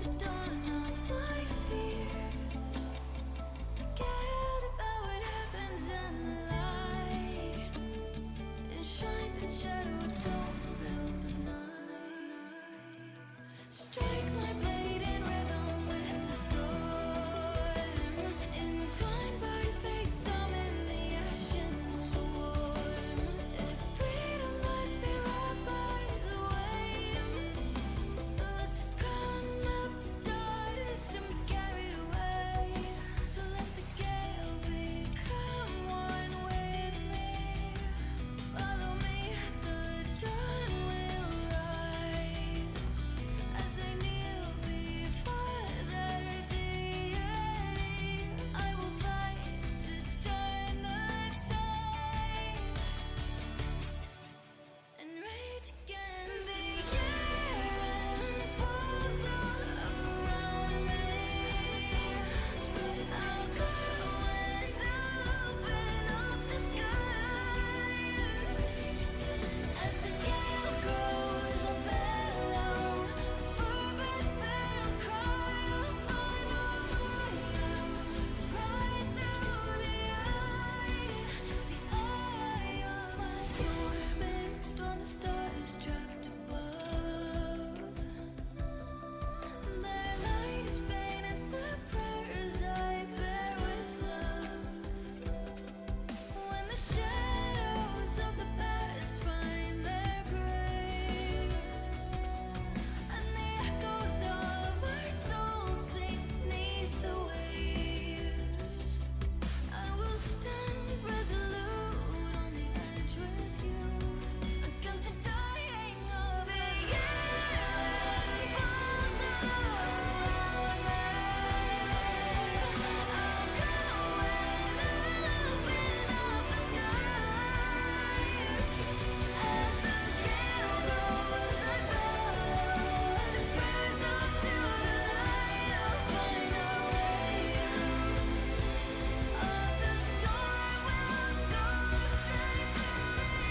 the dawn of my fears. I can't devour what happens in the light, and shine and shadow a dome built of night. Strike my blade in rhythm with the storm, entwined by fate, summon the ashen swarm. If freedom must be wrought by the waves, let this crown melt to dust and be carried away. So let the gale become one with me. Follow me, the dawn will rise as I kneel before their deity. I will fight to turn the tide and rage again. The year unfolds all around me. I'll go and open up the skies. As the gale grows, I bellow, fervent battle cry. I'll find a way out, right through the eye of the storm. Fixed on the stars trapped above. Their light is faint as the prayers I bear with love. When the shadows of the past find their grave, and the echoes of our souls sink beneath the waves, I will stand resolute on the edge with you, against the dying of the year falls around me. I'll go and open up the skies. As the gale goes, I bellow, the prayers up to the light. I'll find a way out of the storm. We'll go straight through the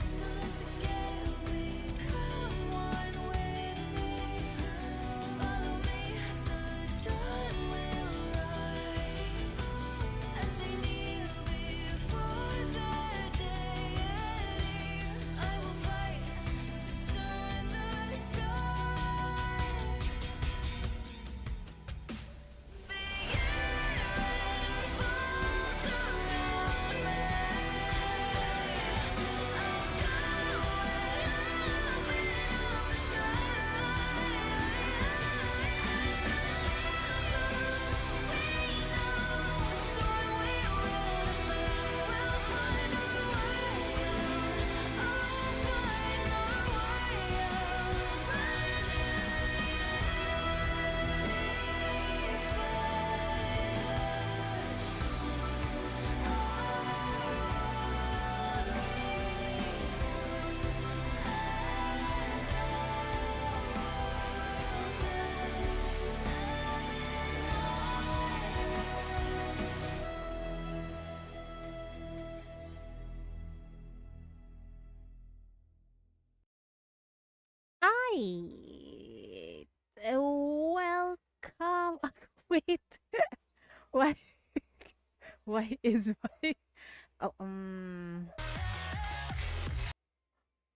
So let the gale become one with me. Follow me, the dawn will rise as they kneel before their deity. I will fight to turn the tide. The year unfolds around me. I'll go and open up the skies. We know storm we will fight. We'll find our way out. I'll find our way out. Run to Hi. Welcome. Wait. Why? Why is my oh,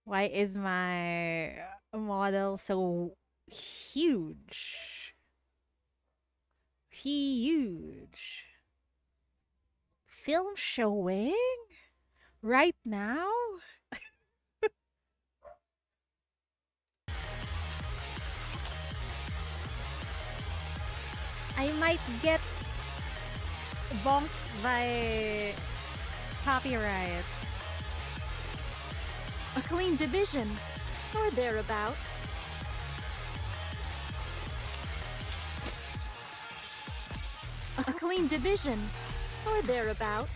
why is my model so huge? Huge. Film showing right now? I might get bonked by Copyright. A clean division, or thereabouts. A clean division, or thereabouts.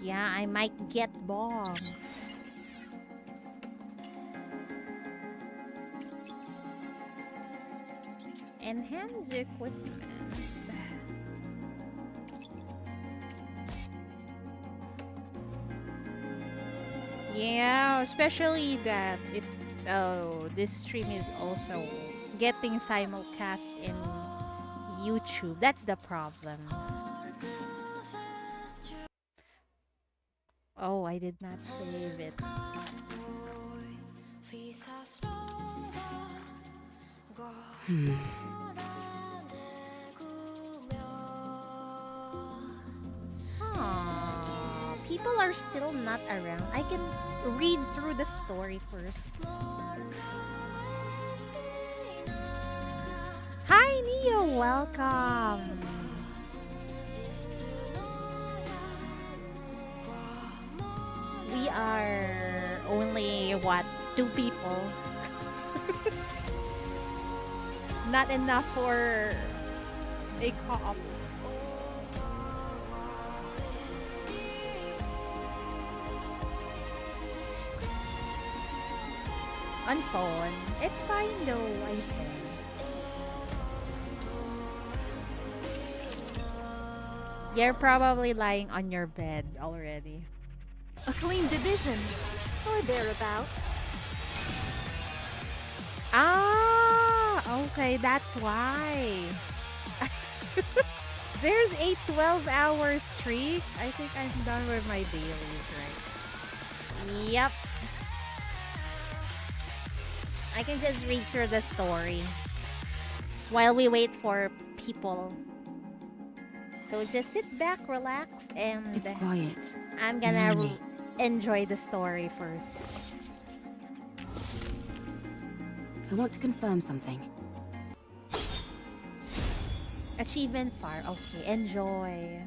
Yeah, I might get bombed. Enhance equipment. Yeah, especially that this stream is also getting simulcast in YouTube. That's the problem. Oh, I did not save it. People are still not around. I can read through the story first. Hi, Neo. Welcome. We are only, what, 2 people? Not enough for a co-op. On phone. It's fine though, iPhone. You're probably lying on your bed already. A clean division, or thereabouts. Ah, okay, that's why. There's a 12-hour streak. I think I'm done with my dailies, right? Yep. I can just read through the story while we wait for people. So just sit back, relax, and It's quiet. I'm gonna enjoy the story first. I want to confirm something. Achievement bar. Okay, enjoy.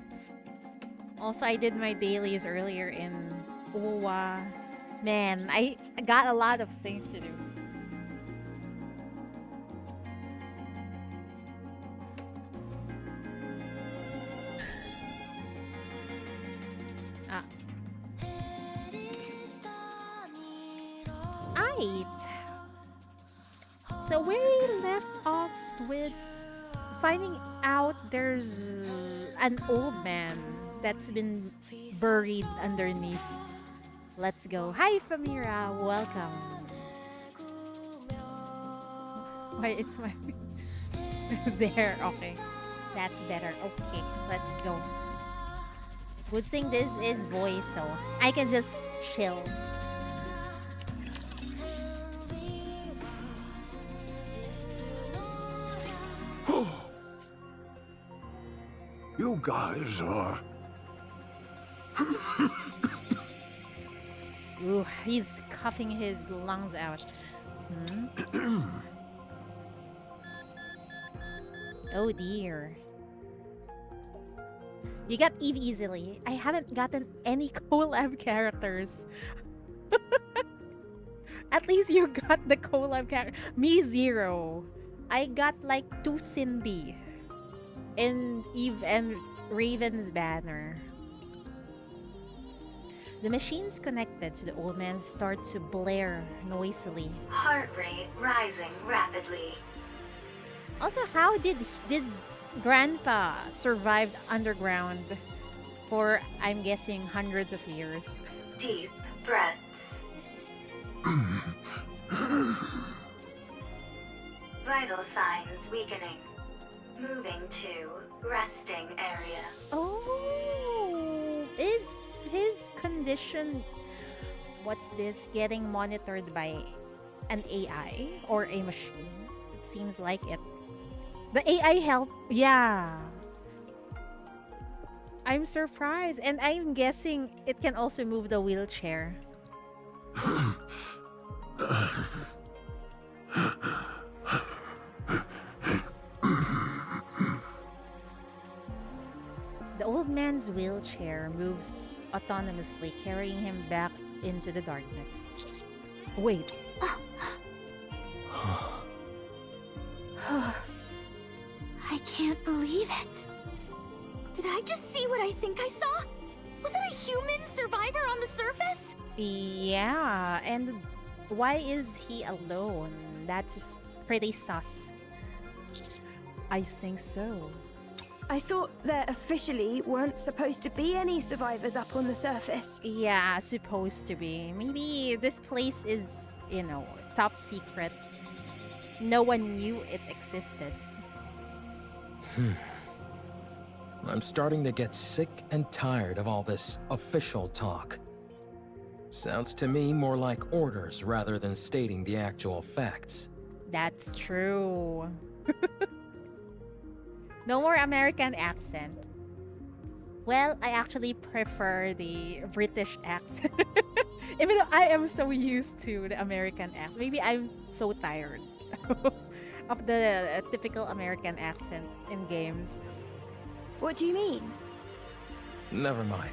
Also, I did my dailies earlier in Uwa. Man, I got a lot of things to do. So where we left off with finding out there's an old man that's been buried underneath. Let's go. Hi, Famira. Welcome. Why is my... there. Okay. That's better. Okay. Let's go. Good thing this is voice, so I can just chill. You guys are... Ooh, he's coughing his lungs out. Oh dear. You got Eve easily. I haven't gotten any collab characters. At least you got the collab character. Me, 0. I got like 2 Cindy. And Eve and Raven's banner. The machines connected to the old man start to blare noisily. Heart rate rising rapidly. Also, how did this grandpa survive underground for, I'm guessing, hundreds of years? Deep breaths. Vital signs weakening. Moving to resting area. Oh, is his condition, what's this, getting monitored by an AI or a machine? It seems like it. The AI help, yeah. I'm surprised, and I'm guessing it can also move the wheelchair. man's wheelchair moves autonomously, carrying him back into the darkness. Wait, I can't believe it. Did I just see what I think I saw? Was that a human survivor on the surface? yeah, and why is he alone? That's pretty sus. I think so. I thought there officially weren't supposed to be any survivors up on the surface. Yeah, supposed to be. Maybe this place is, top secret. No one knew it existed. I'm starting to get sick and tired of all this official talk. Sounds to me more like orders rather than stating the actual facts. That's true. No more American accent. Well, I actually prefer the British accent. Even though I am so used to the American accent. Maybe I'm so tired of the typical American accent in games. What do you mean? Never mind.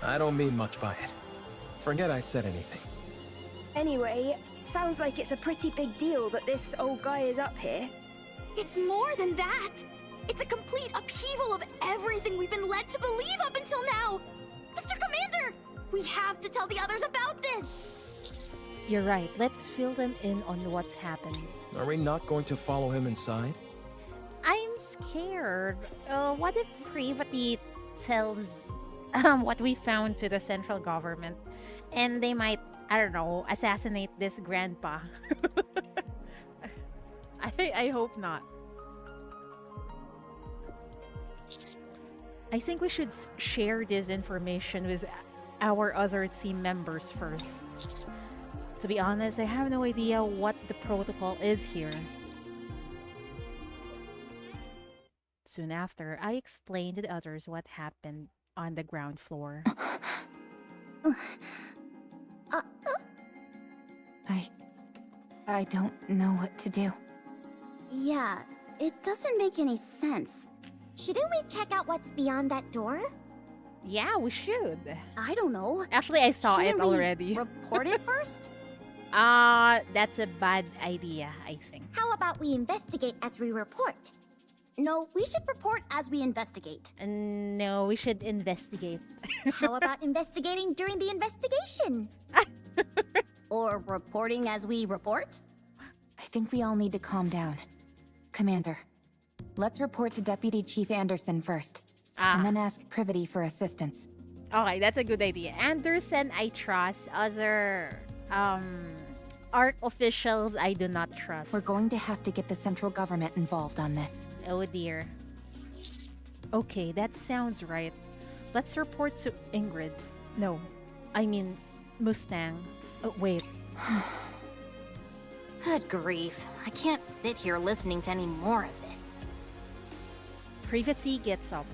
I don't mean much by it. Forget I said anything. Anyway, sounds like it's a pretty big deal that this old guy is up here. It's more than that. It's a complete upheaval of everything we've been led to believe up until now. Mr. Commander, we have to tell the others about this. You're right. Let's fill them in on what's happened. Are we not going to follow him inside? I'm scared. What if Privity tells what we found to the central government, and they might, I don't know, assassinate this grandpa? I hope not. I think we should share this information with our other team members first. To be honest, I have no idea what the protocol is here. Soon after, I explained to the others what happened on the ground floor. I don't know what to do. Yeah, it doesn't make any sense. Shouldn't we check out what's beyond that door? Yeah, we should. I don't know. Actually, I saw Shouldn't it we already. report it first? That's a bad idea, I think. How about we investigate as we report? No, we should report as we investigate. No, we should investigate. How about investigating during the investigation? Or reporting as we report? I think we all need to calm down. Commander, let's report to Deputy Chief Anderson first, and then ask Privity for assistance. Okay, that's a good idea. Anderson, I trust. Other, ARC officials, I do not trust. We're going to have to get the central government involved on this. Oh dear. Okay, that sounds right. Let's report to Ingrid. No, I mean Mustang. Oh, wait. Good grief. I can't sit here listening to any more of this. Privity gets up.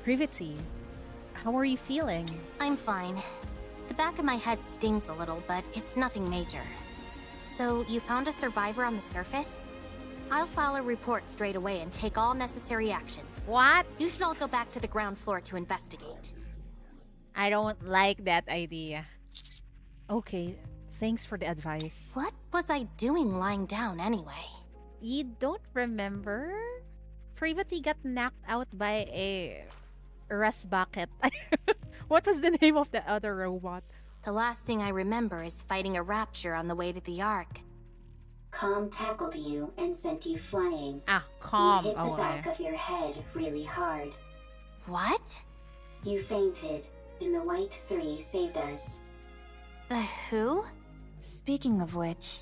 Privity, how are you feeling? I'm fine. The back of my head stings a little, but it's nothing major. So, you found a survivor on the surface? I'll file a report straight away and take all necessary actions. What? You should all go back to the ground floor to investigate. I don't like that idea. Okay, thanks for the advice. What was I doing lying down anyway? You don't remember? Privity got knocked out by a rust bucket. What was the name of the other robot? The last thing I remember is fighting a rapture on the way to the Ark. Calm tackled you and sent you flying. Calm. You hit the back of your head really hard. What? You fainted, and the White Three saved us. The who? Speaking of which,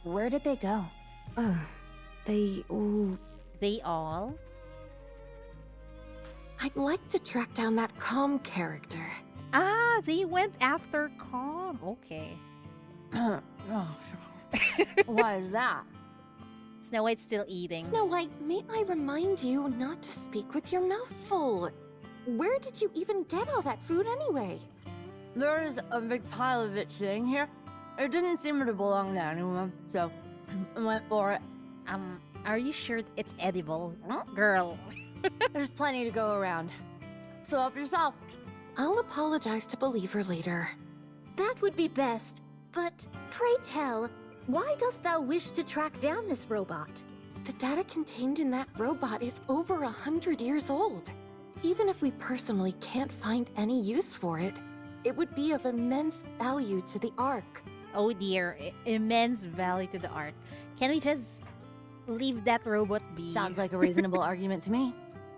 where did they go? They all... They all? I'd like to track down that calm character. They went after Calm. Okay. Why is that? Snow White's still eating. Snow White, may I remind you not to speak with your mouth full? Where did you even get all that food anyway? There is a big pile of it sitting here. It didn't seem to belong to anyone, so I went for it. Are you sure it's edible? Girl. There's plenty to go around. so help yourself. I'll apologize to Believer later. That would be best. But pray tell, why dost thou wish to track down this robot? The data contained in that robot is over 100 years old. Even if we personally can't find any use for it, it would be of immense value to the Ark. Oh dear, immense value to the Ark. Can we just leave that robot be? Sounds like a reasonable argument to me.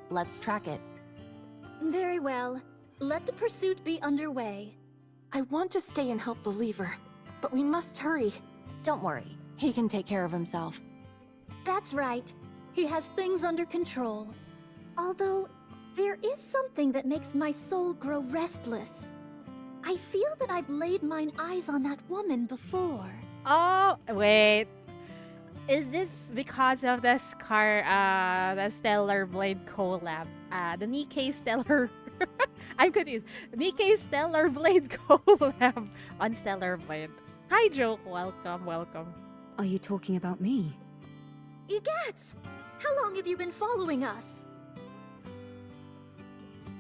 Let's track it. Very well. Let the pursuit be underway. I want to stay and help Believer, but we must hurry. Don't worry, he can take care of himself. That's right. He has things under control. Although, there is something that makes my soul grow restless. I feel that I've laid mine eyes on that woman before. Oh, wait. Is this because of the the Stellar Blade collab? The NIKKE Stellar... I'm confused. NIKKE Stellar Blade collab on Stellar Blade. Hi, Joke. Welcome, welcome. Are you talking about me? Egats! How long have you been following us?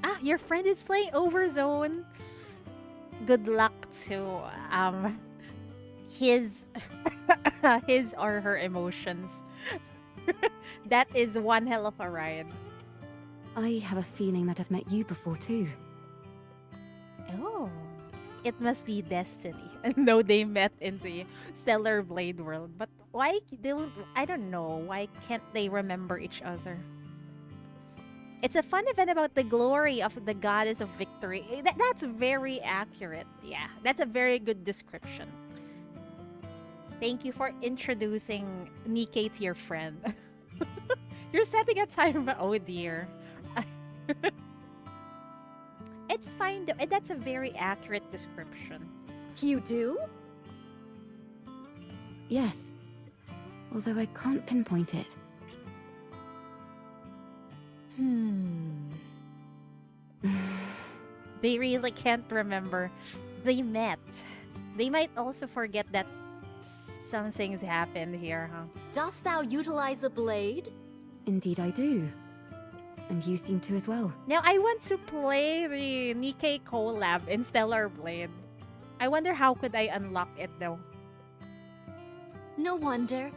Ah, your friend is playing Overzone. Good luck to his his or her emotions. That is one hell of a ride. I have a feeling that I've met you before too. Oh, it must be destiny. No, they met in the Stellar Blade world. But why don't I don't know. Why can't they remember each other? It's a fun event about the glory of the goddess of victory. That's very accurate. Yeah, that's a very good description. Thank you for introducing NIKKE to your friend. You're setting a timer. Oh dear. It's fine though. That's a very accurate description. You do? Yes. Although I can't pinpoint it. They really can't remember. They met. They might also forget that some things happened here, huh? Dost thou utilize a blade? Indeed I do. And you seem to as well. Now, I want to play the NIKKE collab in Stellar Blade. I wonder how could I unlock it though. No wonder.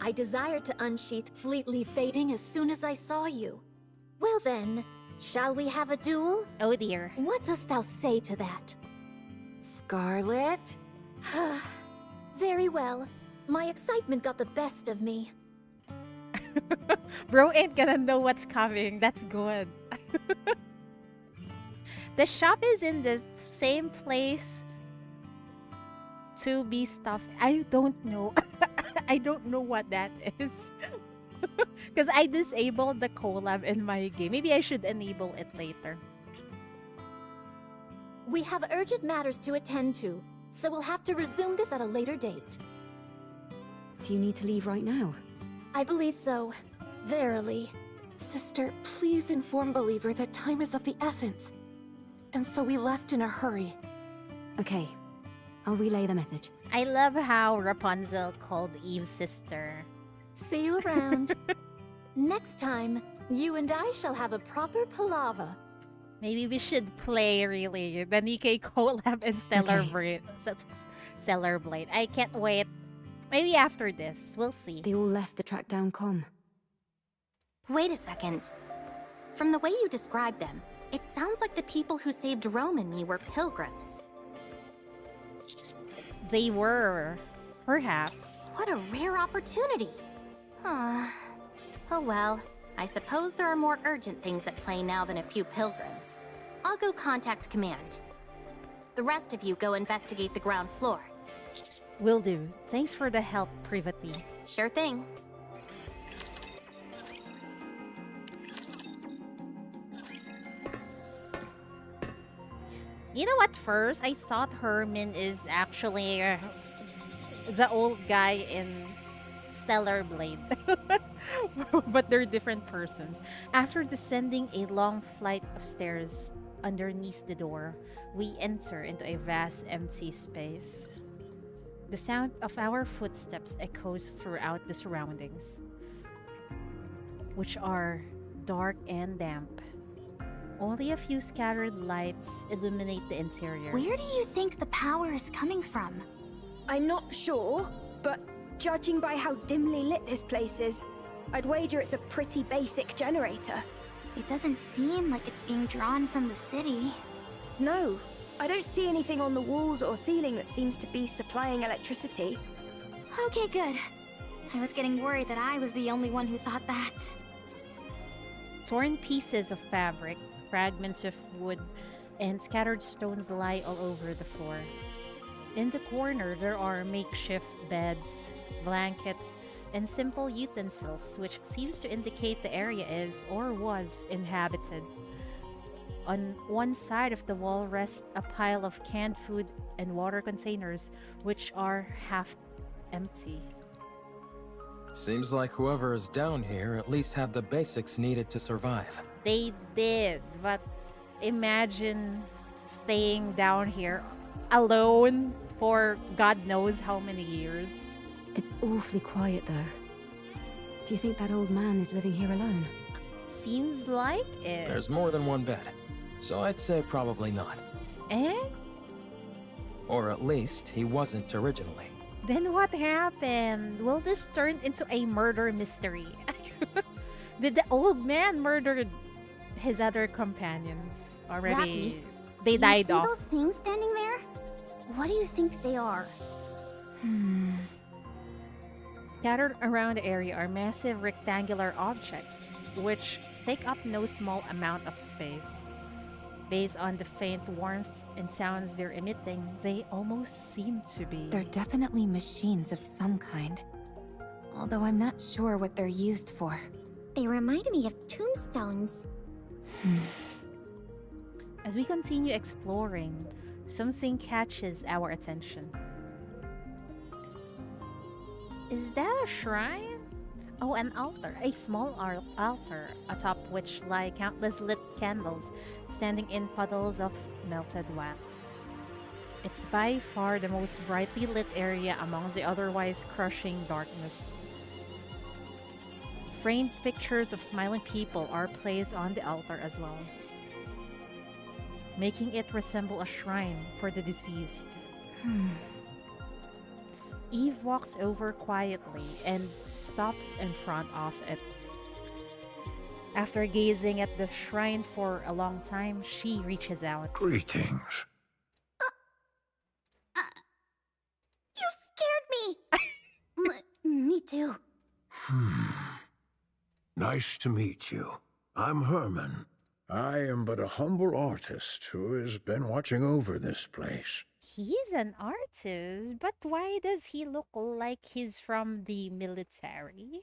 I desired to unsheath Fleetly Fading as soon as I saw you. Well then, shall we have a duel? Oh dear. What dost thou say to that? Scarlet? Very well. My excitement got the best of me. Bro ain't gonna know what's coming. That's good. The shop is in the same place to be stuffed. I don't know. I don't know what that is. Because I disabled the collab in my game. Maybe I should enable it later. We have urgent matters to attend to, so we'll have to resume this at a later date. Do you need to leave right now? I believe so. Verily. Sister, please inform Believer that time is of the essence. And so we left in a hurry. Okay. I'll relay the message. I love how Rapunzel called Eve's sister. See you around. Next time, you and I shall have a proper palaver. Maybe we should play, really, the NIKKE collab in Stellar Blade. Stellar Blade. I can't wait. Maybe after this. We'll see. They all left to track down Com. Wait a second. From the way you described them, it sounds like the people who saved Rome and me were pilgrims. They were. Perhaps. What a rare opportunity. Oh well, I suppose there are more urgent things at play now than a few pilgrims. I'll go contact command. The rest of you go investigate the ground floor. Will do. Thanks for the help, Privity. Sure thing. You know what, first, I thought Herman is actually the old guy in Stellar Blade. But they're different persons. After descending a long flight of stairs underneath the door, we enter into a vast empty space. The sound of our footsteps echoes throughout the surroundings, which are dark and damp. Only a few scattered lights illuminate the interior. Where do you think the power is coming from? I'm not sure, but judging by how dimly lit this place is, I'd wager it's a pretty basic generator. It doesn't seem like it's being drawn from the city. No, I don't see anything on the walls or ceiling that seems to be supplying electricity. Okay, good. I was getting worried that I was the only one who thought that. Torn pieces of fabric, fragments of wood, and scattered stones lie all over the floor. In the corner, there are makeshift beds, blankets, and simple utensils, which seems to indicate the area is or was inhabited. On one side of the wall rests a pile of canned food and water containers, which are half empty. Seems like whoever is down here at least had the basics needed to survive. They did, but imagine staying down here alone for God knows how many years. It's awfully quiet there. Do you think that old man is living here alone? Seems like it. There's more than one bed, so I'd say probably not. Eh? Or at least he wasn't originally. Then what happened? Will this turn into a murder mystery? Did the old man murder his other companions already? Rocky, They died you see off. those things standing there? What do you think they are? Scattered around the area are massive rectangular objects, which take up no small amount of space. Based on the faint warmth and sounds they're emitting, they almost seem to be... They're definitely machines of some kind. Although I'm not sure what they're used for. They remind me of tombstones. As we continue exploring, something catches our attention. Is that a shrine? Oh, an altar. A small altar, atop which lie countless lit candles standing in puddles of melted wax. It's by far the most brightly lit area amongst the otherwise crushing darkness. Framed pictures of smiling people are placed on the altar as well, making it resemble a shrine for the deceased. Eve walks over quietly and stops in front of it. After gazing at the shrine for a long time, she reaches out. Greetings. You scared me! Me too. Nice to meet you. I'm Herman. I am but a humble artist who has been watching over this place. He's an artist, but why does he look like he's from the military?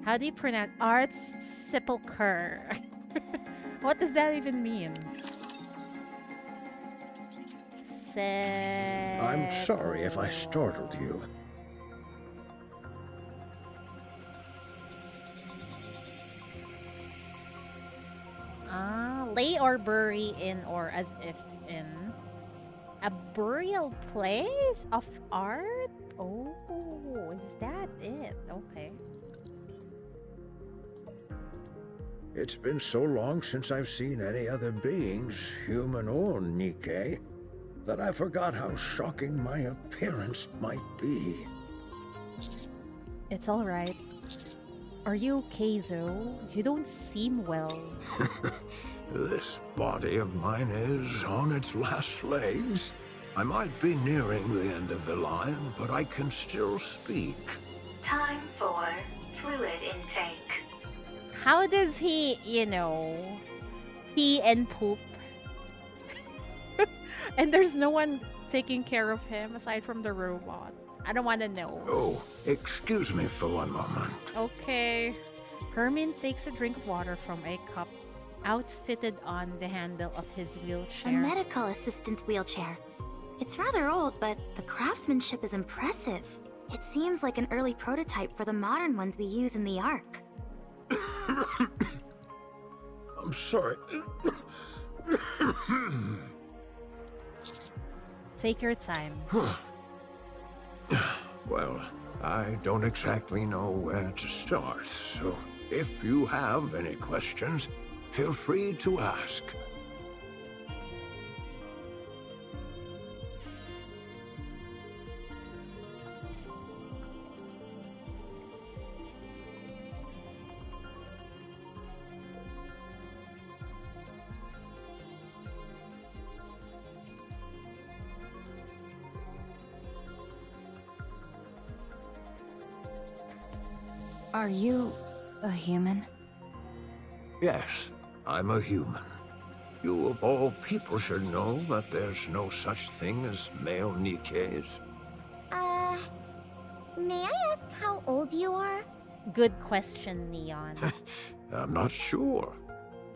How do you pronounce Arts Sepulchre? What does that even mean? I'm sorry if I startled you. Lay or bury in, or as if in, a burial place of art? Oh, is that it? Okay. It's been so long since I've seen any other beings, human or NIKKE, that I forgot how shocking my appearance might be. It's alright. Are you okay though? You don't seem well. This body of mine is on its last legs. I might be nearing the end of the line, but I can still speak. Time for fluid intake. How does he, pee and poop? And there's no one taking care of him aside from the robot. I don't want to know. Oh, excuse me for one moment. Okay. Herman takes a drink of water from a cup outfitted on the handle of his A wheelchair. medical assistant's wheelchair. It's rather old, but the craftsmanship is impressive. It seems like an early prototype for the modern ones we use in the Ark. I'm sorry. Take your time. Well, I don't exactly know where to start, so if you have any questions, feel free to ask. Are you a human? Yes, I'm a human. You of all people should know that there's no such thing as male Nikkes. May I ask how old you are? Good question, Neon. I'm not sure.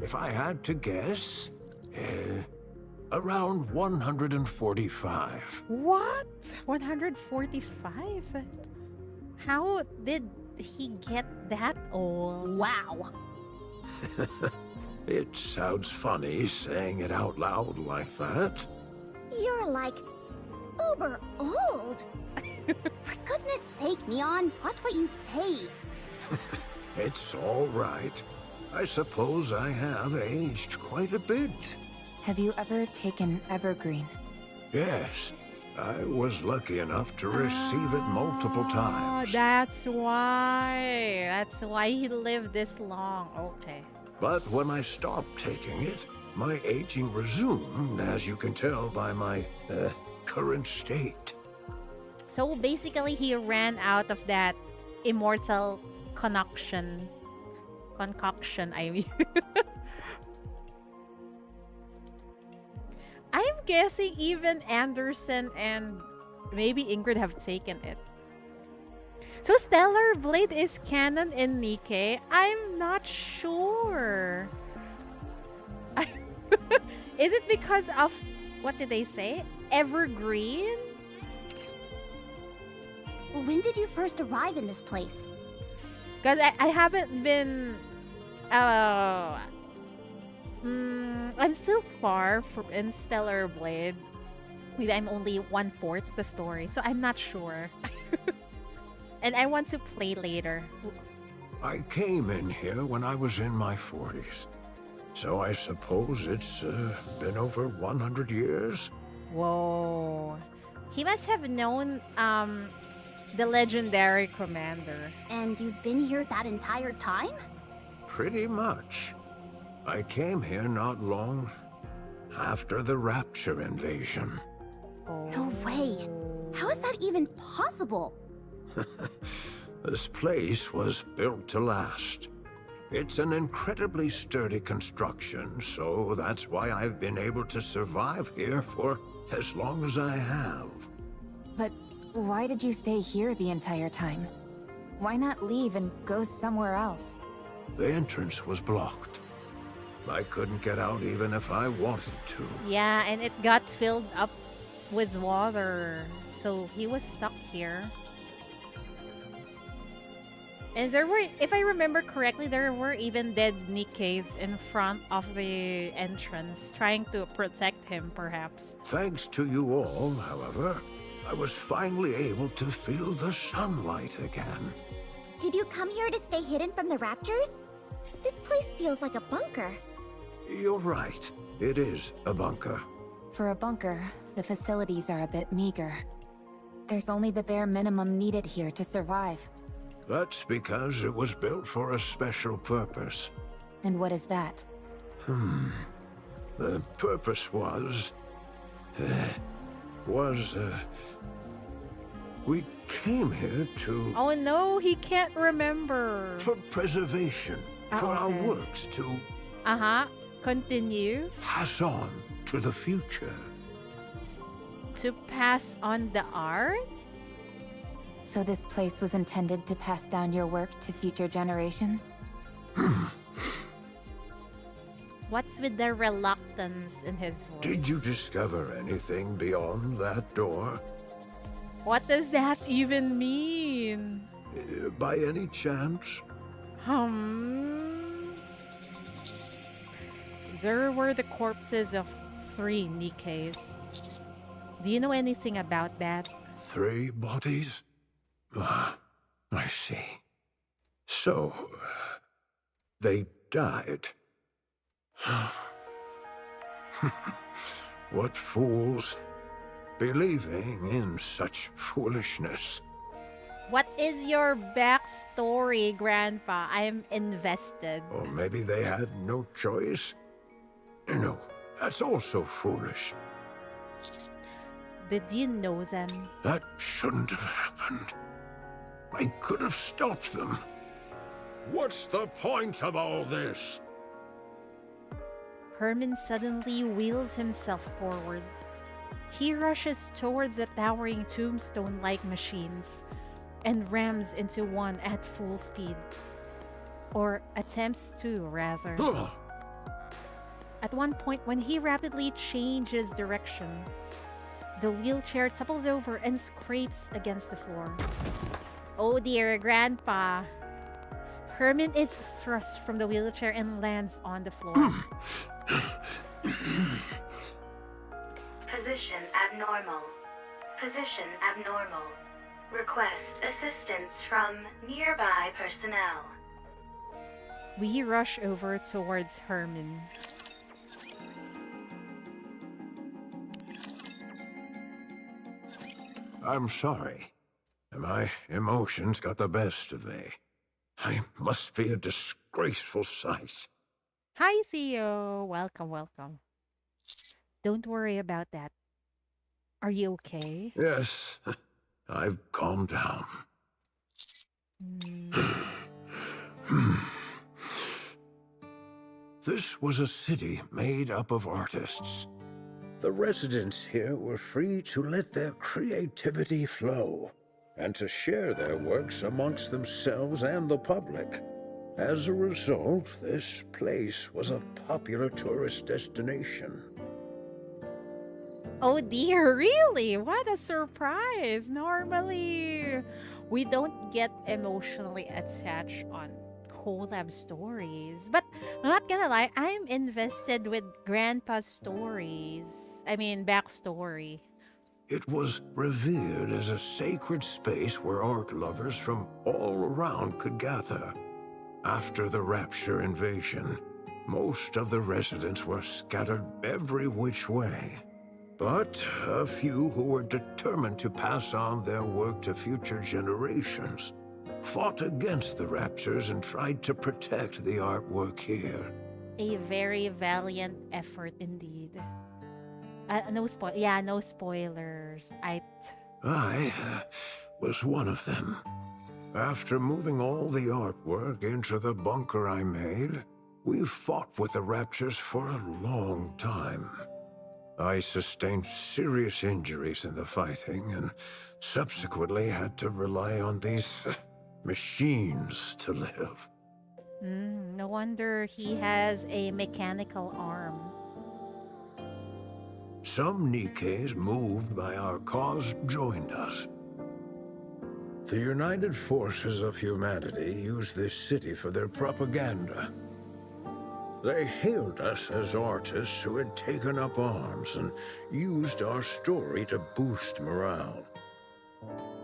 If I had to guess, around 145. What? 145? How did he get that old? Wow. It sounds funny saying it out loud like that. You're like uber old. For goodness sake, Neon, watch what you say. It's all right. I suppose I have aged quite a bit. Have you ever taken Evergreen? Yes, I was lucky enough to receive it multiple times. That's why. That's why he lived this long. Okay. But when I stopped taking it, my aging resumed, as you can tell by my current state. So basically, he ran out of that immortal concoction, I mean. I'm guessing even Anderson and maybe Ingrid have taken it. So Stellar Blade is canon in NIKKE? I'm not sure. Is it because of, what did they say? Evergreen? When did you first arrive in this place? Because I haven't been... I'm still far from in Stellar Blade. Maybe I'm only 1/4 of the story, so I'm not sure. And I want to play later. I came in here when I was in my 40s. So I suppose it's been over 100 years? Whoa. He must have known the legendary commander. And you've been here that entire time? Pretty much. I came here not long after the Rapture invasion. No way. How is that even possible? This place was built to last. It's an incredibly sturdy construction, so that's why I've been able to survive here for as long as I have. But why did you stay here the entire time? Why not leave and go somewhere else? The entrance was blocked. I couldn't get out even if I wanted to. Yeah, and it got filled up with water. So he was stuck here. And there were, if I remember correctly, there were even dead Nikkes in front of the entrance, trying to protect him, perhaps. Thanks to you all, however, I was finally able to feel the sunlight again. Did you come here to stay hidden from the Raptures? This place feels like a bunker. You're right. It is a bunker. For a bunker, the facilities are a bit meager. There's only the bare minimum needed here to survive. That's because it was built for a special purpose. And what is that? The purpose was... we came here to... Oh no, he can't remember. For preservation. For our okay. works to... Continue. Pass on to the future. To pass on the art? So this place was intended to pass down your work to future generations? What's with the reluctance in his voice? Did you discover anything beyond that door? What does that even mean? By any chance? There were the corpses of 3 Nikkes. Do you know anything about that? 3 bodies? Ah, I see. So, they died. What fools, believing in such foolishness. What is your backstory, Grandpa? I'm invested. Or maybe they had no choice. No, that's also foolish. Did you know them? That shouldn't have happened. I could have stopped them. What's the point of all this? Herman suddenly wheels himself forward. He rushes towards the towering tombstone-like machines and rams into one at full speed. Or attempts to, rather. At one point, when he rapidly changes direction, the wheelchair topples over and scrapes against the floor. Oh dear, Grandpa. Herman is thrust from the wheelchair and lands on the floor. Position abnormal. Position abnormal. Request assistance from nearby personnel. We rush over towards Herman. I'm sorry. My emotions got the best of me. I must be a disgraceful sight. Hi, Theo. Welcome, welcome. Don't worry about that. Are you okay? Yes, I've calmed down. This was a city made up of artists. The residents here were free to let their creativity flow and to share their works amongst themselves and the public. As a result, this place was a popular tourist destination. Oh dear, really? What a surprise! Normally, we don't get emotionally attached on collab stories. But I'm not gonna lie, I'm invested with Grandpa's stories. I mean, backstory. It was revered as a sacred space where art lovers from all around could gather. After the Rapture invasion, most of the residents were scattered every which way. But a few who were determined to pass on their work to future generations fought against the Raptures and tried to protect the artwork here. A very valiant effort indeed. No spoilers. I was one of them. After moving all the artwork into the bunker I made, we fought with the Raptures for a long time. I sustained serious injuries in the fighting and subsequently had to rely on these machines to live. No wonder he has a mechanical arm. Some NIKKEs moved by our cause joined us. The United Forces of Humanity used this city for their propaganda. They hailed us as artists who had taken up arms and used our story to boost morale.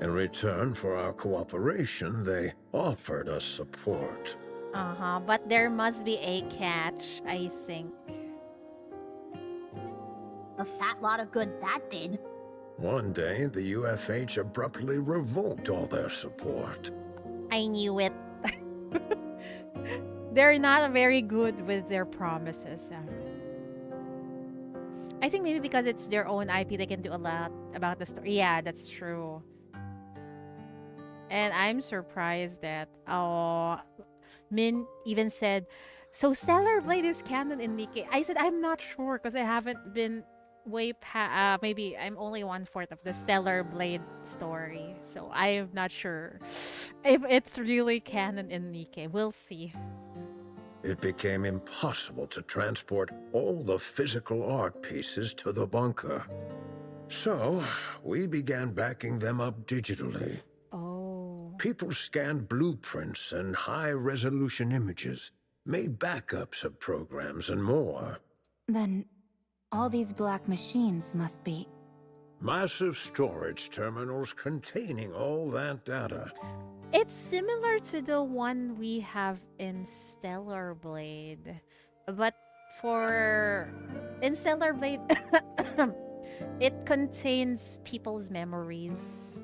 In return for our cooperation, they offered us support. But there must be a catch, I think. A fat lot of good that did. One day, the UFH abruptly revoked all their support. I knew it. They're not very good with their promises. I think maybe because it's their own IP, they can do a lot about the story. Yeah, that's true. And I'm surprised that Min even said, so Stellar Blade is canon in NIKKE. I said, I'm not sure because I haven't been way past, maybe I'm only 1/4 of the Stellar Blade story. So I'm not sure if it's really canon in NIKKE. We'll see. It became impossible to transport all the physical art pieces to the bunker. So, we began backing them up digitally. Oh. People scanned blueprints and high-resolution images, made backups of programs and more. Then, all these black machines must be... Massive storage terminals containing all that data. It's similar to the one we have in Stellar Blade. But in Stellar Blade, it contains people's memories.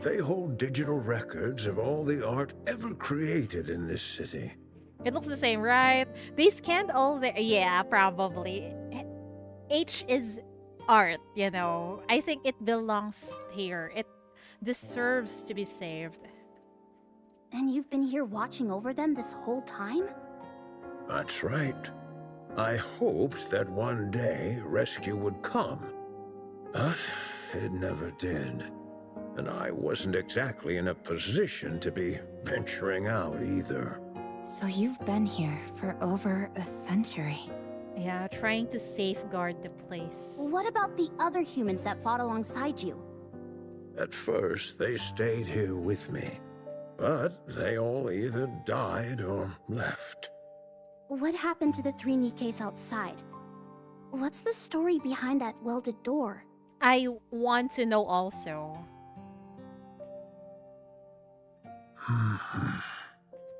They hold digital records of all the art ever created in this city. It looks the same, right? They scanned all the... Yeah, probably. H is art, you know. I think it belongs here. It deserves to be saved. And you've been here watching over them this whole time? That's right. I hoped that one day rescue would come. But it never did. And I wasn't exactly in a position to be venturing out either. So you've been here for over a century. Yeah, trying to safeguard the place. What about the other humans that fought alongside you? At first, they stayed here with me. But they all either died or left. What happened to the 3 Nikkes outside? What's the story behind that welded door? I want to know also.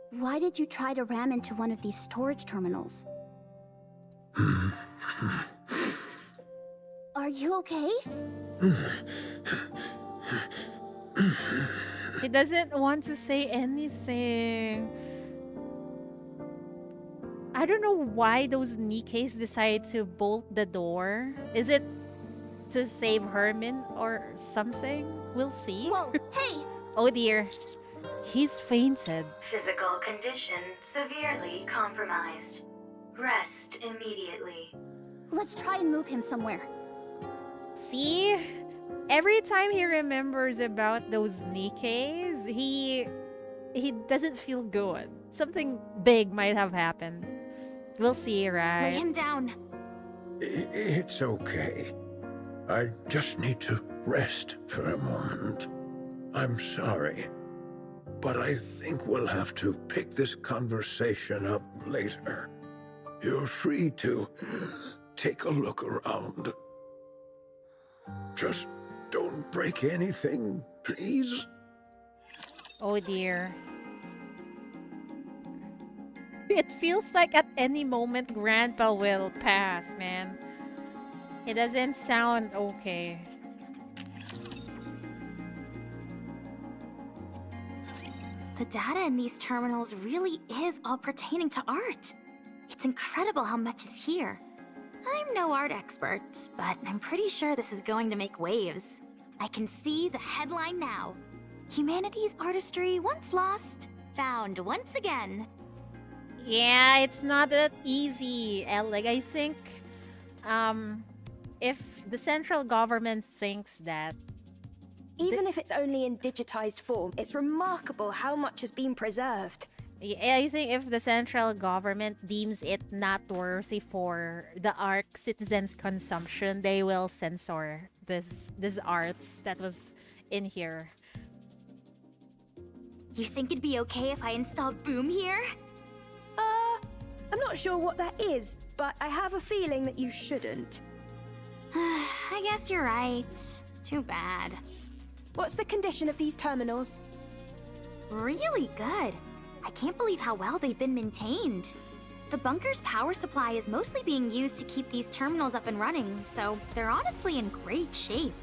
Why did you try to ram into one of these storage terminals? Are you okay? He doesn't want to say anything. I don't know why those Nikkes decide to bolt the door. Is it to save Herman or something? We'll see. Whoa, hey! Oh dear. He's fainted. Physical condition severely compromised. Rest immediately. Let's try and move him somewhere. See? Every time he remembers about those Nikkes, he doesn't feel good. Something big might have happened. We'll see, right? Lay him down. It's okay. I just need to rest for a moment. I'm sorry, but I think we'll have to pick this conversation up later. You're free to take a look around. Just don't break anything, please. Oh dear. It feels like at any moment Grandpa will pass, man. It doesn't sound okay. The data in these terminals really is all pertaining to art. It's incredible how much is here. I'm no art expert, but I'm pretty sure this is going to make waves. I can see the headline now. Humanity's artistry once lost, found once again. Yeah, it's not that easy, Like, I think if the central government thinks that... Even if it's only in digitized form, it's remarkable how much has been preserved. Yeah, I think if the central government deems it not worthy for the ARC citizens' consumption, they will censor this arts that was in here. You think it'd be okay if I installed Boom here? I'm not sure what that is, but I have a feeling that you shouldn't. I guess you're right. Too bad. What's the condition of these terminals? Really good. I can't believe how well they've been maintained. The bunker's power supply is mostly being used to keep these terminals up and running, so they're honestly in great shape.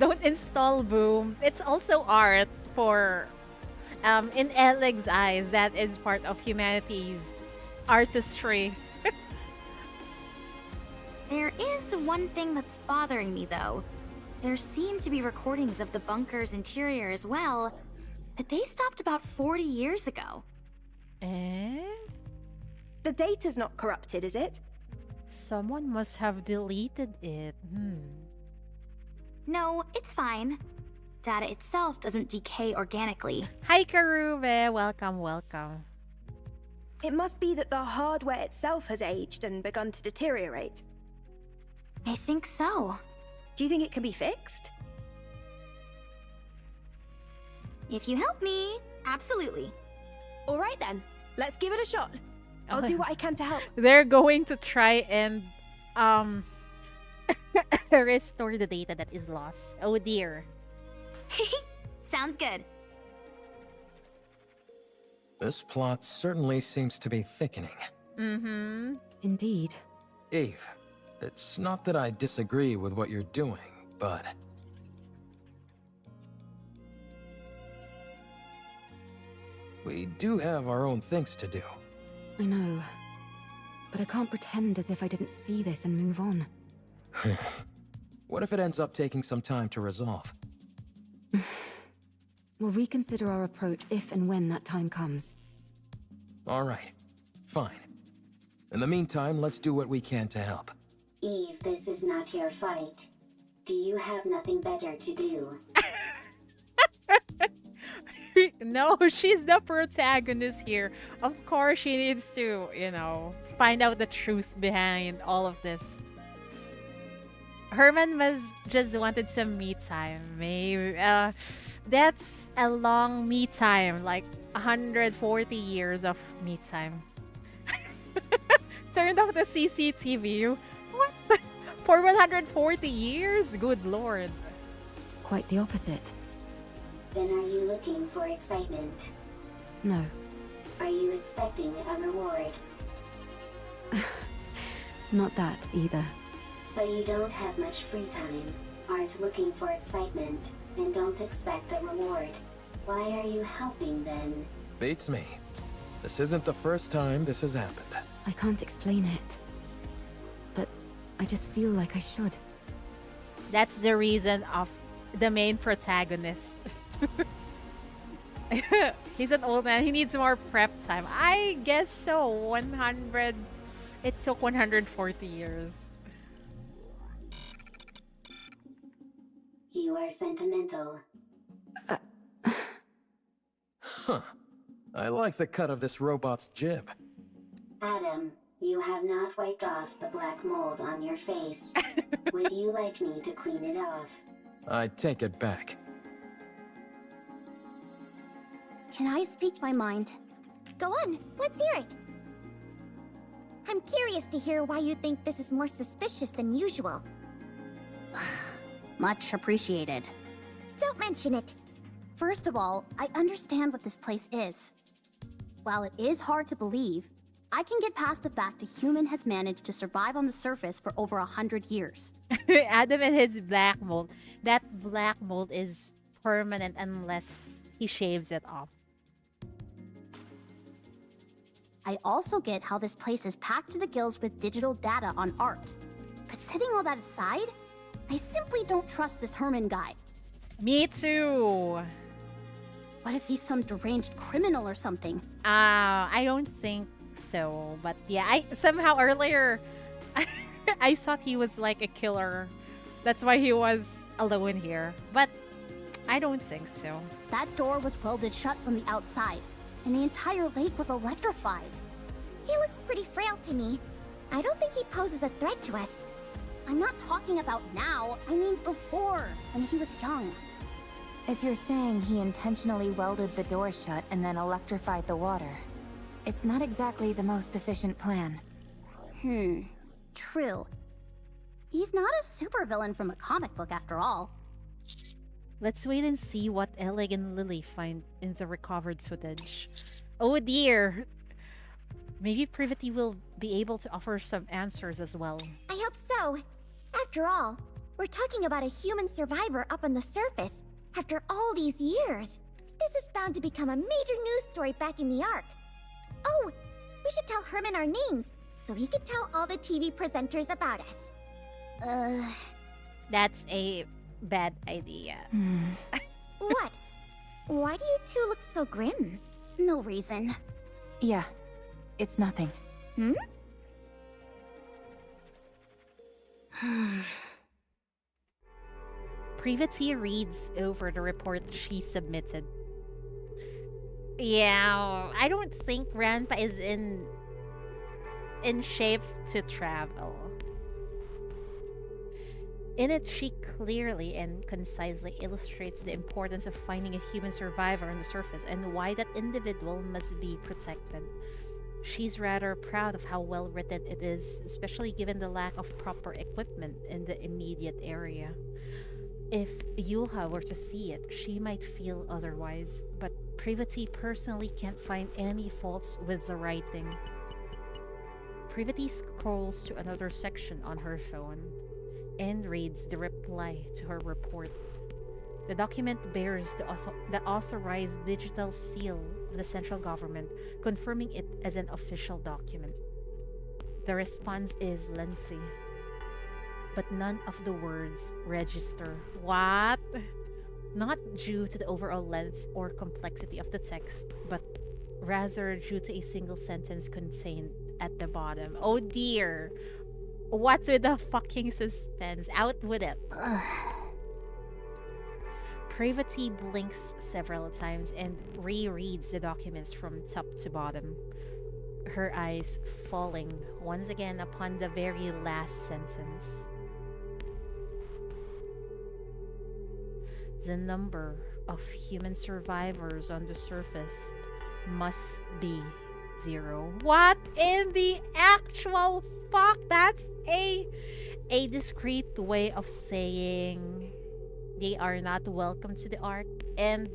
Don't install Boom. It's also art for... in Eleg's eyes, that is part of humanity's artistry. There is one thing that's bothering me, though. There seem to be recordings of the bunker's interior as well, but they stopped about 40 years ago. Eh? The data's not corrupted, is it? Someone must have deleted it. No, it's fine. Data itself doesn't decay organically. Hi, Karube. Welcome, welcome. It must be that the hardware itself has aged and begun to deteriorate. I think so. Do you think it can be fixed? If you help me, absolutely. All right then, let's give it a shot. I'll do what I can to help. They're going to try and Restore the data that is lost. Oh dear. Sounds good. This plot certainly seems to be thickening. Mm-hmm. Indeed. Eve, it's not that I disagree with what you're doing, but... we do have our own things to do. I know. But I can't pretend as if I didn't see this and move on. What if it ends up taking some time to resolve? We'll reconsider our approach if and when that time comes. All right. Fine. In the meantime, let's do what we can to help. Eve, this is not your fight. Do you have nothing better to do? No, she's the protagonist here. Of course, she needs to, you know, find out the truth behind all of this. Herman must just wanted some me time. Maybe that's a long me time, like 140 years of me time. Turned off the CCTV. What? For 140 years? Good lord. Quite the opposite. Then are you looking for excitement? No. Are you expecting a reward? Not that either. So you don't have much free time, aren't looking for excitement, and don't expect a reward. Why are you helping then? Beats me. This isn't the first time this has happened. I can't explain it. But I just feel like I should. That's the reason of the main protagonist. He's an old man. He needs more prep time. I guess so. 100. It took 140 years. You are sentimental. Huh. I like the cut of this robot's jib. Adam, you have not wiped off the black mold on your face. Would you like me to clean it off? I take it back. Can I speak my mind? Go on, let's hear it. I'm curious to hear why you think this is more suspicious than usual. Much appreciated. Don't mention it. First of all, I understand what this place is. While it is hard to believe, I can get past the fact a human has managed to survive on the surface for over 100 years. Adam and his black mold. That black mold is permanent unless he shaves it off. I also get how this place is packed to the gills with digital data on art. But setting all that aside, I simply don't trust this Herman guy. Me too. What if he's some deranged criminal or something? I don't think so. But yeah, I somehow earlier I thought he was like a killer. That's why he was alone here. But I don't think so. That door was welded shut from the outside, and the entire lake was electrified. He looks pretty frail to me. I don't think he poses a threat to us. I'm not talking about now, I mean before, when he was young. If you're saying he intentionally welded the door shut and then electrified the water, it's not exactly the most efficient plan. True. He's not a supervillain from a comic book after all. Let's wait and see what Ellig and Lily find in the recovered footage. Oh dear. Maybe Privity will be able to offer some answers as well. I hope so. After all, we're talking about a human survivor up on the surface after all these years. This is bound to become a major news story back in the Ark. Oh, we should tell Herman our names so he can tell all the TV presenters about us. That's a bad idea. What? Why do you two look so grim? No reason. Yeah, it's nothing. Privity reads over the report she submitted. Yeah, I don't think Grandpa is in shape to travel. In it, she clearly and concisely illustrates the importance of finding a human survivor on the surface and why that individual must be protected. She's rather proud of how well written it is, especially given the lack of proper equipment in the immediate area. If Yulha were to see it, she might feel otherwise, but Privity personally can't find any faults with the writing. Privity scrolls to another section on her phone and reads the reply to her report. The document bears the authorized digital seal of the central government, confirming it as an official document. The response is lengthy, but none of the words register. What? Not due to the overall length or complexity of the text, but rather due to a single sentence contained at the bottom. Oh dear. What's with the fucking suspense? Out with it. Privity blinks several times and rereads the documents from top to bottom, her eyes falling once again upon the very last sentence. The number of human survivors on the surface must be 0. What in the actual fuck? That's a discreet way of saying they are not welcome to the Ark, and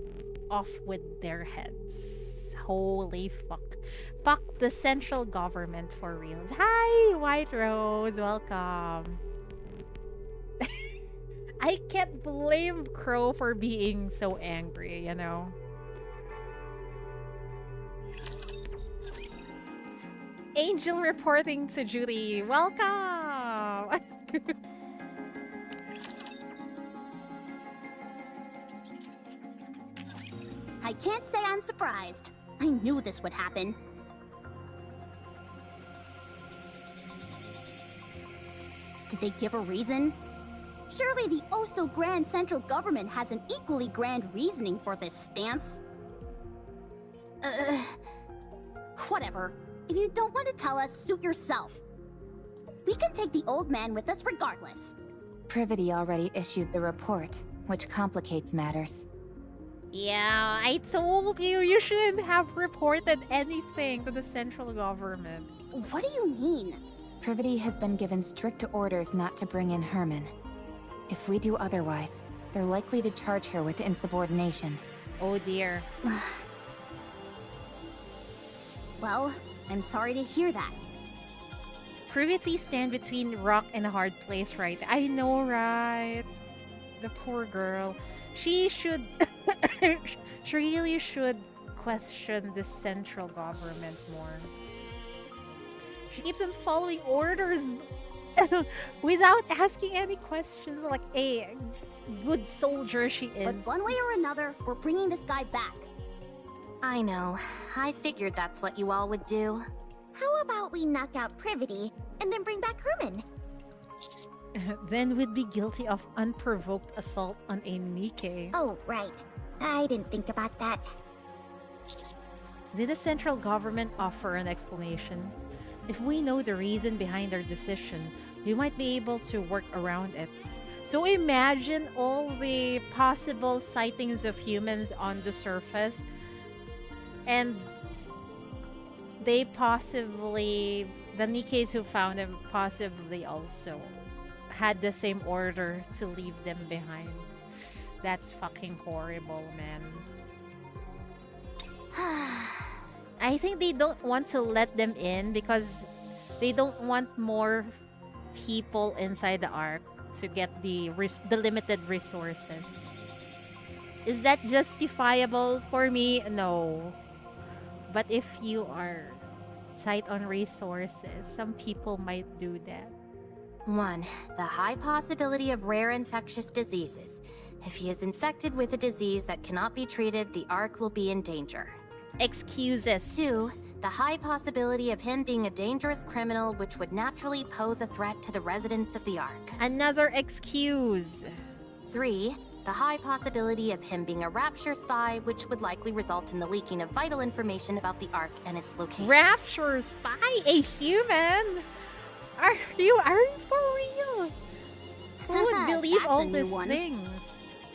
off with their heads. Holy fuck. Fuck the central government for real. Hi, White Rose. Welcome. I can't blame Crow for being so angry, you know? Angel reporting to Judy. Welcome! I can't say I'm surprised. I knew this would happen. Did they give a reason? Surely the oh-so-grand central government has an equally grand reasoning for this stance. Whatever. If you don't want to tell us, suit yourself. We can take the old man with us regardless. Privity already issued the report, which complicates matters. Yeah, I told you, you shouldn't have reported anything to the central government. What do you mean? Privity has been given strict orders not to bring in Herman. If we do otherwise, they're likely to charge her with insubordination. Oh dear. Well, I'm sorry to hear that. Privity stand between rock and a hard place, right? I know, right? The poor girl. She should... she really should question the central government more. She keeps on following orders without asking any questions, like a good soldier she is. But one way or another, we're bringing this guy back. I know. I figured that's what you all would do. How about we knock out Privity and then bring back Herman? Then we'd be guilty of unprovoked assault on a NIKKE. Oh, right. I didn't think about that. Did the central government offer an explanation? If we know the reason behind their decision, we might be able to work around it. So imagine all the possible sightings of humans on the surface, and they possibly, the NIKKEs who found them possibly also had the same order to leave them behind. That's fucking horrible, man. I think they don't want to let them in because they don't want more people inside the Ark to get the limited resources. Is that justifiable? For me? No. But if you are tight on resources, some people might do that. 1. The high possibility of rare infectious diseases. If he is infected with a disease that cannot be treated, the Ark will be in danger. Excuses. 2. The high possibility of him being a dangerous criminal which would naturally pose a threat to the residents of the Ark. Another excuse. 3. The high possibility of him being a Rapture spy which would likely result in the leaking of vital information about the Ark and its location. Rapture spy? A human? Are you for real? Who would believe all these things?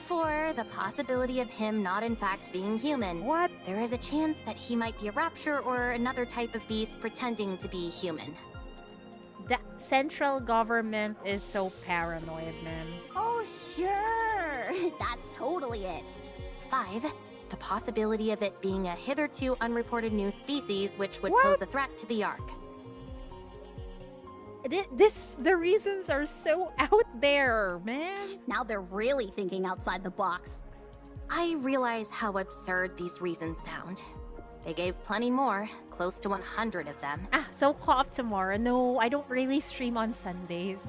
For the possibility of him not in fact being human. What? There is a chance that he might be a rapture or another type of beast pretending to be human. The central government is so paranoid, man. Oh, sure. That's totally it. 5. The possibility of it being a hitherto unreported new species which would What? pose a threat to the Ark. The reasons are so out there, man. Now they're really thinking outside the box. I realize how absurd these reasons sound. They gave plenty more, close to 100 of them. So co-op tomorrow. No, I don't really stream on Sundays.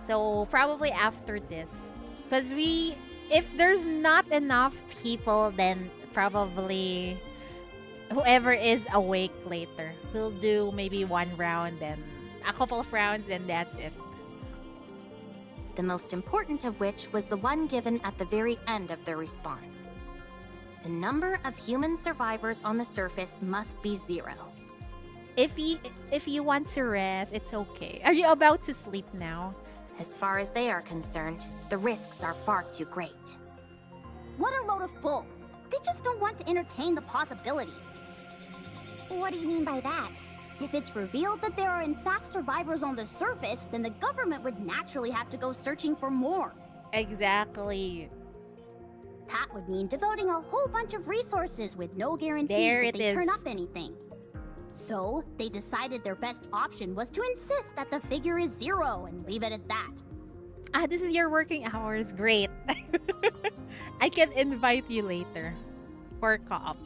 So probably after this. Because if there's not enough people, then probably whoever is awake later will do maybe one round, then a couple of rounds, then that's it. The most important of which was the one given at the very end of their response. The number of human survivors on the surface must be 0. If you want to rest, it's okay. Are you about to sleep now? As far as they are concerned, the risks are far too great. What a load of bull. They just don't want to entertain the possibility. What do you mean by that? If it's revealed that there are in fact survivors on the surface, then the government would naturally have to go searching for more. Exactly. That would mean devoting a whole bunch of resources with no guarantee that they turn up anything. So, they decided their best option was to insist that the figure is 0 and leave it at that. This is your working hours. Great. I can invite you later for co-op.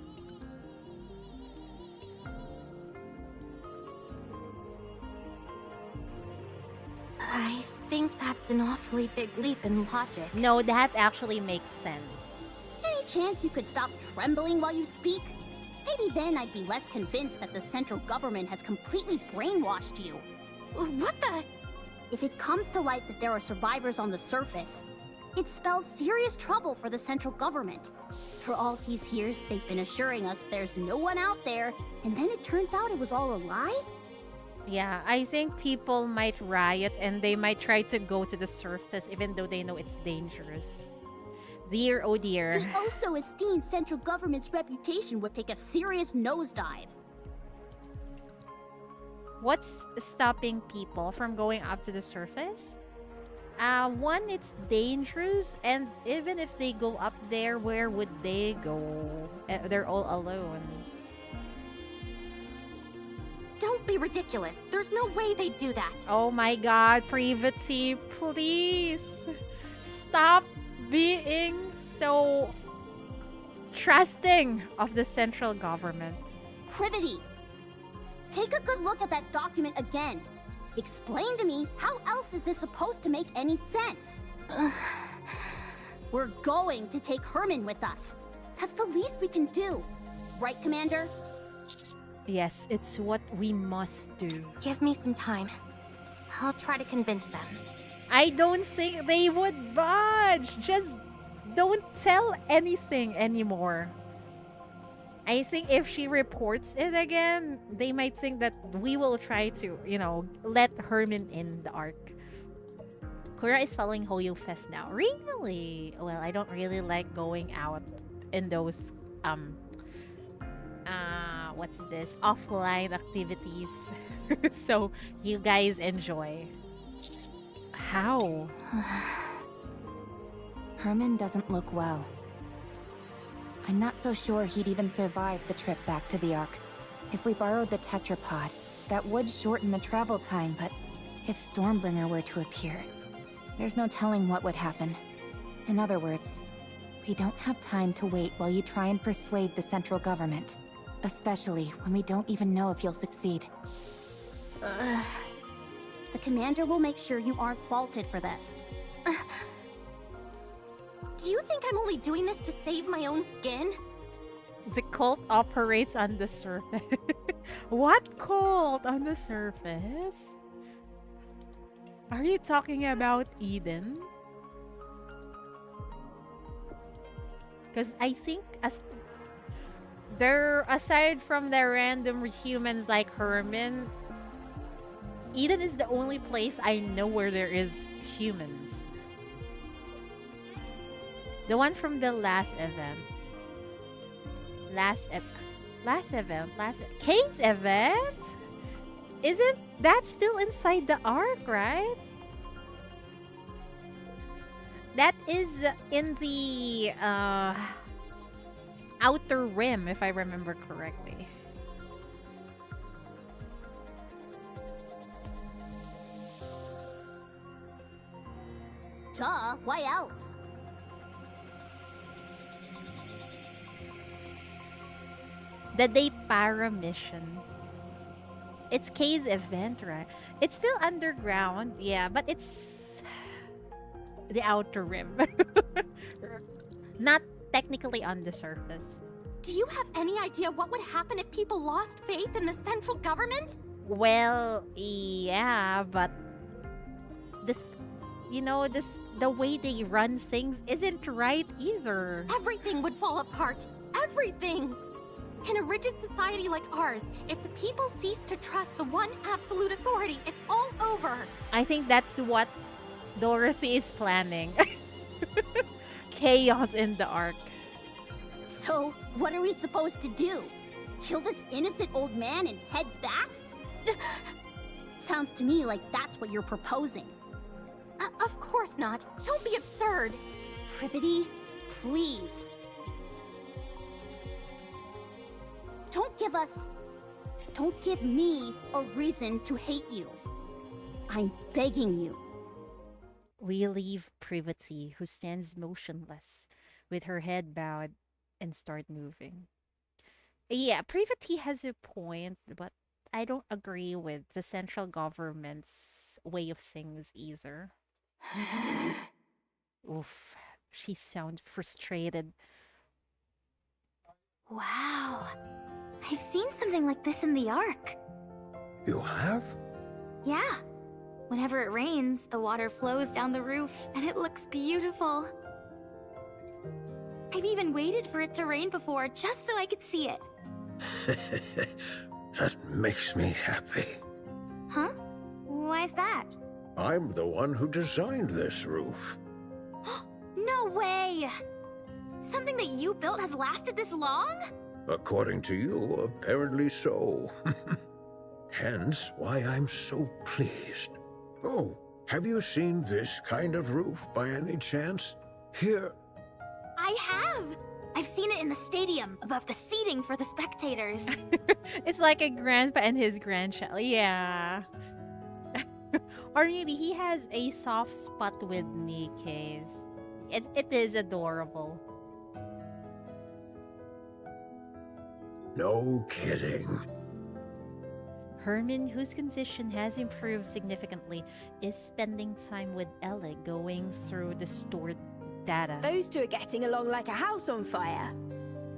I think that's an awfully big leap in logic. No, that actually makes sense. Any chance you could stop trembling while you speak? Maybe then I'd be less convinced that the central government has completely brainwashed you. What the? If it comes to light that there are survivors on the surface, it spells serious trouble for the central government. For all these years, they've been assuring us there's no one out there, and then it turns out it was all a lie? Yeah, I think people might riot and they might try to go to the surface even though they know it's dangerous. Dear, oh dear. The also esteemed central government's reputation would take a serious nosedive. What's stopping people from going up to the surface? One, it's dangerous, and even if they go up there, where would they go? They're all alone. Don't be ridiculous. There's no way they'd do that. Oh my god, Privity, please. Stop being so trusting of the central government. Privity, take a good look at that document again. Explain to me, how else is this supposed to make any sense? We're going to take Herman with us. That's the least we can do. Right, Commander? Yes, it's what we must do. Give me some time. I'll try to convince them. I don't think they would budge. Just don't tell anything anymore. I think if she reports it again, they might think that we will try to, let Herman in the Ark. Kura is following Hoyo Fest now. Really? Well, I don't really like going out in those, what's this? Offline activities. So, you guys enjoy. How? Herman doesn't look well. I'm not so sure he'd even survive the trip back to the Ark. If we borrowed the tetrapod, that would shorten the travel time, but if Stormbringer were to appear, there's no telling what would happen. In other words, we don't have time to wait while you try and persuade the central government. Especially when we don't even know if you'll succeed. The commander will make sure you aren't faulted for this. Do you think I'm only doing this to save my own skin? The cult operates on the surface. What cult on the surface? Are you talking about Eden? Because I think aside from the random humans like Herman, Eden is the only place I know where there is humans. The one from the last event. Kane's event? Isn't that still inside the ark, right? That is in the outer rim, if I remember correctly. Duh, why else? The Day Para mission. It's Kay's event, right? It's still underground, yeah, but it's the outer rim. Not technically on the surface. Do you have any idea what would happen if people lost faith in the central government? Well, yeah, but the way they run things isn't right either. Everything would fall apart. Everything! In a rigid society like ours, if the people cease to trust the one absolute authority, it's all over. I think that's what Dorothy is planning. Chaos in the ark. So, what are we supposed to do? Kill this innocent old man and head back? Sounds to me like that's what you're proposing. Of course not. Don't be absurd. Privity, please. Don't give me a reason to hate you. I'm begging you. We leave Privity, who stands motionless, with her head bowed, and start moving. Yeah, Privity has a point, but I don't agree with the central government's way of things either. Oof, she sounds frustrated. Wow. I've seen something like this in the Ark. You have? Yeah. Whenever it rains, the water flows down the roof, and it looks beautiful. I've even waited for it to rain before, just so I could see it. That makes me happy. Huh? Why's that? I'm the one who designed this roof. No way! Something that you built has lasted this long? According to you, apparently so. Hence why I'm so pleased. Oh, have you seen this kind of roof by any chance? Here. I have! I've seen it in the stadium, above the seating for the spectators. It's like a grandpa and his grandchild. Yeah. Or maybe he has a soft spot with NIKKE's. It is adorable. No kidding. Herman, whose condition has improved significantly, is spending time with Ellie, going through the stored data. Those two are getting along like a house on fire.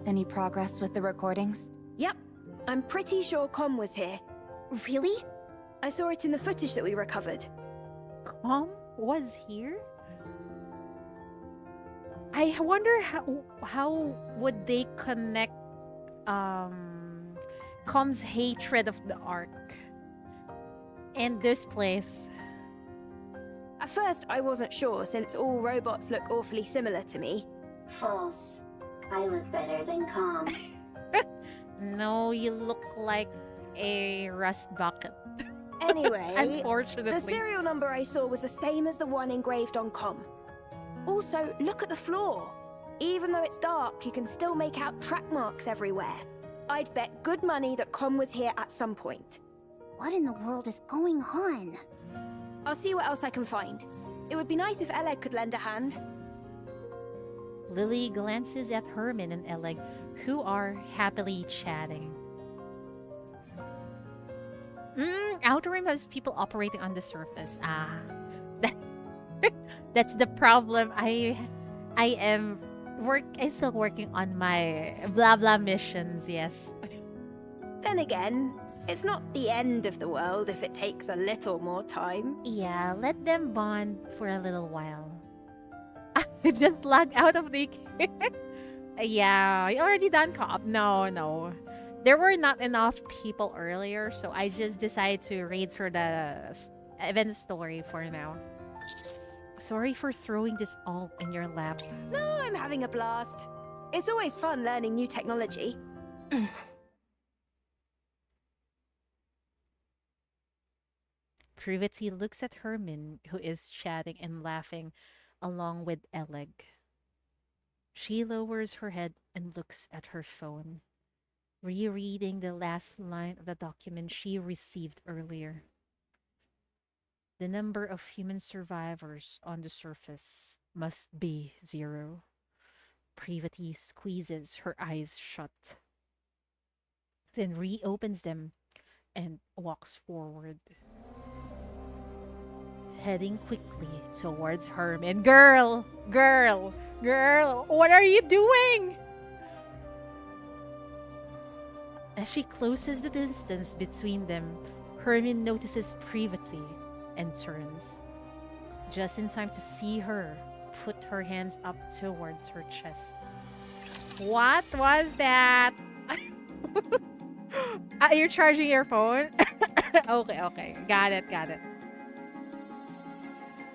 Any progress with the recordings? Yep. I'm pretty sure Com was here. Really? I saw it in the footage that we recovered. Com was here? I wonder how would they connect Com's hatred of the Ark and this place. At first, I wasn't sure, since all robots look awfully similar to me. False. I look better than Com. No, you look like a rust bucket. Anyway, unfortunately, the serial number I saw was the same as the one engraved on Com. Also, look at the floor. Even though it's dark, you can still make out track marks everywhere. I'd bet good money that Com was here at some point. What in the world is going on? I'll see what else I can find. It would be nice if Eleg could lend a hand. Lily glances at Herman and Eleg, who are happily chatting. Outer Rim has people operating on the surface. That's the problem. I'm still working on my blah blah missions, yes. Then again, it's not the end of the world if it takes a little more time. Yeah, let them bond for a little while. Just log out of the... Yeah, you already done co-op. No. There were not enough people earlier, so I just decided to read through the event story for now. Sorry for throwing this all in your lap. No, I'm having a blast. It's always fun learning new technology. Privity looks at Herman, who is chatting and laughing along with Oleg. She lowers her head and looks at her phone, rereading the last line of the document she received earlier. The number of human survivors on the surface must be 0. Privity squeezes her eyes shut, then reopens them and walks forward, heading quickly towards Herman. Girl! Girl! Girl! What are you doing? As she closes the distance between them, Herman notices Privity and turns, just in time to see her put her hands up towards her chest. What was that? You're charging your phone? Okay. Got it.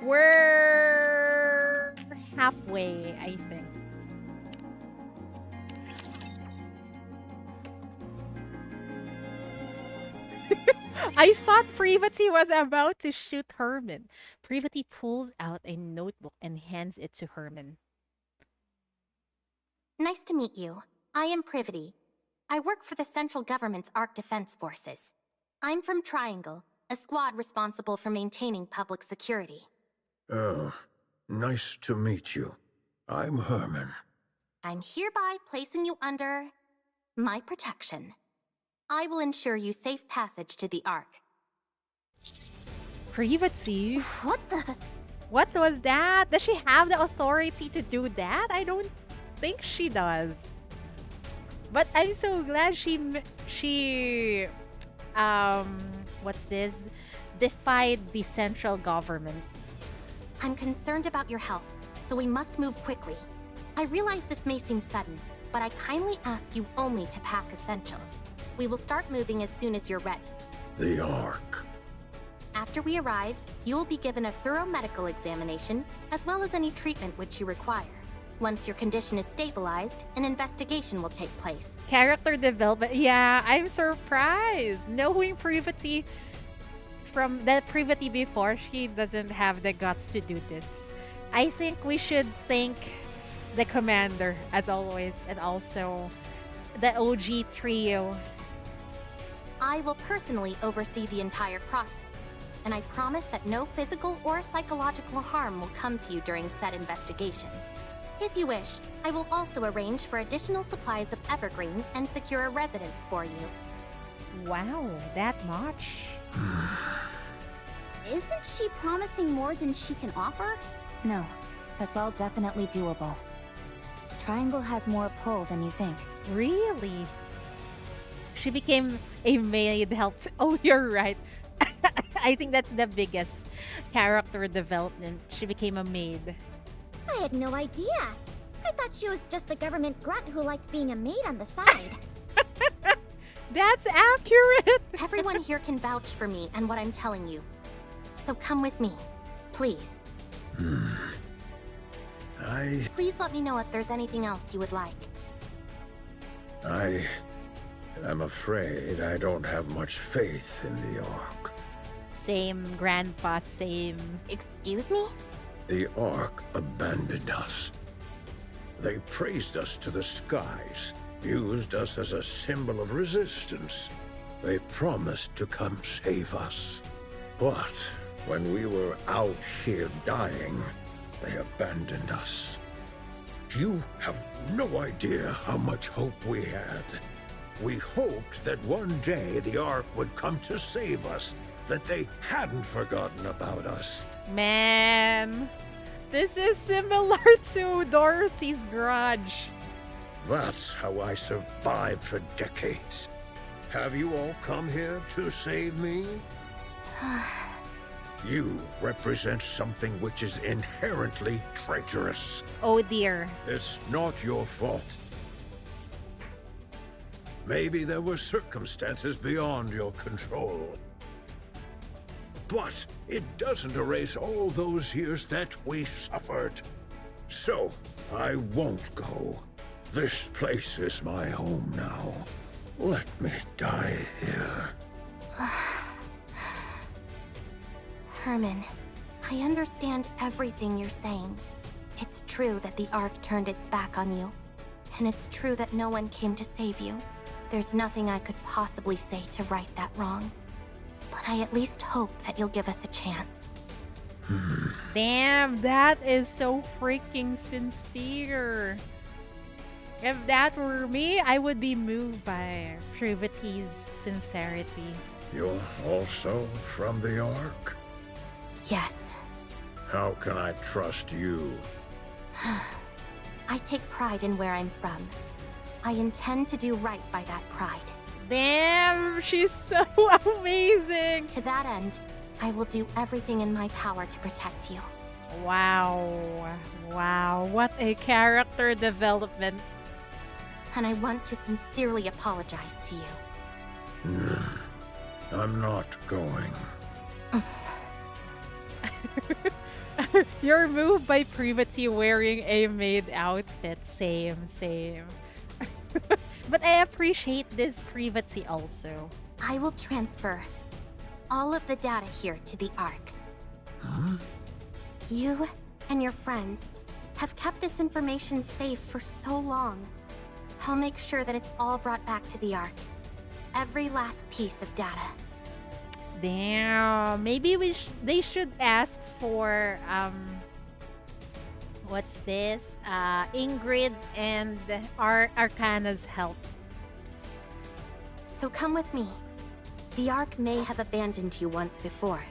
We're halfway, I think. I thought Privity was about to shoot Herman. Privity pulls out a notebook and hands it to Herman. Nice to meet you. I am Privity. I work for the central government's Ark Defense Forces. I'm from Triangle, a squad responsible for maintaining public security. Oh, nice to meet you. I'm Herman. I'm hereby placing you under my protection. I will ensure you safe passage to the Ark. Privity? What the? What was that? Does she have the authority to do that? I don't think she does. But I'm so glad she what's this? Defied the central government. I'm concerned about your health, so we must move quickly. I realize this may seem sudden, but I kindly ask you only to pack essentials. We will start moving as soon as you're ready. The Ark. After we arrive, you will be given a thorough medical examination, as well as any treatment which you require. Once your condition is stabilized, an investigation will take place. Character development. Yeah, I'm surprised. Knowing Privity from that Privity before, she doesn't have the guts to do this. I think we should thank the commander, as always, and also the OG trio. I will personally oversee the entire process, and I promise that no physical or psychological harm will come to you during said investigation. If you wish, I will also arrange for additional supplies of evergreen and secure a residence for you. Wow, that much? Isn't she promising more than she can offer? No, that's all definitely doable. Triangle has more pull than you think. Really? She became a maid helped. Oh, you're right. I think that's the biggest character development. She became a maid. I had no idea. I thought she was just a government grunt who liked being a maid on the side. That's accurate. Everyone here can vouch for me and what I'm telling you. So come with me, please. Please let me know if there's anything else you would like. I'm afraid I don't have much faith in the Ark. Same, Grandpa, same. Excuse me? The Ark abandoned us. They praised us to the skies, used us as a symbol of resistance. They promised to come save us. But when we were out here dying, they abandoned us. You have no idea how much hope we had. We hoped that one day the Ark would come to save us, that they hadn't forgotten about us. Man, this is similar to Dorothy's grudge. That's how I survived for decades. Have you all come here to save me? You represent something which is inherently traitorous. Oh dear. It's not your fault. Maybe there were circumstances beyond your control. But it doesn't erase all those years that we suffered. So, I won't go. This place is my home now. Let me die here. Herman, I understand everything you're saying. It's true that the Ark turned its back on you. And it's true that no one came to save you. There's nothing I could possibly say to right that wrong. But I at least hope that you'll give us a chance. Damn, that is so freaking sincere. If that were me, I would be moved by Privity's sincerity. You're also from the Ark? Yes. How can I trust you? I take pride in where I'm from. I intend to do right by that pride. Damn, she's so amazing. To that end, I will do everything in my power to protect you. Wow. Wow, what a character development. And I want to sincerely apologize to you. I'm not going. You're moved by Privity wearing a maid outfit. Same. But I appreciate this Privity also. I will transfer all of the data here to the Ark. Huh? You and your friends have kept this information safe for so long. I'll make sure that it's all brought back to the Ark. Every last piece of data. Damn, maybe they should ask for what's this? Ingrid and Arcana's help. So come with me. The Ark may have abandoned you once before,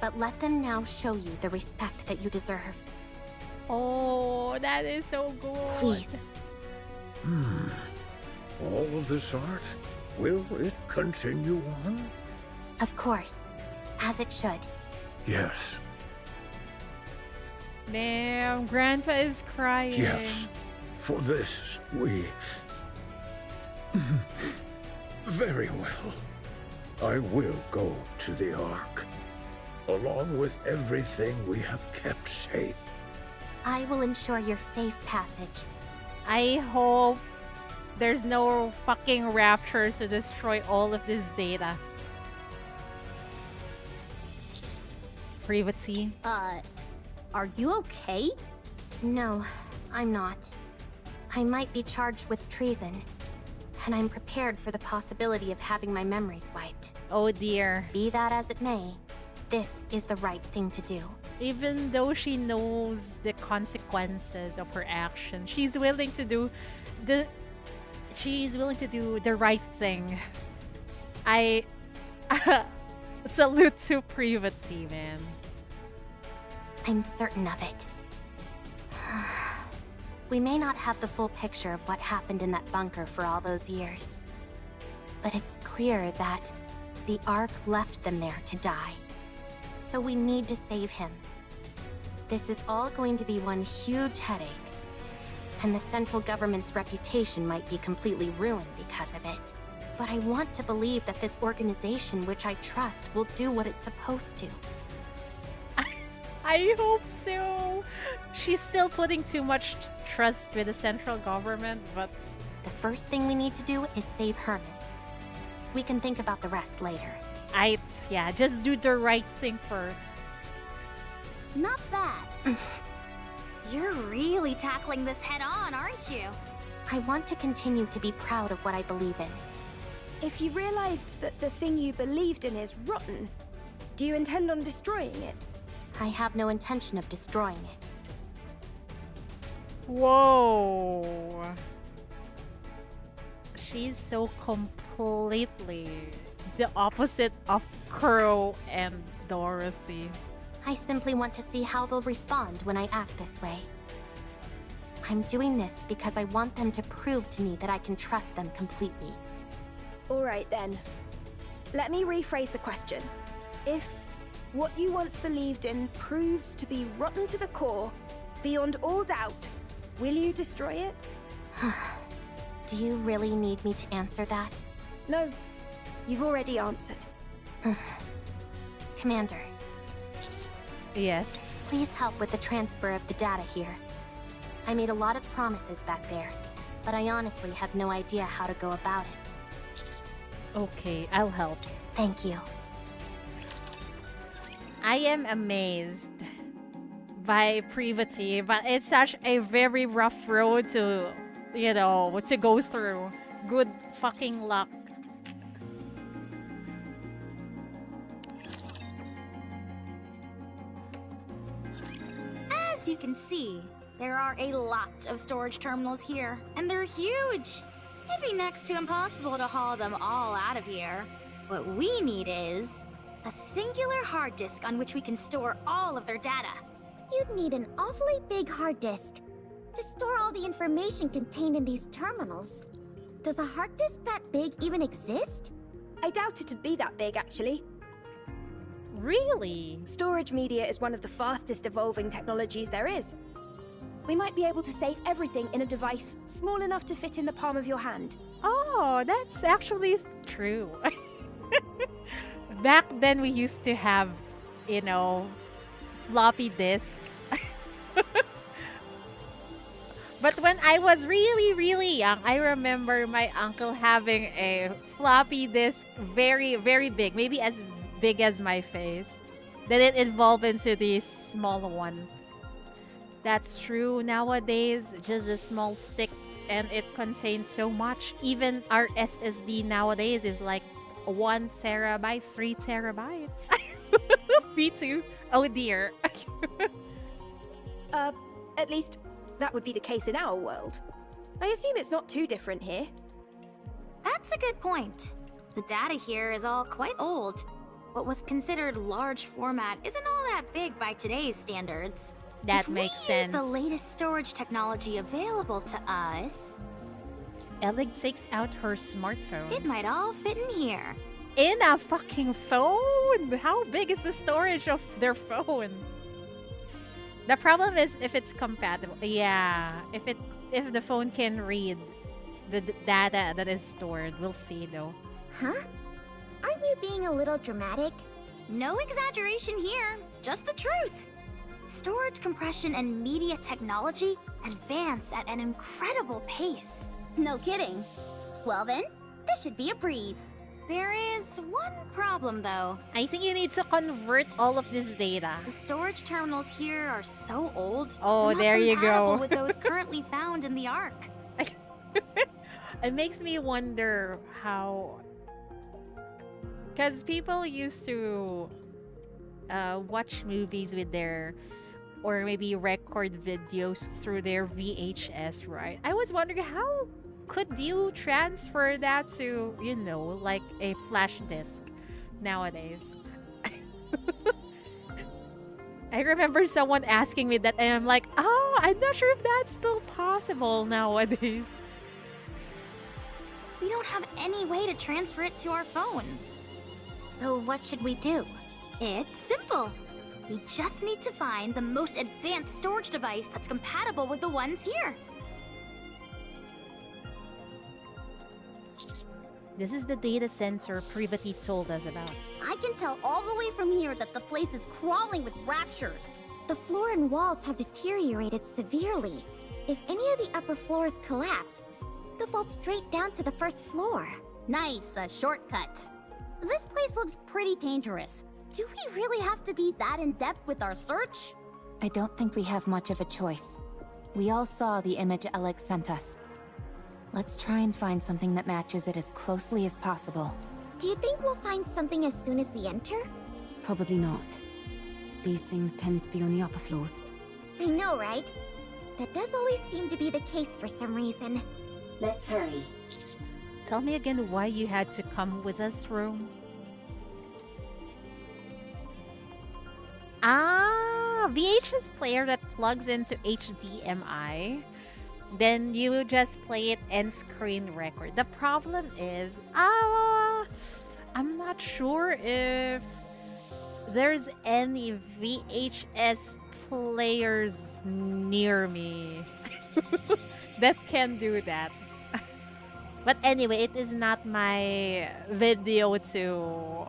but let them now show you the respect that you deserve. Oh, that is so good. Please. All of this art? Will it continue on? Of course. As it should. Yes. Damn, Grandpa is crying. Yes. For this, we... Very well. I will go to the Ark, along with everything we have kept safe. I will ensure your safe passage. I hope there's no fucking raptors to destroy all of this data. Privity. Are you okay? No, I'm not. I might be charged with treason, and I'm prepared for the possibility of having my memories wiped. Oh dear. Be that as it may, this is the right thing to do. Even though she knows the consequences of her actions, she's willing to do the right thing. I salute to Privity, man. I'm certain of it. We may not have the full picture of what happened in that bunker for all those years, but it's clear that the Ark left them there to die. So we need to save him. This is all going to be one huge headache, and the central government's reputation might be completely ruined because of it. But I want to believe that this organization, which I trust, will do what it's supposed to. I hope so. She's still putting too much trust with the central government, but... The first thing we need to do is save Herman. We can think about the rest later. Yeah, just do the right thing first. Not bad. You're really tackling this head on, aren't you? I want to continue to be proud of what I believe in. If you realized that the thing you believed in is rotten, do you intend on destroying it? I have no intention of destroying it. Whoa. She's so completely the opposite of Crow and Dorothy. I simply want to see how they'll respond when I act this way. I'm doing this because I want them to prove to me that I can trust them completely. All right then. Let me rephrase the question. If what you once believed in proves to be rotten to the core, beyond all doubt, will you destroy it? Do you really need me to answer that? No. You've already answered. Commander, Yes. please help with the transfer of the data here. I made a lot of promises back there, but I honestly have no idea how to go about it. Okay, I'll help. Thank you. I am amazed by Privity, but it's such a very rough road to, to go through. Good fucking luck. As you can see, there are a lot of storage terminals here, and they're huge. It'd be next to impossible to haul them all out of here. What we need is a singular hard disk on which we can store all of their data. You'd need an awfully big hard disk to store all the information contained in these terminals. Does a hard disk that big even exist? I doubt it'd be that big, actually. Really? Storage media is one of the fastest evolving technologies there is. We might be able to save everything in a device small enough to fit in the palm of your hand. Oh, that's actually true. Back then we used to have, floppy disk. But when I was really, really young, I remember my uncle having a floppy disk very, very big, maybe as big as my face. Then it evolved into this small one. That's true. Nowadays, just a small stick and it contains so much. Even our SSD nowadays is like 1 terabyte, 3 terabytes. Me too. Oh dear. At least that would be the case in our world. I assume it's not too different here. That's a good point. The data here is all quite old. What was considered large format isn't all that big by today's standards. That makes sense. If we use the latest storage technology available to us, Elig takes out her smartphone. it might all fit in here. In a fucking phone? How big is the storage of their phone? The problem is if it's compatible. Yeah, if the phone can read the data that is stored, we'll see though. Huh? Aren't you being a little dramatic? No exaggeration here, just the truth. Storage compression and media technology advance at an incredible pace. No kidding. Well then, this should be a breeze. There is one problem though. I think you need to convert all of this data. The storage terminals here are so old. Oh, they're not there you compatible go. with those currently found in the Ark. It makes me wonder how... Because people used to watch movies with their... Or maybe record videos through their VHS, right? I was wondering how could you transfer that to, like a flash disk nowadays? I remember someone asking me that and I'm like, oh, I'm not sure if that's still possible nowadays. We don't have any way to transfer it to our phones. So what should we do? It's simple. We just need to find the most advanced storage device that's compatible with the ones here. This is the data center Privity told us about. I can tell all the way from here that the place is crawling with raptures. The floor and walls have deteriorated severely. If any of the upper floors collapse, they'll fall straight down to the first floor. Nice, a shortcut. This place looks pretty dangerous. Do we really have to be that in-depth with our search? I don't think we have much of a choice. We all saw the image Alex sent us. Let's try and find something that matches it as closely as possible. Do you think we'll find something as soon as we enter? Probably not. These things tend to be on the upper floors. I know, right? That does always seem to be the case for some reason. Let's hurry. Tell me again why you had to come with us, Rome. Ah, VHS player that plugs into HDMI. Then you just play it and screen record. The problem is, I'm not sure if there's any VHS players near me that can do that. But anyway, it is not my video to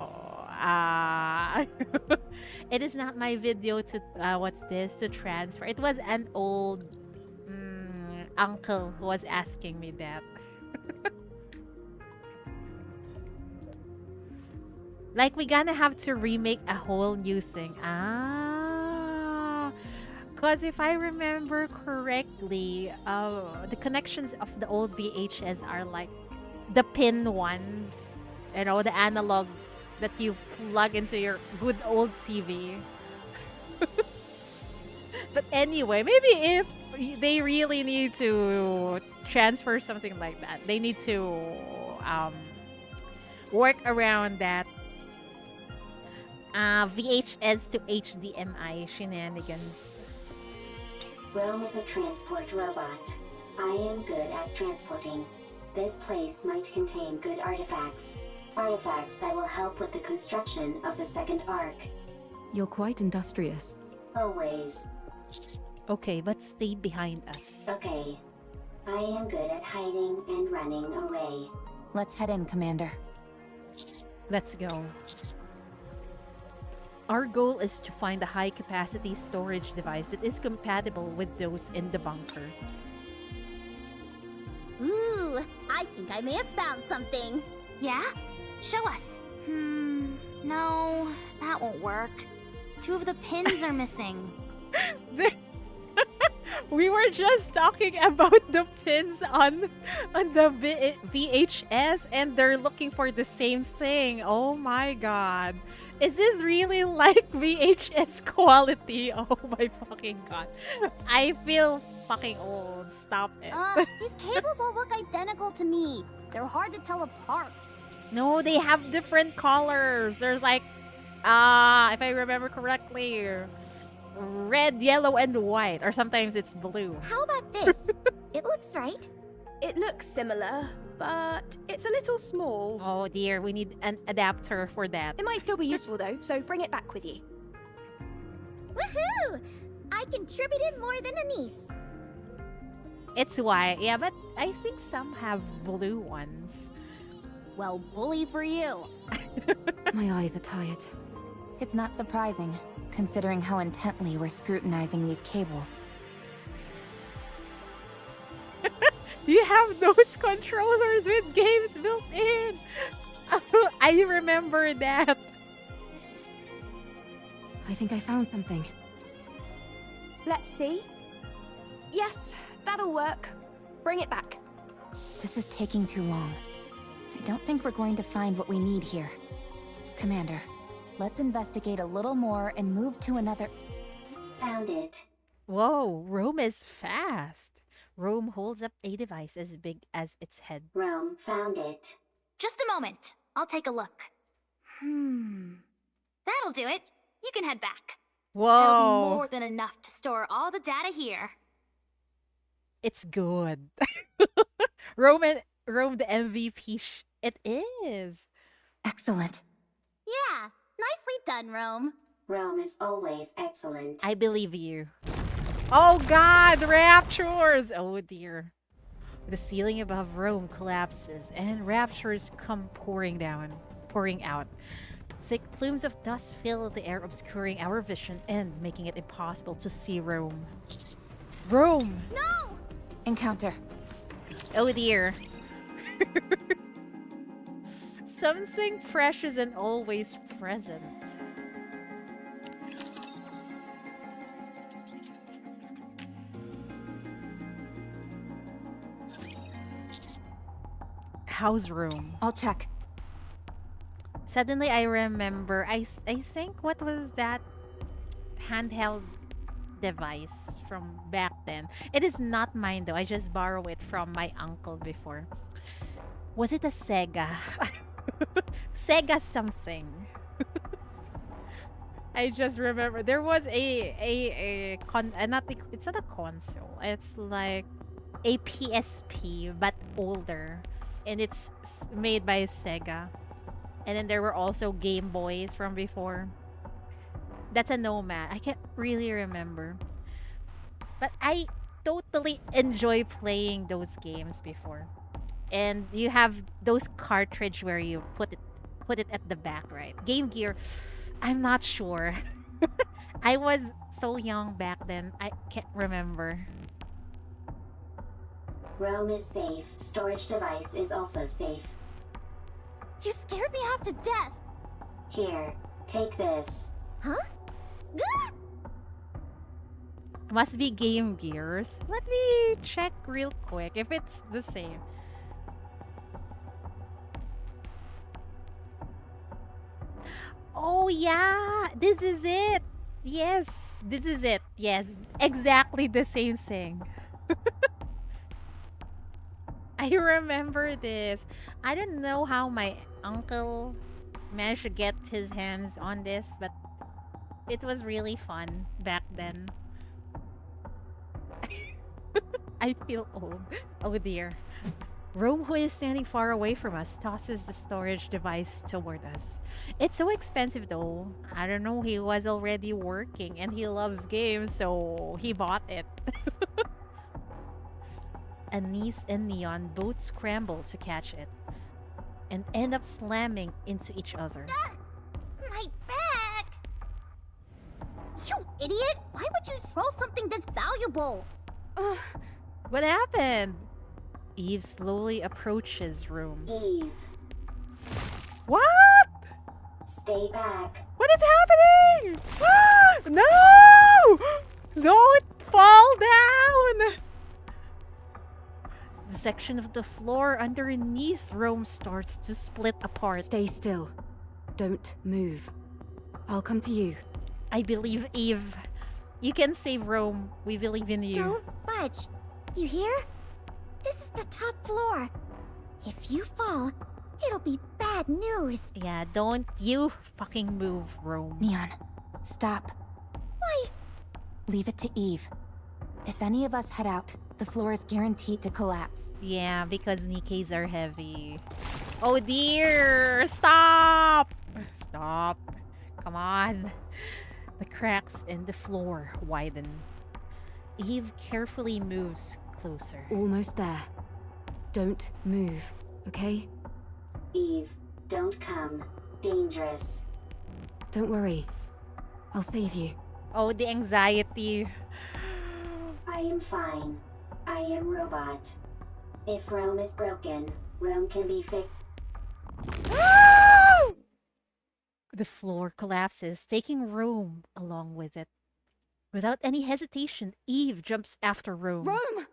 It is not my video to what's this to transfer. It was an old uncle who was asking me that. Like we gonna have to remake a whole new thing. Because if I remember correctly, the connections of the old VHS are like the pin ones, you know, the analog that you plug into your good old TV. But anyway, maybe if they really need to transfer something like that, they need to work around that VHS to HDMI shenanigans. Rome is a transport robot. I am good at transporting. This place might contain good artifacts. Artifacts that will help with the construction of the second arc. You're quite industrious. Always. Okay, but stay behind us. Okay. I am good at hiding and running away. Let's head in, Commander. Let's go. Our goal is to find a high-capacity storage device that is compatible with those in the bunker. Ooh, I think I may have found something. Yeah? Show us. No, that won't work. 2 of the pins are missing. We were just talking about the pins on the VHS and they're looking for the same thing. Oh my god. Is this really like VHS quality? Oh my fucking god. I feel fucking old. Stop it. These cables all look identical to me. They're hard to tell apart. No, they have different colors. There's like, if I remember correctly, red, yellow, and white. Or sometimes it's blue. How about this? It looks right. It looks similar, but it's a little small. Oh dear, we need an adapter for that. It might still be useful though, so bring it back with you. Woohoo! I contributed more than a niece. It's white, yeah, but I think some have blue ones. Well, bully for you. My eyes are tired. It's not surprising, considering how intently we're scrutinizing these cables. You have those controllers with games built in. I remember that. I think I found something. Let's see. Yes, that'll work. Bring it back. This is taking too long. I don't think we're going to find what we need here. Commander, let's investigate a little more and move to another... Found it. Whoa, Rome is fast. Rome holds up a device as big as its head. Rome found it. Just a moment. I'll take a look. That'll do it. You can head back. That'll be Whoa, more than enough to store all the data here. it's good. Rome the MVP. It is. Excellent. Yeah, nicely done, Rome. Rome is always excellent. I believe you. Oh god, raptures! Oh dear. The ceiling above Rome collapses and raptures come pouring out. Thick plumes of dust fill the air, obscuring our vision and making it impossible to see Rome. Rome! No! Encounter. Oh dear. Something fresh isn't always present. House room. I'll check. Suddenly I remember, I think, what was that handheld device from back then? It is not mine though, I just borrowed it from my uncle before. Was it a Sega? Sega something. I just remember there was it's not a console. It's like a PSP but older, and it's made by Sega. And then there were also Game Boys from before. That's a Nomad. I can't really remember. But I totally enjoy playing those games before. And you have those cartridge where you put it put it at the back, right? Game Gear, I'm not sure. I was so young back then, I can't remember. Rome is safe. Storage device is also safe. You scared me half to death! Here, take this. Huh? Gah! Must be Game Gears. Let me check real quick if it's the same. Oh yeah, this is it. Yes, this is it. Yes, exactly the same thing. I remember this. I don't know how my uncle managed to get his hands on this, but it was really fun back then. I feel old. Oh dear. Rome, who is standing far away from us, tosses the storage device toward us. It's so expensive though. I don't know, he was already working and he loves games, so he bought it. Anise and Neon both scramble to catch it and end up slamming into each other. My back! You idiot! Why would you throw something this valuable? What happened? Eve slowly approaches Rome. Eve. What? Stay back. What is happening? No! Don't fall down! The section of the floor underneath Rome starts to split apart. Stay still. Don't move. I'll come to you. I believe Eve. You can save Rome. We believe in you. Don't budge. You hear? This is the top floor. If you fall, it'll be bad news. Yeah, don't you fucking move, Rome. Neon, stop. Why? Leave it to Eve. If any of us head out, the floor is guaranteed to collapse. Yeah, because Nikke's are heavy. Oh dear! Stop! Stop. Come on. The cracks in the floor widen. Eve carefully moves closer. Almost there. Don't move, okay? Eve, don't come. Dangerous. Don't worry. I'll save you. Oh, the anxiety. I am fine. I am robot. If Rome is broken, Rome can be fixed. The floor collapses, taking Rome along with it. Without any hesitation, Eve jumps after Rome. Rome!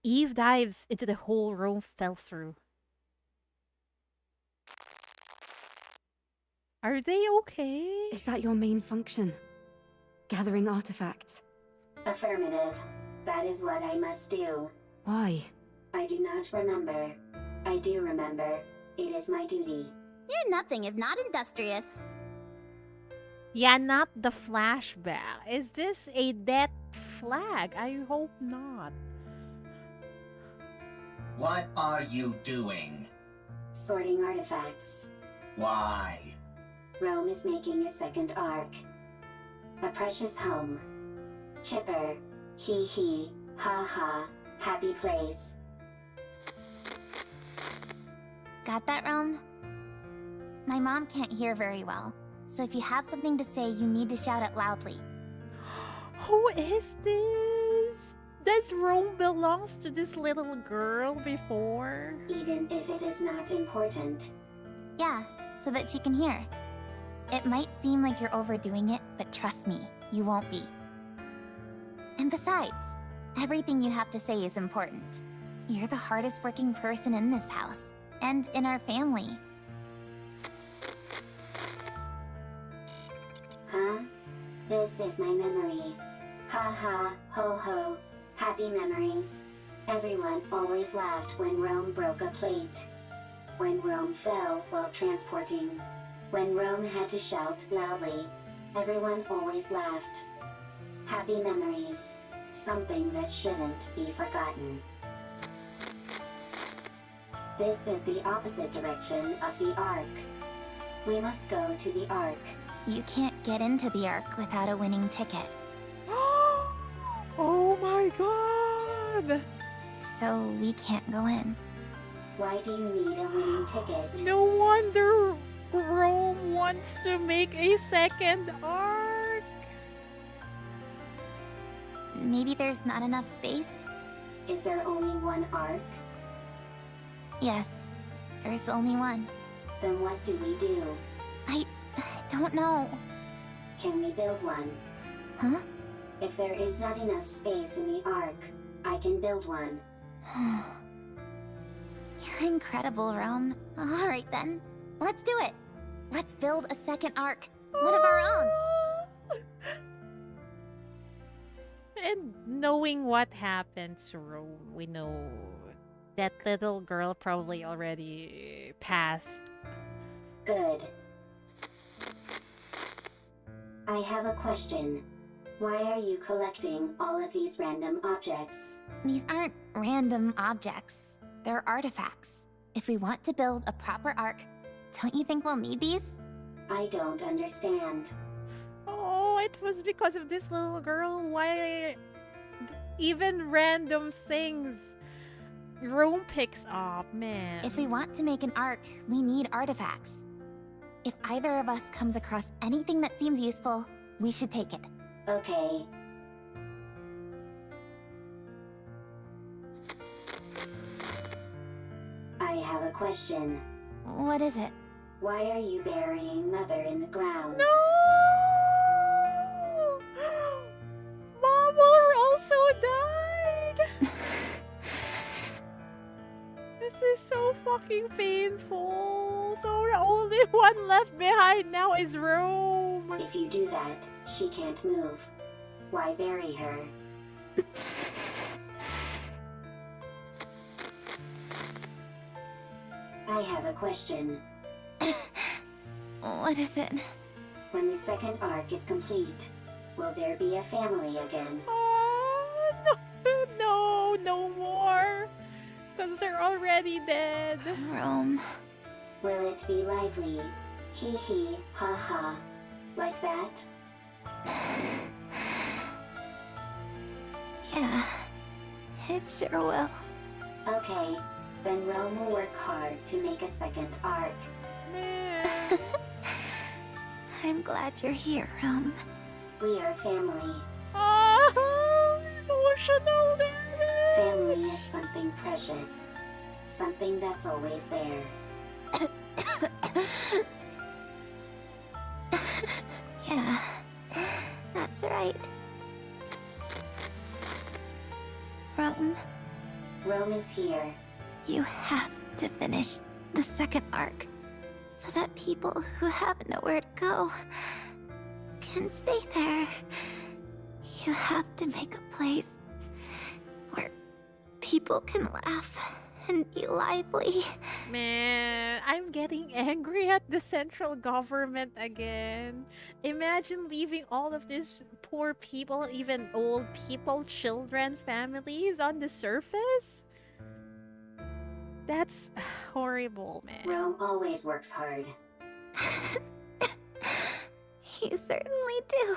Eve dives into the hole Rome fell through. Are they okay? Is that your main function? Gathering artifacts? Affirmative. That is what I must do. Why? I do not remember. I do remember. It is my duty. You're nothing if not industrious. Yeah, not the flashback. Is this a death flag? I hope not. What are you doing? Sorting artifacts. Why? Rome is making a second arc. A precious home. Chipper. Hee hee. Ha ha. Happy place. Got that, Rome? My mom can't hear very well, so if you have something to say, you need to shout it loudly. Who is this? Does Rome belongs to this little girl before? Even if it is not important. Yeah, so that she can hear. It might seem like you're overdoing it, but trust me, you won't be. And besides, everything you have to say is important. You're the hardest working person in this house, and in our family. Huh? This is my memory. Ha ha, ho ho. Happy memories. Everyone always laughed when Rome broke a plate. When Rome fell while transporting. When Rome had to shout loudly. Everyone always laughed. Happy memories. Something that shouldn't be forgotten. This is the opposite direction of the Ark. We must go to the Ark. You can't get into the Ark without a winning ticket. Oh my god! So we can't go in. Why do you need a winning ticket? No wonder Rome wants to make a second arc. Maybe there's not enough space? Is there only one arc? Yes, there's only one. Then what do we do? I don't know. Can we build one? Huh? If there is not enough space in the arc, I can build one. You're incredible, Rome. Alright then, let's do it. Let's build a second arc. One of our own. And knowing what happened to Rome, we know that little girl probably already passed. Good. I have a question. Why are you collecting all of these random objects? These aren't random objects. They're artifacts. If we want to build a proper arc, don't you think we'll need these? I don't understand. Oh, it was because of this little girl. Why even random things Rome picks up, man. If we want to make an arc, we need artifacts. If either of us comes across anything that seems useful, we should take it. Okay. I have a question. What is it? Why are you burying Mother in the ground? No! Mama also died! This is so fucking painful. So the only one left behind now is Rome. If you do that, she can't move. Why bury her? I have a question. What is it? When the second arc is complete, will there be a family again? Oh, no, no more. Because they're already dead. Rome. Will it be lively? Hee hee, ha ha. Like that? Yeah, it sure will. Okay, then Rome will work hard to make a second arc. Man. I'm glad you're here, Rome. We are family. Oh, emotional damage. Family is something precious. Something that's always there. Yeah, that's right. Rome, Rome is here. you have to finish the second arc so that people who have nowhere to go can stay there. You have to make a place where people can laugh and be lively. Man, I'm getting angry at the central government again. Imagine leaving all of these poor people, even old people, children, families on the surface. That's horrible, man. Rome always works hard. You certainly do.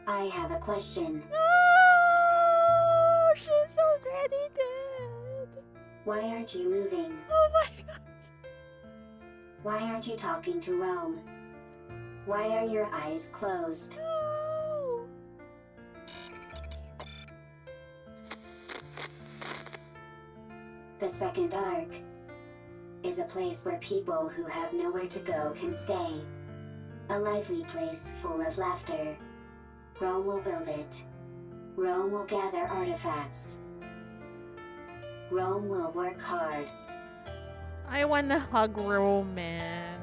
I have a question. No, she's already dead. Why aren't you moving? Oh my god. Why aren't you talking to Rome? Why are your eyes closed? No. The second arc is a place where people who have nowhere to go can stay. A lively place full of laughter. Rome will build it. Rome will gather artifacts. Rome will work hard. I wanna hug Rome, man.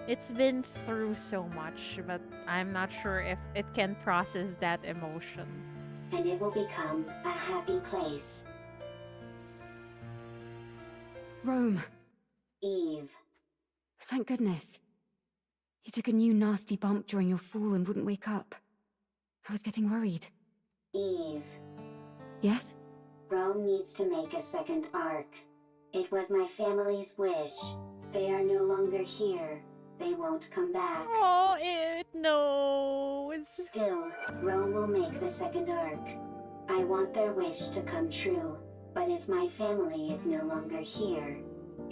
It's been through so much, but I'm not sure if it can process that emotion. And it will become a happy place. Rome. Eve. Thank goodness. You took a new nasty bump during your fall and wouldn't wake up. I was getting worried. Eve. Yes? Rome needs to make a second arc. It was my family's wish. They are no longer here. They won't come back. Oh, no. Still, Rome will make the second arc. I want their wish to come true. But if my family is no longer here,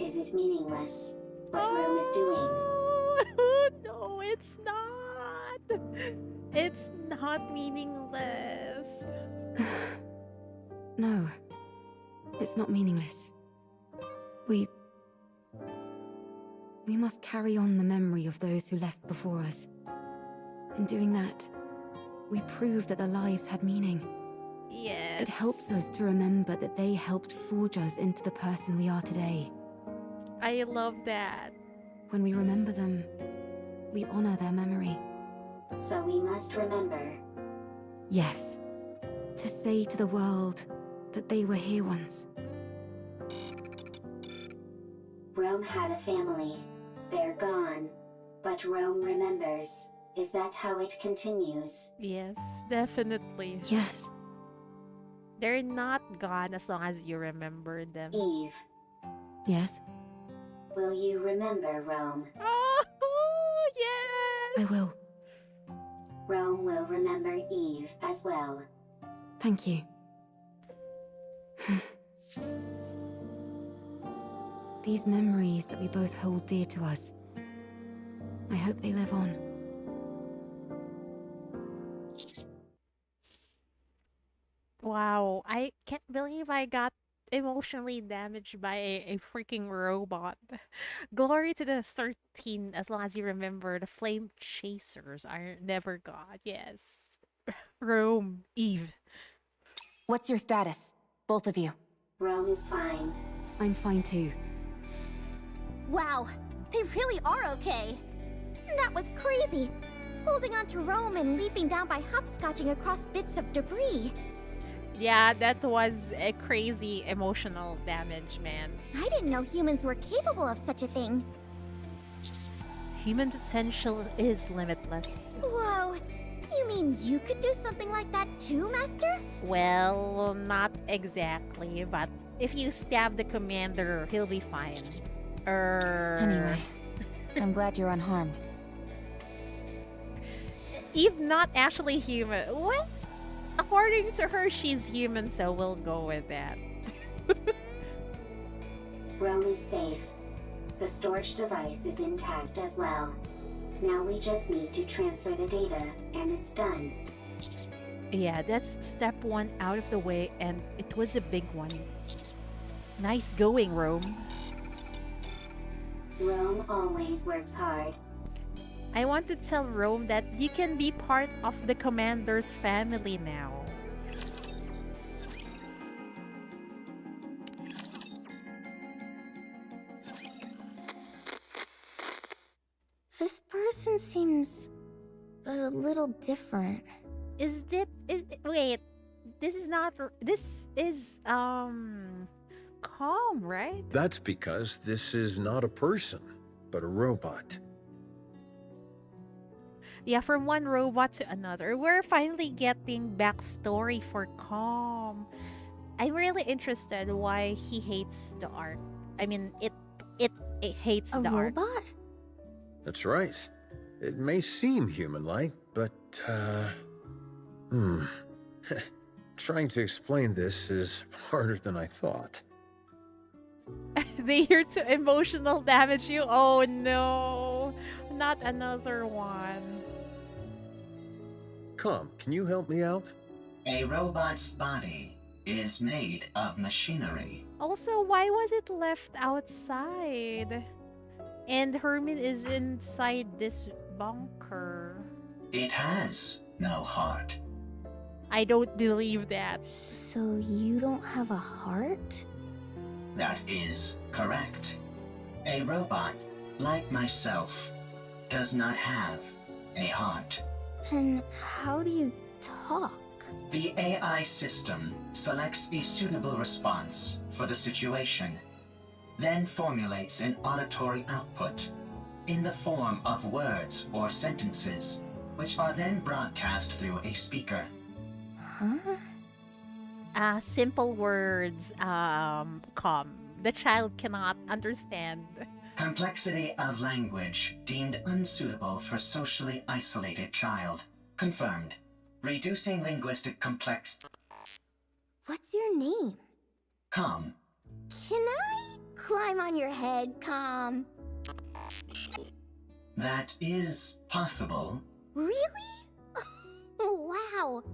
is it meaningless? What Rome is doing? No, it's not. It's not meaningless. No, it's not meaningless. We must carry on the memory of those who left before us. In doing that, we prove that their lives had meaning. Yes. It helps us to remember that they helped forge us into the person we are today. I love that. When we remember them, we honor their memory. So we must remember. Yes. To say to the world that they were here once. Rome had a family. They're gone. But Rome remembers. Is that how it continues? Yes, definitely. Yes. They're not gone as long as you remember them. Eve, Yes? will you remember Rome? Oh, yes! I will. Rome will remember Eve as well. Thank you. These memories that we both hold dear to us, I hope they live on. Wow, I can't believe I got emotionally damaged by a freaking robot. Glory to the 13, as long as you remember, the flame chasers are never gone. Yes. Rome, Eve. What's your status? Both of you. Rome is fine. I'm fine too. Wow, they really are okay. That was crazy. Holding on to Rome and leaping down by hopscotching across bits of debris. Yeah, that was a crazy emotional damage, man. I didn't know humans were capable of such a thing. Human potential is limitless. Whoa, you mean you could do something like that too, Master? Well, not exactly, but if you stab the commander, he'll be fine. Anyway, I'm glad you're unharmed. Eve not actually human. What? According to her, she's human, so we'll go with that. Rome is safe. The storage device is intact as well. Now we just need to transfer the data, and it's done. Yeah, that's step one out of the way, and it was a big one. Nice going, Rome. Rome always works hard. I want to tell Rome that you can be part of the commander's family now. This person seems a little different. Wait, this is not, this is, calm, right? That's because this is not a person, but a robot. Yeah, from one robot to another. We're finally getting backstory for Calm. I'm really interested why he hates the art. I mean, it hates the art. A robot? That's right. It may seem human-like, but, trying to explain this is harder than I thought. They here to emotional damage you? Oh no, not another one. Come, can you help me out? A robot's body is made of machinery. Also, why was it left outside? And Herman is inside this bunker. It has no heart. I don't believe that. So you don't have a heart? That is correct. A robot, like myself, does not have a heart. Then how do you talk? The AI system selects a suitable response for the situation, then formulates an auditory output in the form of words or sentences, which are then broadcast through a speaker. Huh? Simple words, calm. The child cannot understand. Complexity of language deemed unsuitable for socially isolated child. Confirmed. Reducing linguistic complex. What's your name? Calm. Can I climb on your head, Calm? That is possible. Really? Wow.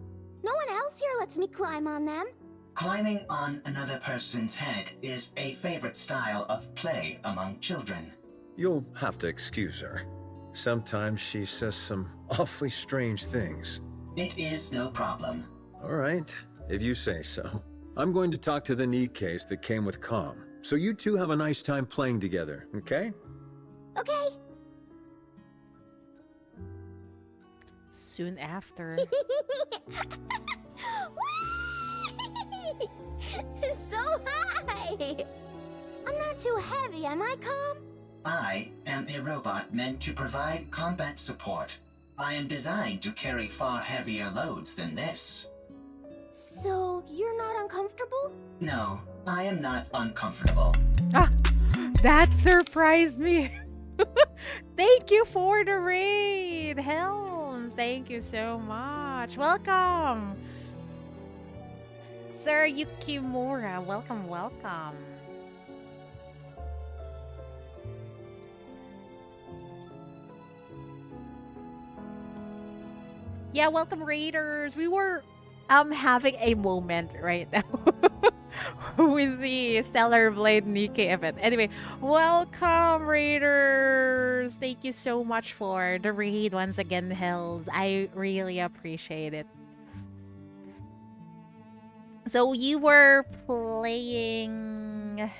No one else here lets me climb on them. Climbing on another person's head is a favorite style of play among children. You'll have to excuse her. Sometimes she says some awfully strange things. It is no problem. All right, if you say so. I'm going to talk to the NIKKEs that came with Calm, so you two have a nice time playing together, okay? Okay. Soon after. So high! I'm not too heavy, am I, Calm? I am a robot meant to provide combat support. I am designed to carry far heavier loads than this. So, you're not uncomfortable? No, I am not uncomfortable. Ah, that surprised me. Thank you for the raid, Helms. Thank you so much. Welcome. Sir Yukimura, welcome, welcome. Yeah, welcome raiders. We were having a moment right now with the Stellar Blade NIKKE event. Anyway, welcome raiders. Thank you so much for the raid once again, Hells. I really appreciate it. So you were playing...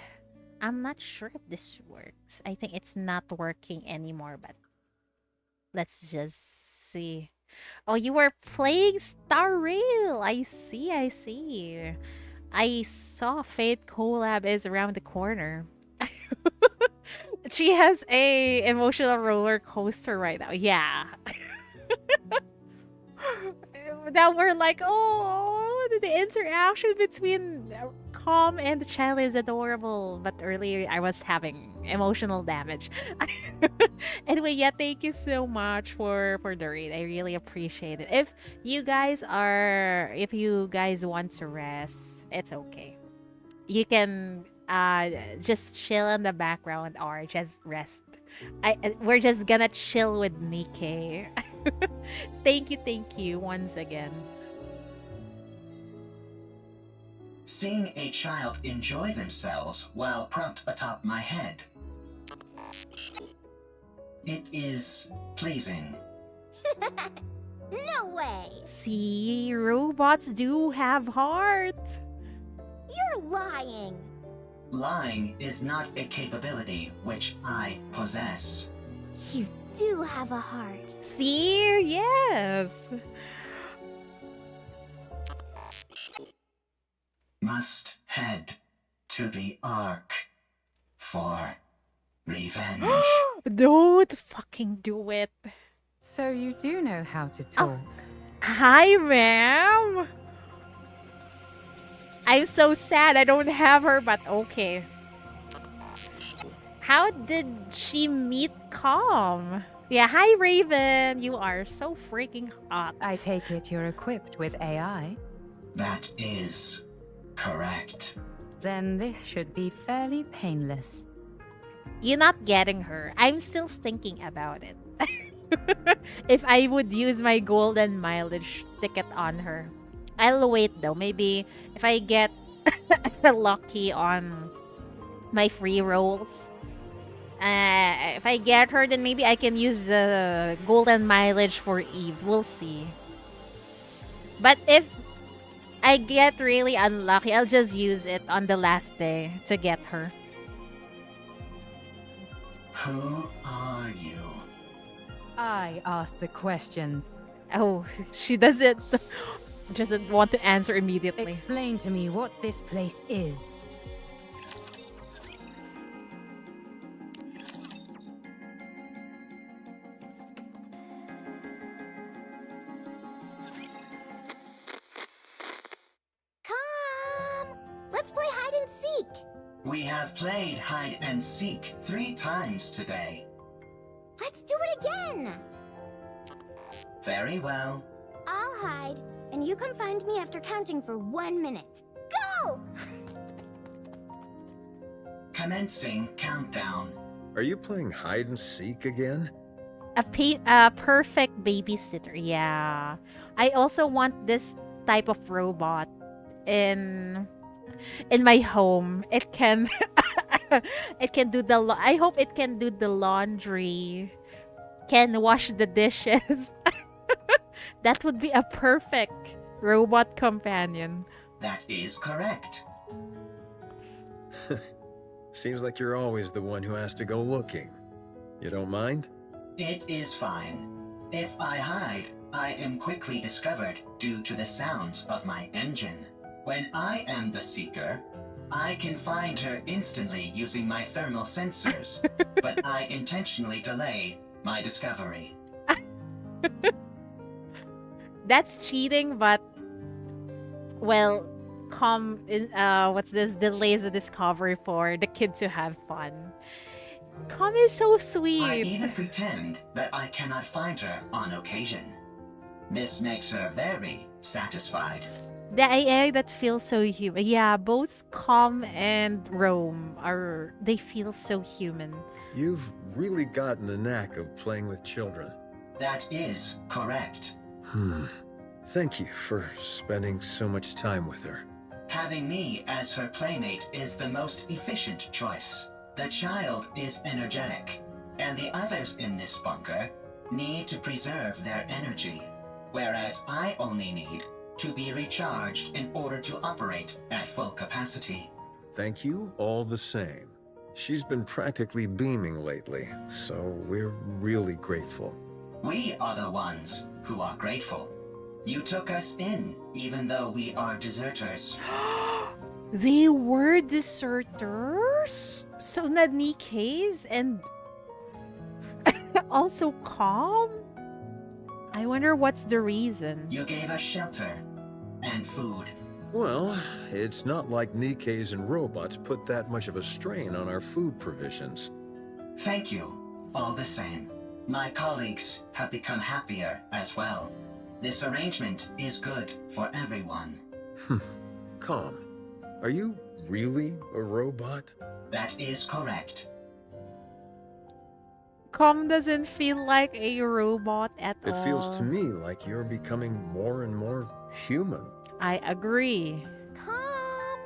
I'm not sure if this works. I think it's not working anymore, but let's just see. Oh, you were playing Star Rail. I see, I see. I saw Fate Collab is around the corner. She has a emotional roller coaster right now. Yeah. Now we're like, oh, the interaction between Calm and the child is adorable. But earlier I was having emotional damage. Anyway, yeah, thank you so much for the raid. I really appreciate it. If you guys want to rest, it's okay. You can just chill in the background or just rest. We're just gonna chill with NIKKE. Thank you once again. Seeing a child enjoy themselves while propped atop my head. It is pleasing. No way! See, robots do have heart. You're lying. Lying is not a capability which I possess. You do have a heart. See? Yes. Must head to the Ark for revenge. Don't fucking do it. So you do know how to talk. Hi, ma'am. I'm so sad I don't have her, but okay. How did she meet Calm? Yeah, hi, Raven. You are so freaking hot. I take it you're equipped with AI? That is correct. Then this should be fairly painless. You're not getting her. I'm still thinking about it. If I would use my golden mileage ticket on her. I'll wait though. Maybe if I get lucky on my free rolls. If I get her, then maybe I can use the golden mileage for Eve. We'll see. But if I get really unlucky, I'll just use it on the last day to get her. Who are you? I ask the questions. Oh, she doesn't want to answer immediately. Explain to me what this place is. Come! Let's play hide and seek. We have played hide and seek 3 times today. Let's do it again. Very well. I'll hide, and you can find me after counting for 1 minute. Go! Commencing countdown. Are you playing hide and seek again? A perfect babysitter. Yeah. I also want this type of robot in my home. It can it can do I hope it can do the laundry, can wash the dishes. That would be a perfect robot companion. That is correct. Seems like you're always the one who has to go looking. You don't mind? It is fine. If I hide, I am quickly discovered due to the sounds of my engine. When I am the seeker, I can find her instantly using my thermal sensors, but I intentionally delay my discovery. That's cheating, but well, what's this? Delays the discovery for the kid to have fun. Com is so sweet. I even pretend that I cannot find her on occasion. This makes her very satisfied. The AI that feels so human. Yeah, both Com and Rome they feel so human. You've really gotten the knack of playing with children. That is correct. Thank you for spending so much time with her. Having me as her playmate is the most efficient choice. The child is energetic, and the others in this bunker need to preserve their energy, whereas I only need to be recharged in order to operate at full capacity. Thank you all the same. She's been practically beaming lately, so we're really grateful. We are the ones who are grateful. You took us in, even though we are deserters. They were deserters? So not NIKKE's and also Com? I wonder what's the reason. You gave us shelter and food. Well, it's not like NIKKE's and robots put that much of a strain on our food provisions. Thank you, all the same. My colleagues have become happier as well. This arrangement is good for everyone. Com, are you really a robot? That is correct. Com doesn't feel like a robot at all. It feels to me like you're becoming more and more human. I agree. Com!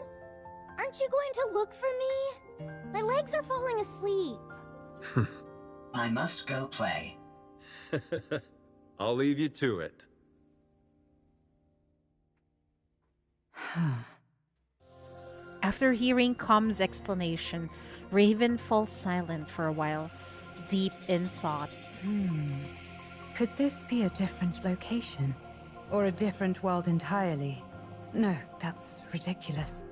Aren't you going to look for me? My legs are falling asleep. I must go play. I'll leave you to it. After hearing Com's explanation, Raven falls silent for a while, deep in thought. Could this be a different location? Or a different world entirely? No, that's ridiculous.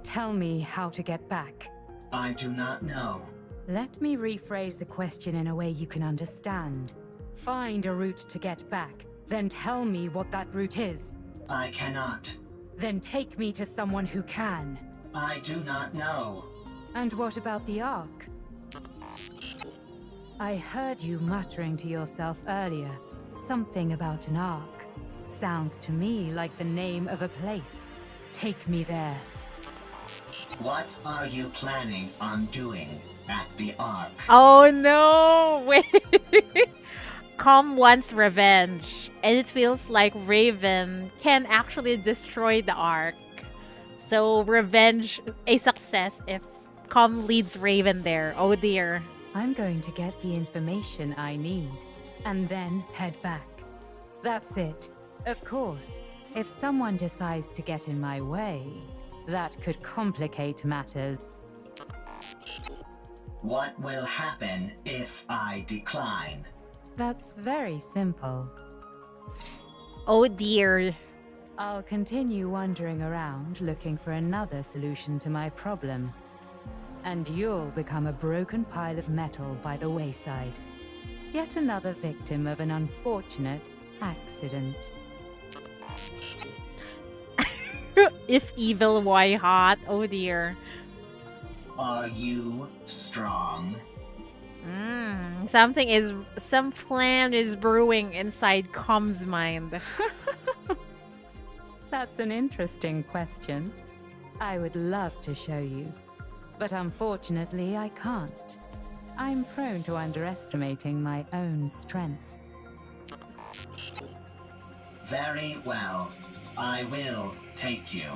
Tell me how to get back. I do not know. Let me rephrase the question in a way you can understand. Find a route to get back, then tell me what that route is. I cannot. Then take me to someone who can. I do not know. And what about the Ark? I heard you muttering to yourself earlier. Something about an Ark. Sounds to me like the name of a place. Take me there. What are you planning on doing at the Ark? Oh no! Wait! Com wants revenge, and it feels like Raven can actually destroy the Ark. So revenge a success if Com leads Raven there. Oh dear. I'm going to get the information I need, and then head back. That's it. Of course, if someone decides to get in my way, that could complicate matters. What will happen if I decline? That's very simple. Oh dear. I'll continue wandering around looking for another solution to my problem. And you'll become a broken pile of metal by the wayside. Yet another victim of an unfortunate accident. If evil, why hot? Oh dear. Are you strong? Some plan is brewing inside Com's mind. That's an interesting question. I would love to show you. But unfortunately, I can't. I'm prone to underestimating my own strength. Very well. I will take you,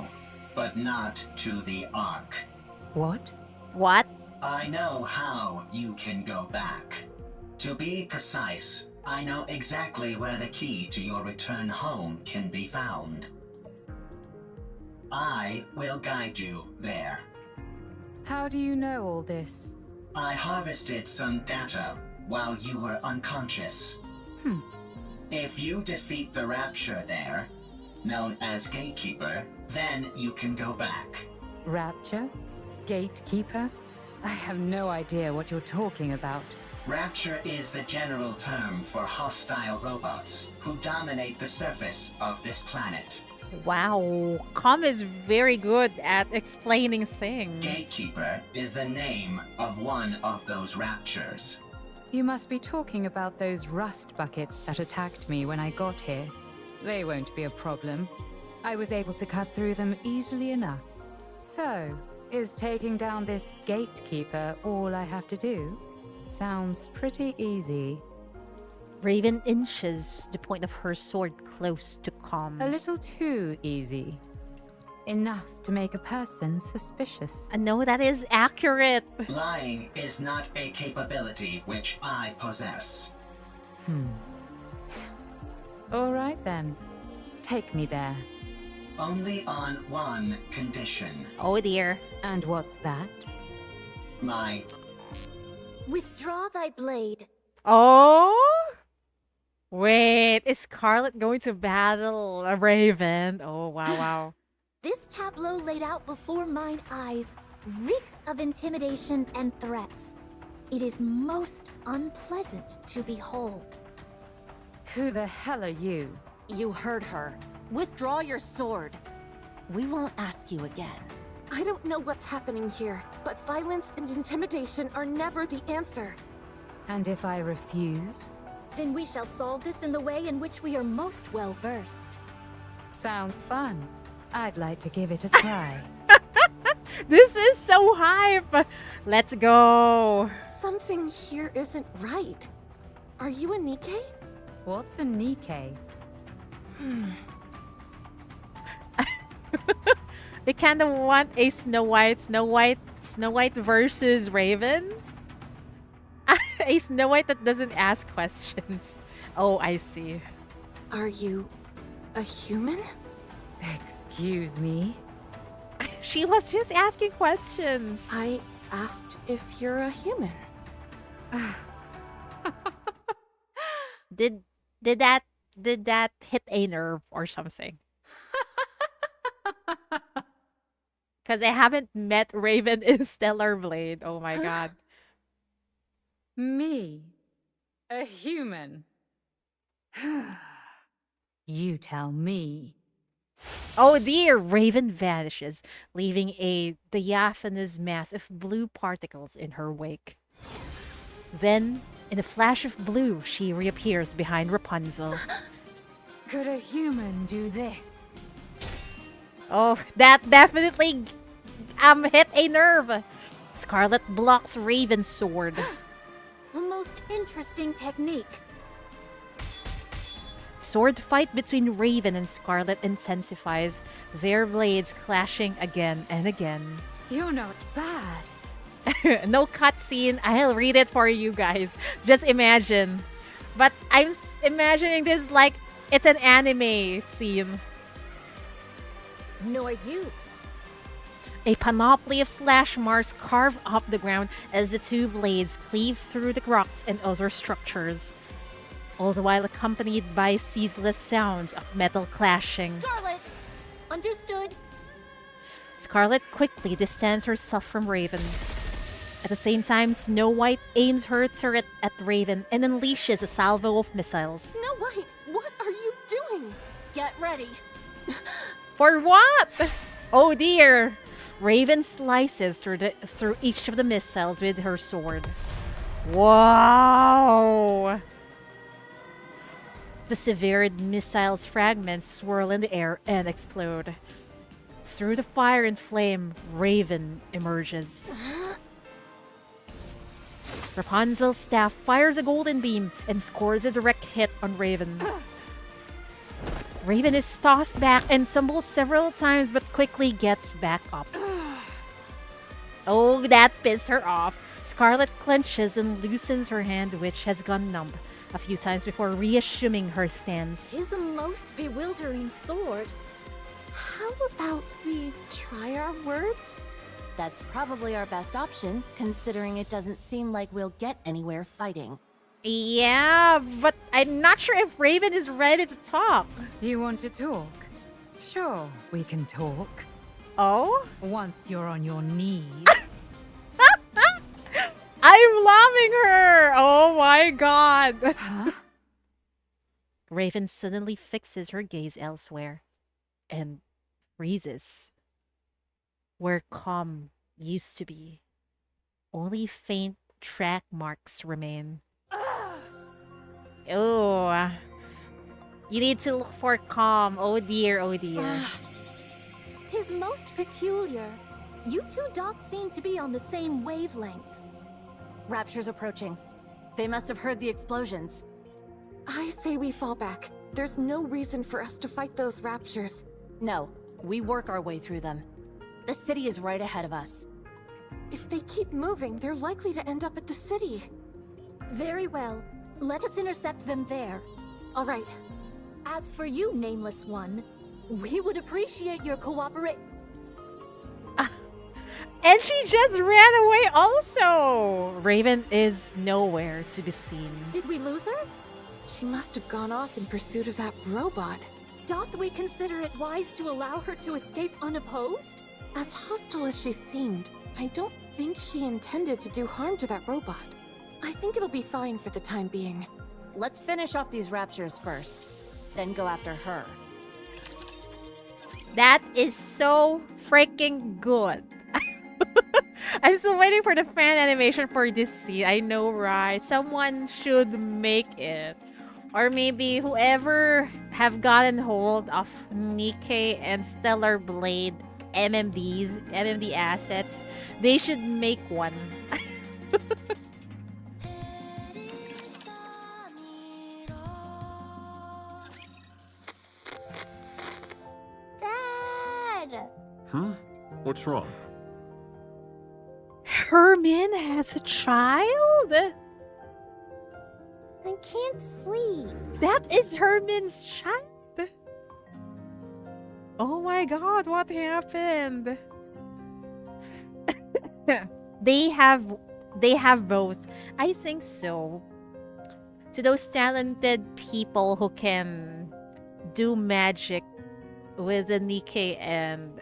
but not to the Ark. What? What? I know how you can go back. To be precise, I know exactly where the key to your return home can be found. I will guide you there. How do you know all this? I harvested some data while you were unconscious. If you defeat the Rapture there, known as Gatekeeper, then you can go back. Rapture? Gatekeeper? I have no idea what you're talking about. Rapture is the general term for hostile robots who dominate the surface of this planet. Wow, Com is very good at explaining things. Gatekeeper is the name of one of those raptures. You must be talking about those rust buckets that attacked me when I got here. They won't be a problem. I was able to cut through them easily enough. So, is taking down this gatekeeper all I have to do? Sounds pretty easy. Raven inches the point of her sword close to Com. A little too easy. Enough to make a person suspicious. I know that is accurate. Lying is not a capability which I possess. All right then. Take me there. Only on one condition. Oh dear. And what's that? My... Withdraw thy blade. Oh? Wait, is Scarlet going to battle a Raven? Oh, wow, wow. This tableau laid out before mine eyes reeks of intimidation and threats. It is most unpleasant to behold. Who the hell are you? You heard her. Withdraw your sword. We won't ask you again. I don't know what's happening here, but violence and intimidation are never the answer. And if I refuse? Then we shall solve this in the way in which we are most well versed. Sounds fun. I'd like to give it a try. This is so hype. Let's go. Something here isn't right. Are you a NIKKE? What's a NIKKE? They kind of want a Snow White versus Raven. A Snow White that doesn't ask questions. Oh, I see. Are you a human? Excuse me? She was just asking questions. I asked if you're a human. Did that hit a nerve or something? Because I haven't met Raven in Stellar Blade. Oh my god. Me? A human? You tell me. Oh dear, Raven vanishes, leaving a diaphanous mass of blue particles in her wake. Then, in a flash of blue, she reappears behind Rapunzel. Could a human do this? Oh, that definitely hit a nerve. Scarlet blocks Raven's sword. A most interesting technique. Sword fight between Raven and Scarlet intensifies, their blades clashing again and again. You're not bad. No cutscene. I'll read it for you guys. Just imagine. But I'm imagining this like it's an anime scene. Nor you. A panoply of slash marks carve up the ground as the two blades cleave through the rocks and other structures, all the while accompanied by ceaseless sounds of metal clashing. Scarlet! Understood. Scarlet quickly distances herself from Raven. At the same time, Snow White aims her turret at Raven and unleashes a salvo of missiles. Snow White, what are you doing? Get ready. For what? Oh dear! Raven slices through each of the missiles with her sword. Wow! The severed missile's fragments swirl in the air and explode. Through the fire and flame, Raven emerges. Rapunzel's staff fires a golden beam and scores a direct hit on Raven. Raven is tossed back and stumbles several times but quickly gets back up. Oh, that pissed her off. Scarlet clenches and loosens her hand, which has gone numb a few times before reassuming her stance. Is a most bewildering sword. How about we try our words? That's probably our best option, considering it doesn't seem like we'll get anywhere fighting. Yeah, but I'm not sure if Raven is ready to talk. You want to talk? Sure, we can talk. Oh? Once you're on your knees. I'm loving her! Oh my god! Huh? Raven suddenly fixes her gaze elsewhere and freezes. Where calm used to be, only faint track marks remain. Oh, you need to look for calm. Oh dear, oh dear. 'Tis most peculiar. You two dots seem to be on the same wavelength. Rapture's approaching. They must have heard the explosions. I say we fall back. There's no reason for us to fight those raptures. No, we work our way through them. The city is right ahead of us. If they keep moving, they're likely to end up at the city. Very well. Let us intercept them there. All right. As for you, Nameless One, we would appreciate your cooperation. And she just ran away also! Raven is nowhere to be seen. Did we lose her? She must have gone off in pursuit of that robot. Doth we consider it wise to allow her to escape unopposed? As hostile as she seemed, I don't think she intended to do harm to that robot. I think it'll be fine for the time being. Let's finish off these raptures first, then go after her. That is so freaking good. I'm still waiting for the fan animation for this scene. I know, right? Someone should make it. Or maybe whoever have gotten hold of NIKKE and Stellar Blade MMD assets, they should make one. Dad! What's wrong? Herman has a child? I can't sleep. That is Herman's child? Oh my god, what happened? They have both. I think so. To those talented people who can do magic with the NIKKE and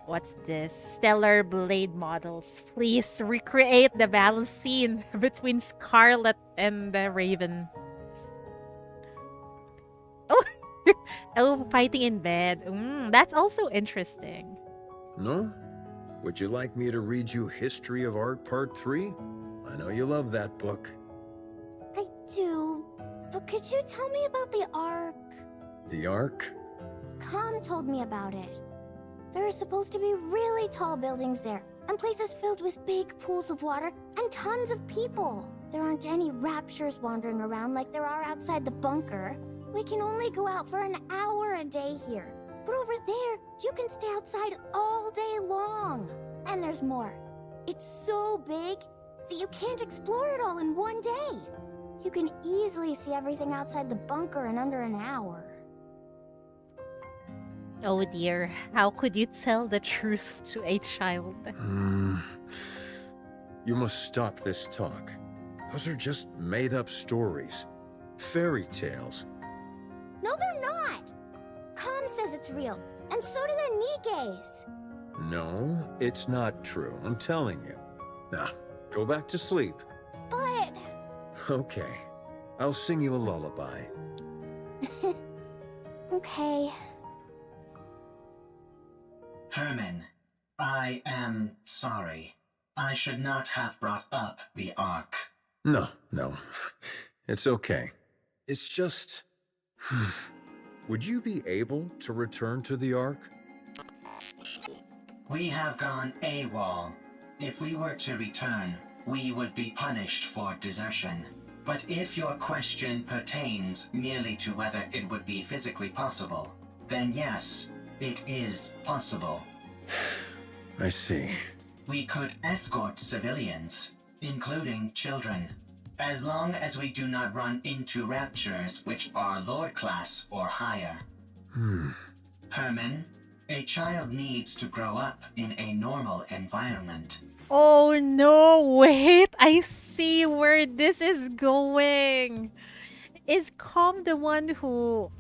what's this? Stellar Blade models. Please recreate the battle scene between Scarlet and the Raven. Oh, oh, fighting in bed. That's also interesting. No? Would you like me to read you History of Art Part 3? I know you love that book. I do. But could you tell me about the Ark? The Ark? Com told me about it. There are supposed to be really tall buildings there, and places filled with big pools of water, and tons of people. There aren't any raptures wandering around like there are outside the bunker. We can only go out for an hour a day here. But over there, you can stay outside all day long. And there's more. It's so big that you can't explore it all in one day. You can easily see everything outside the bunker in under an hour. Oh dear, how could you tell the truth to a child? You must stop this talk. Those are just made-up stories. Fairy tales. No, they're not! Com says it's real, and so do the NIKKEs. No, it's not true. I'm telling you. Now, go back to sleep. But... Okay. I'll sing you a lullaby. Okay. Herman, I am sorry. I should not have brought up the Ark. No. It's okay. It's just... Would you be able to return to the Ark? We have gone AWOL. If we were to return, we would be punished for desertion. But if your question pertains merely to whether it would be physically possible, then yes, it is possible. I see. We could escort civilians, including children, as long as we do not run into raptures which are Lord class or higher. Herman, a child needs to grow up in a normal environment. Oh no, wait, I see where this is going. Is Com the one who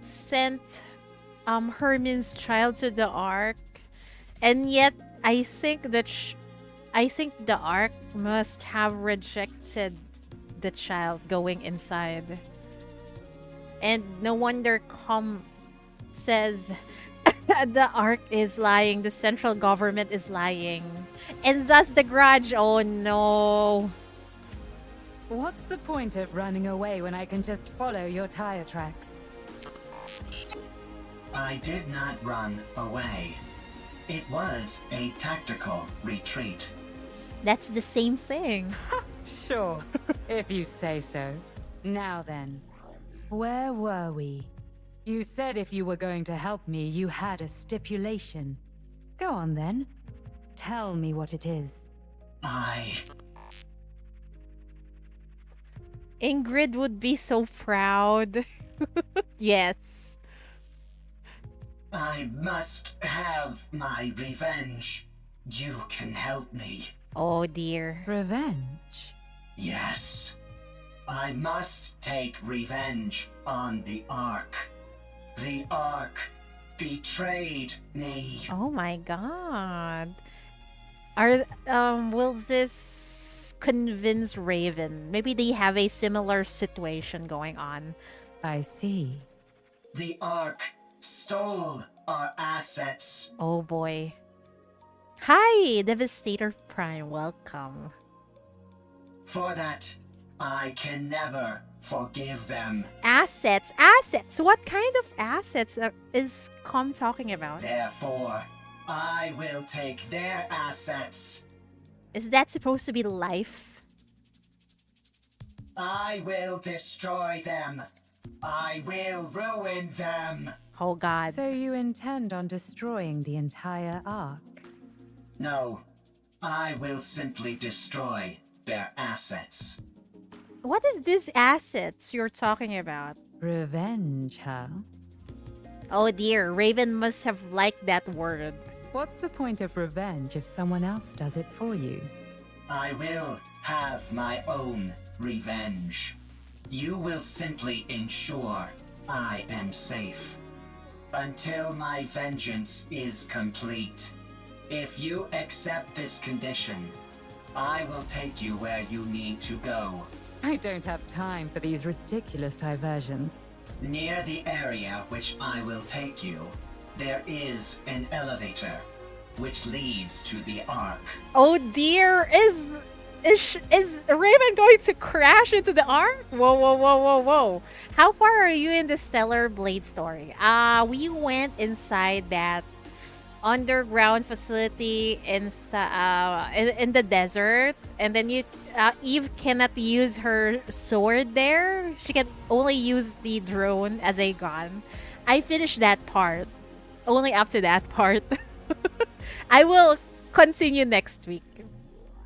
sent Herman's child to the Ark? And yet I think that I think the Ark must have rejected the child going inside. And no wonder Com says the Ark is lying, the central government is lying. And thus the grudge. Oh no. What's the point of running away when I can just follow your tire tracks? I did not run away. It was a tactical retreat. That's the same thing. Sure, if you say so. Now then, where were we? You said if you were going to help me, you had a stipulation. Go on then. Tell me what it is. Ingrid would be so proud. Yes. I must have my revenge. You can help me. Oh dear. Revenge? Yes. I must take revenge on the Ark. The Ark betrayed me. Oh my god. Will this convince Raven? Maybe they have a similar situation going on. I see. The Ark stole our assets. Oh boy. Hi, Devastator Prime. Welcome. For that, I can never forgive them. Assets. Assets. What kind of assets is Com talking about? Therefore, I will take their assets. Is that supposed to be life? I will destroy them. I will ruin them. Oh god. So you intend on destroying the entire Ark? No, I will simply destroy their assets. What is these assets you're talking about? Revenge, huh? Oh dear, Raven must have liked that word. What's the point of revenge if someone else does it for you? I will have my own revenge. You will simply ensure I am safe. Until my vengeance is complete. If you accept this condition, I will take you where you need to go. I don't have time for these ridiculous diversions. Near the area which I will take you, there is an elevator which leads to the Ark. Oh dear, is Raven going to crash into the Ark? Whoa, whoa, whoa, whoa, whoa. How far are you in the Stellar Blade story? We went inside that underground facility in the desert, and then Eve cannot use her sword there. She can only use the drone as a gun. I finished that part. Only up to that part. I will continue next week.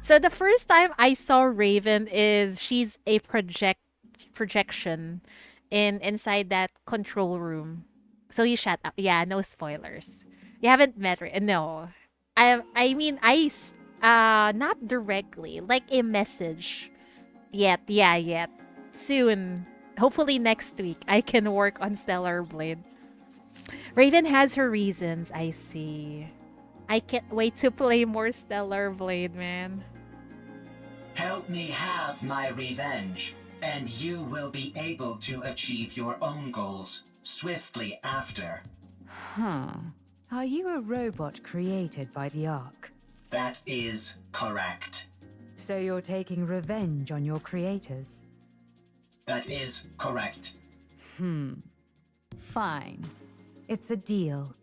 So the first time I saw Raven is she's a projection inside that control room. So you shut up. Yeah, no spoilers. You haven't met her. No. I mean, not directly. Like a message. Yet. Yeah, yet. Soon. Hopefully next week, I can work on Stellar Blade. Raven has her reasons, I see. I can't wait to play more Stellar Blade, man. Help me have my revenge, and you will be able to achieve your own goals swiftly after. Huh. Are you a robot created by the Ark? That is correct. So you're taking revenge on your creators? That is correct. Fine. It's a deal.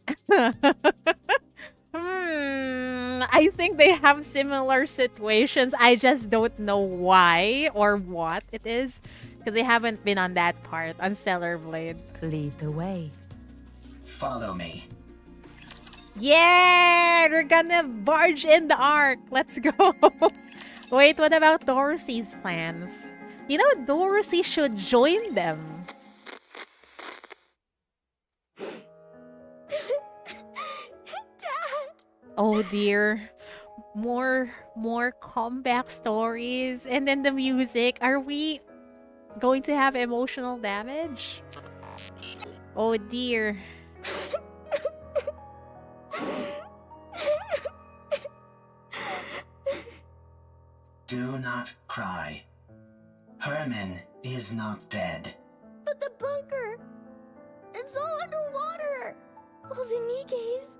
I I think they have similar situations. I just don't know why or what it is. Because they haven't been on that part, on Stellar Blade. Lead the way. Follow me. Yeah! We're gonna barge in the Ark. Let's go. Wait, what about Dorothy's plans? You know, Dorothy should join them. Dad! Oh dear. More comeback stories. And then the music. Are we going to have emotional damage? Oh dear. Do not cry. Herman is not dead. But the bunker! It's all underwater! All the Nikke's...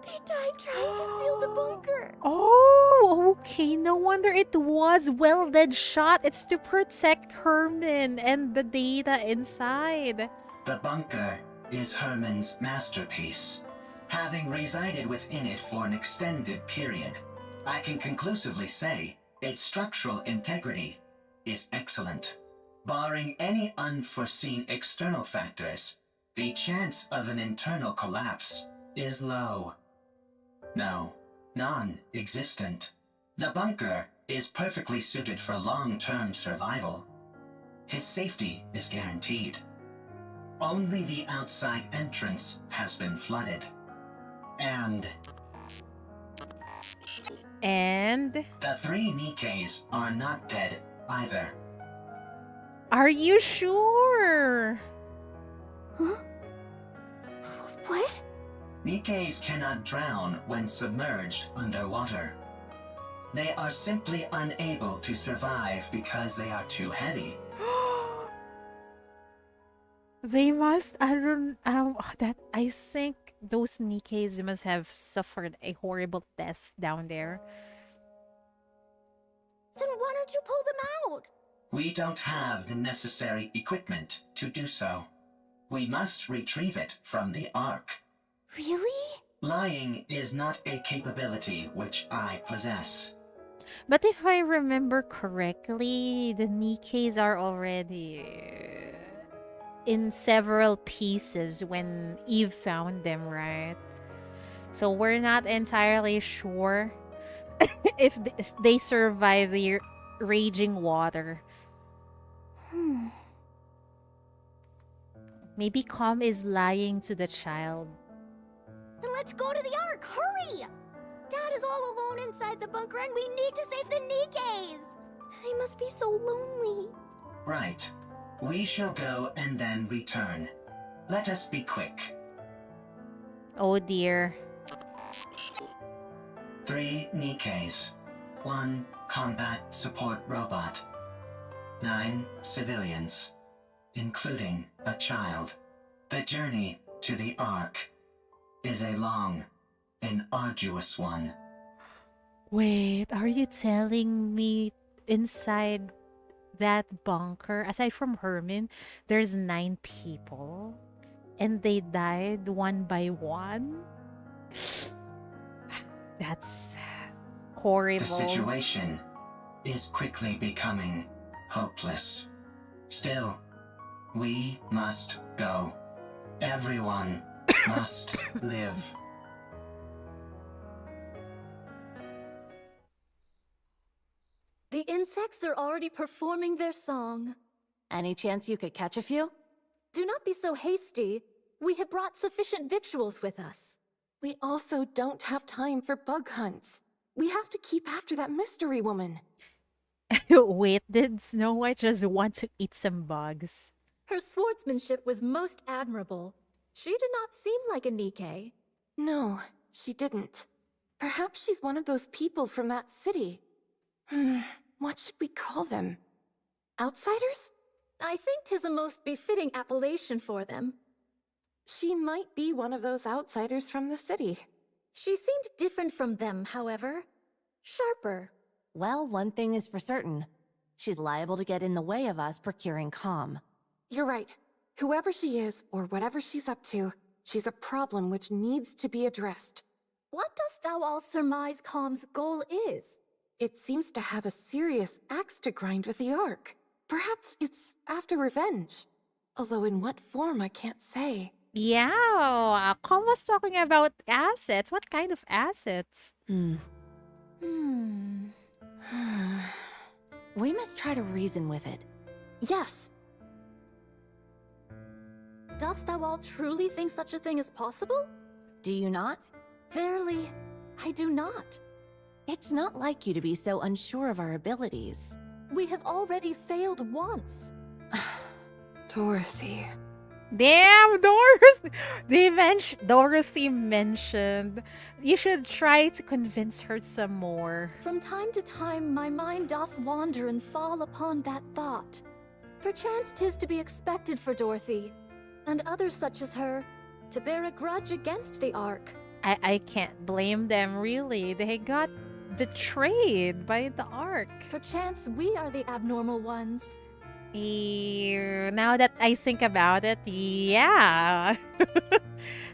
They died trying to seal the bunker! Oh, okay. No wonder it was welded shut. It's to protect Herman and the data inside. The bunker is Herman's masterpiece. Having resided within it for an extended period, I can conclusively say its structural integrity is excellent. Barring any unforeseen external factors, the chance of an internal collapse is low. No, non-existent. The bunker is perfectly suited for long-term survival. His safety is guaranteed. Only the outside entrance has been flooded. And the 3 Nikkes are not dead either. Are you sure? Huh? What? Nikkes cannot drown when submerged underwater. They are simply unable to survive because they are too heavy. They must, that I think those Nikkes must have suffered a horrible death down there. Then why don't you pull them out? We don't have the necessary equipment to do so. We must retrieve it from the Ark. Really? Lying is not a capability which I possess. But if I remember correctly, the Nikkes are already in several pieces when Eve found them, right? So we're not entirely sure if they survive the raging water. Maybe Com is lying to the child. Then let's go to the Ark! Hurry! Dad is all alone inside the bunker and we need to save the Nikkes! They must be so lonely. Right. We shall go and then return. Let us be quick. Oh dear. 3 Nikkes. 1 combat support robot. 9 civilians, including a child. The journey to the Ark is a long and arduous one. Wait, are you telling me inside that bunker, aside from Herman, there's 9 people and they died one by one? That's horrible. The situation is quickly becoming hopeless. Still, we must go. Everyone must live. The insects are already performing their song. Any chance you could catch a few? Do not be so hasty. We have brought sufficient victuals with us. We also don't have time for bug hunts. We have to keep after that mystery woman. Wait, did Snow White just want to eat some bugs? Her swordsmanship was most admirable. She did not seem like a Nikke. No, she didn't. Perhaps she's one of those people from that city. What should we call them? Outsiders? I think 'tis a most befitting appellation for them. She might be one of those outsiders from the city. She seemed different from them, however. Sharper. Well, one thing is for certain. She's liable to get in the way of us procuring calm. You're right. Whoever she is, or whatever she's up to, she's a problem which needs to be addressed. What dost thou all surmise Calm's goal is? It seems to have a serious axe to grind with the Ark. Perhaps it's after revenge. Although in what form, I can't say. Yeah, Calm was talking about assets. What kind of assets? We must try to reason with it. Yes. Dost thou all truly think such a thing is possible? Do you not? Verily, I do not. It's not like you to be so unsure of our abilities. We have already failed once. Dorothy. Damn, Dorothy! Dorothy mentioned you should try to convince her some more. From time to time, my mind doth wander and fall upon that thought. Perchance 'tis to be expected for Dorothy, and others such as her, to bear a grudge against the Ark. I can't blame them, really. They got betrayed by the Ark. Perchance we are the abnormal ones. Now that I think about it, yeah.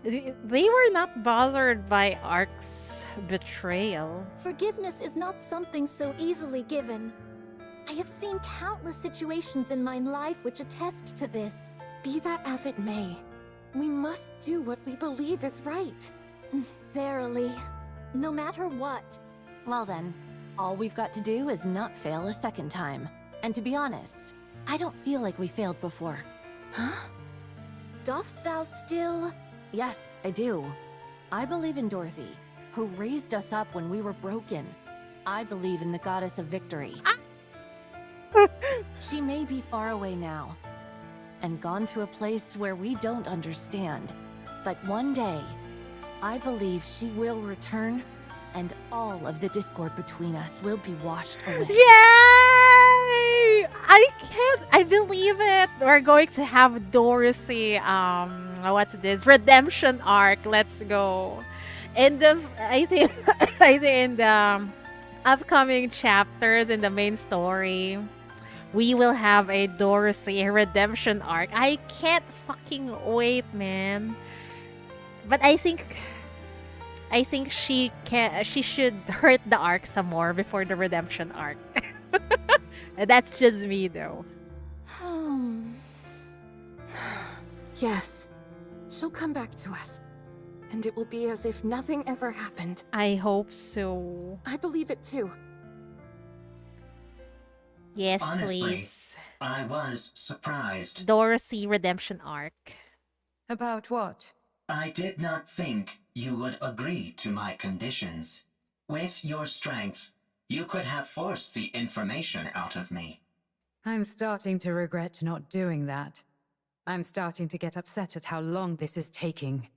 They were not bothered by Ark's betrayal. Forgiveness is not something so easily given. I have seen countless situations in my life which attest to this. Be that as it may, we must do what we believe is right. Verily, no matter what. Well then, all we've got to do is not fail a second time. And to be honest, I don't feel like we failed before. Huh? Dost thou still? Yes, I do. I believe in Dorothy, who raised us up when we were broken. I believe in the goddess of victory. She may be far away now, and gone to a place where we don't understand. But one day, I believe she will return, and all of the discord between us will be washed away. Yay! I believe it. We're going to have Dorothy, what's this? Redemption arc. Let's go. I think in the upcoming chapters in the main story, we will have a Dorothy redemption arc. I can't fucking wait, man. But I think she should hurt the arc some more before the redemption arc. That's just me though. Yes, she'll come back to us. And it will be as if nothing ever happened. I hope so. I believe it too. Yes, Honestly, please. I was surprised. Dorothy redemption arc. About what? I did not think you would agree to my conditions. With your strength, you could have forced the information out of me. I'm starting to regret not doing that. I'm starting to get upset at how long this is taking.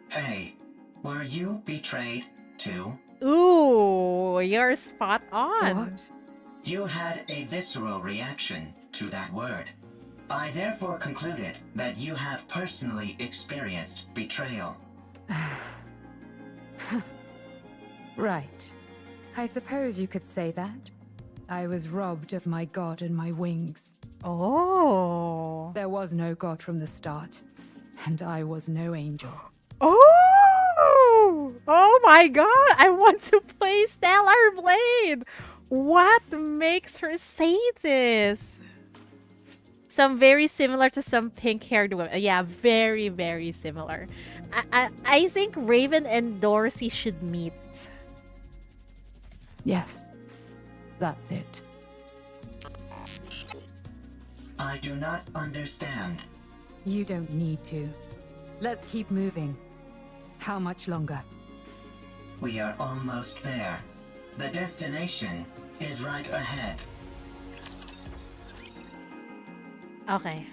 Hey, were you betrayed too? Ooh, you're spot on. What? You had a visceral reaction to that word. I therefore concluded that you have personally experienced betrayal. Right. I suppose you could say that. I was robbed of my god and my wings. Oh. There was no god from the start, and I was no angel. Oh! Oh my god! I want to play Stellar Blade! What makes her say this? Some very similar to some pink-haired women. Yeah, very, very similar. I think Raven and Dorothy should meet. Yes, that's it. I do not understand. You don't need to. Let's keep moving. How much longer? We are almost there. The destination is right ahead. Okay.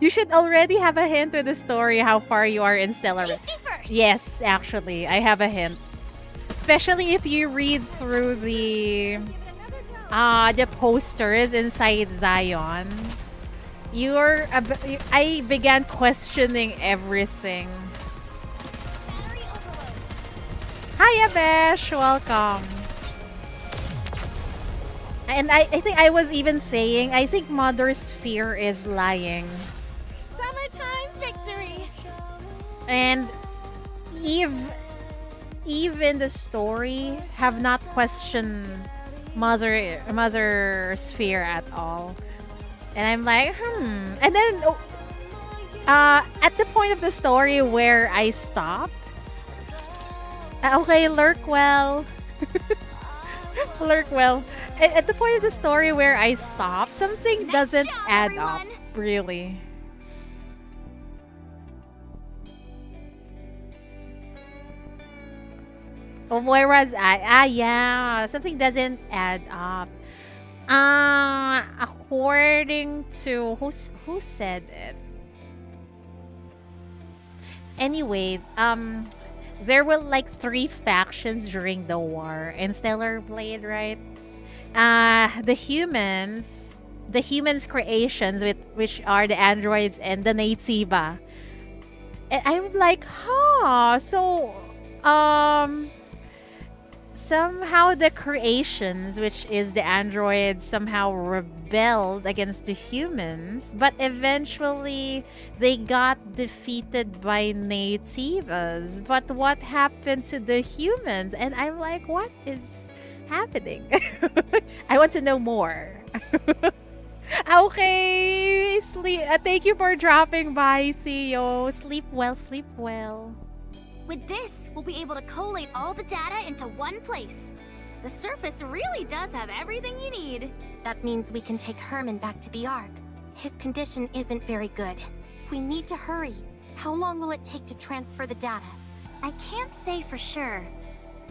You should already have a hint to the story how far you are in Stellar. Yes, actually, I have a hint. Especially if you read through the posters inside Zion. I began questioning everything. Hi, Abesh! Welcome. And I think I was even saying, I think Mother's fear is lying. Summertime victory! And Eve in the story have not questioned Mother's fear at all. And I'm like, And then at the point of the story where I stopped, okay, Lurkwell. Lurkwell. At the point of the story where I stopped, something doesn't add up, really. Where was I? Yeah, something doesn't add up. According to who said it? Anyway, there were like 3 factions during the war in Stellar Blade, right? The humans creations, which are the androids and the Neitsiba. And I'm like, so somehow the creations, which is the androids, somehow rebelled against the humans, but eventually they got defeated by Nativas. But what happened to the humans? And I'm like, what is happening? I want to know more. Okay, sleep. Thank you for dropping by, CEO. Sleep well, sleep well. With this, we'll be able to collate all the data into one place. The surface really does have everything you need. That means we can take Herman back to the Ark. His condition isn't very good. We need to hurry. How long will it take to transfer the data? I can't say for sure.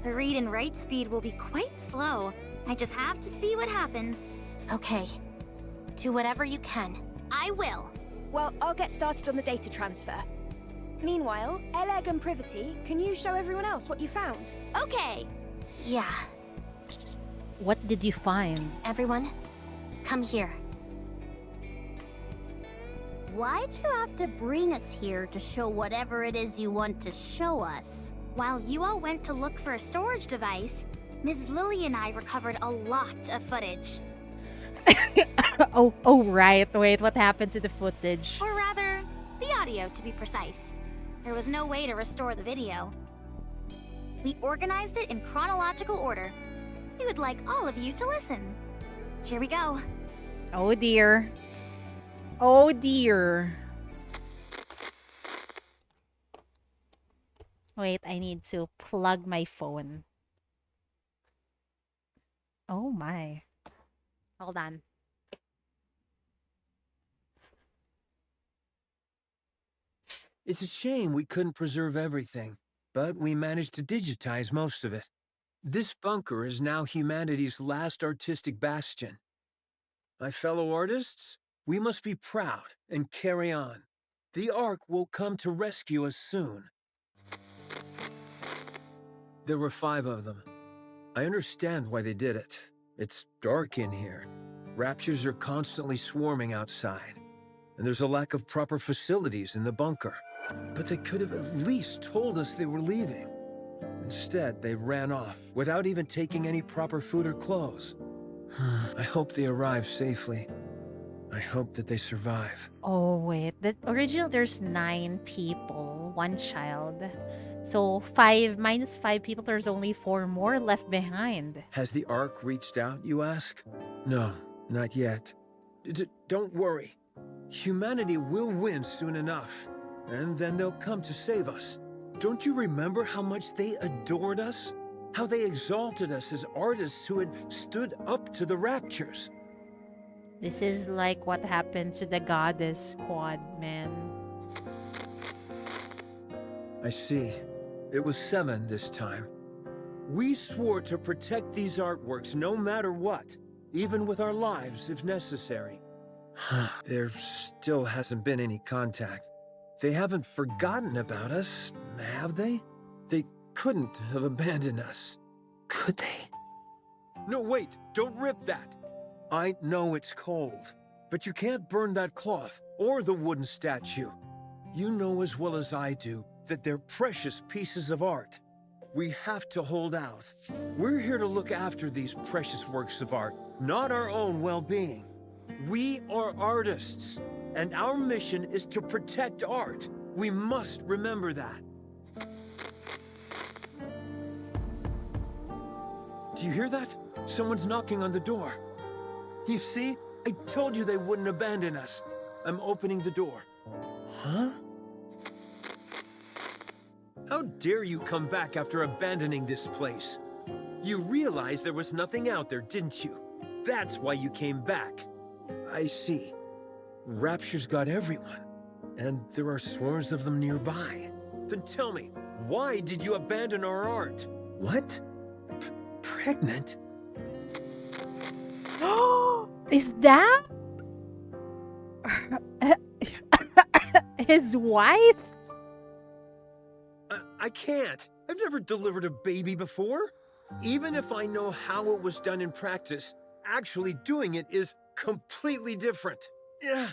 The read and write speed will be quite slow. I just have to see what happens. Okay. Do whatever you can. I will. Well, I'll get started on the data transfer. Meanwhile, Eleg and Privity, can you show everyone else what you found? Okay. Yeah. What did you find? Everyone, come here. Why'd you have to bring us here to show whatever it is you want to show us? While you all went to look for a storage device, Ms. Lily and I recovered a lot of footage. oh, right. Wait, what happened to the footage? Or rather, the audio to be precise. There was no way to restore the video. We organized it in chronological order. We would like all of you to listen. Here we go. Oh dear. Oh dear. Wait, I need to plug my phone. Oh my. Hold on. It's a shame we couldn't preserve everything, but we managed to digitize most of it. This bunker is now humanity's last artistic bastion. My fellow artists, we must be proud and carry on. The Ark will come to rescue us soon. There were 5 of them. I understand why they did it. It's dark in here. Raptures are constantly swarming outside, and there's a lack of proper facilities in the bunker. But they could have at least told us they were leaving. Instead, they ran off without even taking any proper food or clothes. I hope they arrive safely. I hope that they survive. Oh, wait. The original, there's 9 people, 1 child. So 5 minus 5 people, there's only 4 more left behind. Has the Ark reached out, you ask? No, not yet. Don't worry. Humanity will win soon enough. And then they'll come to save us. Don't you remember how much they adored us? How they exalted us as artists who had stood up to the Raptures? This is like what happened to the Goddess Squad, man. I see. It was 7 this time. We swore to protect these artworks no matter what, even with our lives if necessary. There still hasn't been any contact. They haven't forgotten about us, have they? They couldn't have abandoned us, could they? No, wait, don't rip that. I know it's cold, but you can't burn that cloth or the wooden statue. You know as well as I do that they're precious pieces of art. We have to hold out. We're here to look after these precious works of art, not our own well-being. We are artists, and our mission is to protect art. We must remember that. Do you hear that? Someone's knocking on the door. You see? I told you they wouldn't abandon us. I'm opening the door. Huh? How dare you come back after abandoning this place? You realized there was nothing out there, didn't you? That's why you came back. I see. Rapture's got everyone, and there are swarms of them nearby. Then tell me, why did you abandon our art? What? Pregnant? Is that his wife? I can't. I've never delivered a baby before. Even if I know how it was done in practice, actually doing it is completely different. Yeah,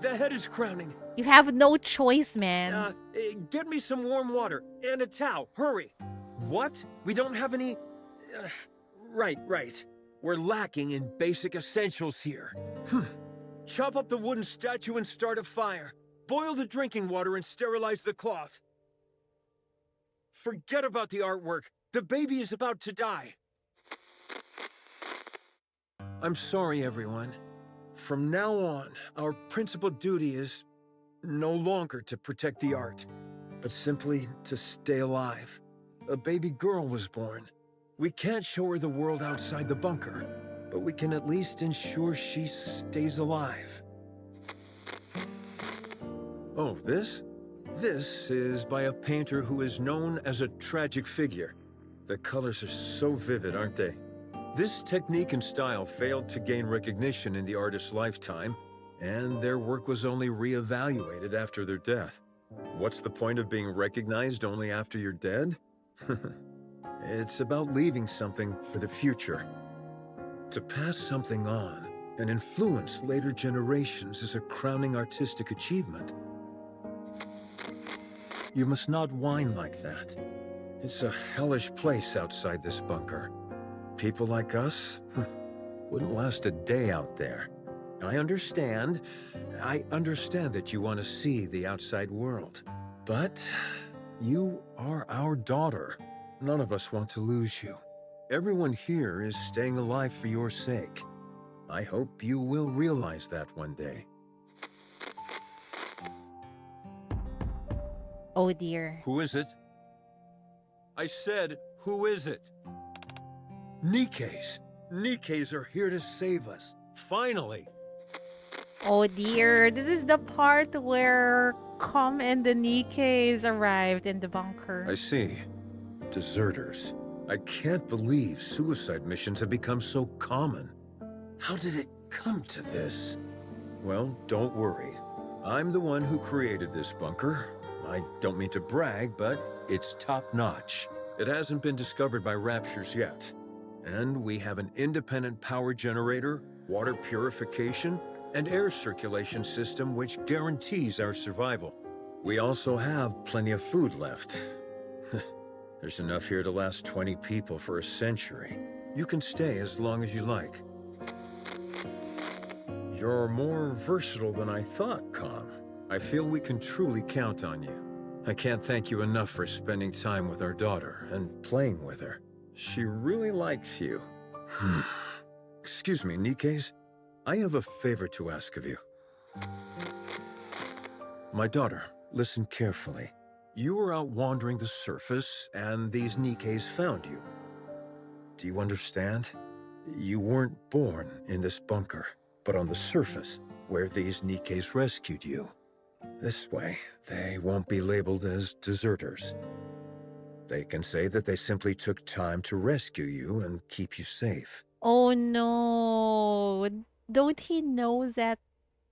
the head is crowning. You have no choice, man. Get me some warm water and a towel. Hurry. What? We don't have any... Right. We're lacking in basic essentials here. Chop up the wooden statue and start a fire. Boil the drinking water and sterilize the cloth. Forget about the artwork. The baby is about to die. I'm sorry, everyone. From now on, our principal duty is no longer to protect the art, but simply to stay alive. A baby girl was born. We can't show her the world outside the bunker, but we can at least ensure she stays alive. Oh, this? This is by a painter who is known as a tragic figure. The colors are so vivid, aren't they? This technique and style failed to gain recognition in the artist's lifetime, and their work was only re-evaluated after their death. What's the point of being recognized only after you're dead? It's about leaving something for the future. To pass something on and influence later generations is a crowning artistic achievement. You must not whine like that. It's a hellish place outside this bunker. People like us wouldn't last a day out there. I understand that you want to see the outside world. But you are our daughter. None of us want to lose you. Everyone here is staying alive for your sake. I hope you will realize that one day. Oh dear. Who is it? I said, who is it? NIKKEs. NIKKEs are here to save us. Finally. Oh dear. This is the part where Com and the NIKKEs arrived in the bunker. I see. Deserters. I can't believe suicide missions have become so common. How did it come to this? Well, don't worry. I'm the one who created this bunker. I don't mean to brag, but it's top-notch. It hasn't been discovered by Raptures yet. And we have an independent power generator, water purification, and air circulation system which guarantees our survival. We also have plenty of food left. There's enough here to last 20 people for a century. You can stay as long as you like. You're more versatile than I thought, Com. I feel we can truly count on you. I can't thank you enough for spending time with our daughter and playing with her. She really likes you. Excuse me, NIKKEs. I have a favor to ask of you. My daughter, listen carefully. You were out wandering the surface, and these NIKKEs found you. Do you understand? You weren't born in this bunker, but on the surface, where these NIKKEs rescued you. This way, they won't be labeled as deserters. They can say that they simply took time to rescue you and keep you safe. Oh no. Don't he know that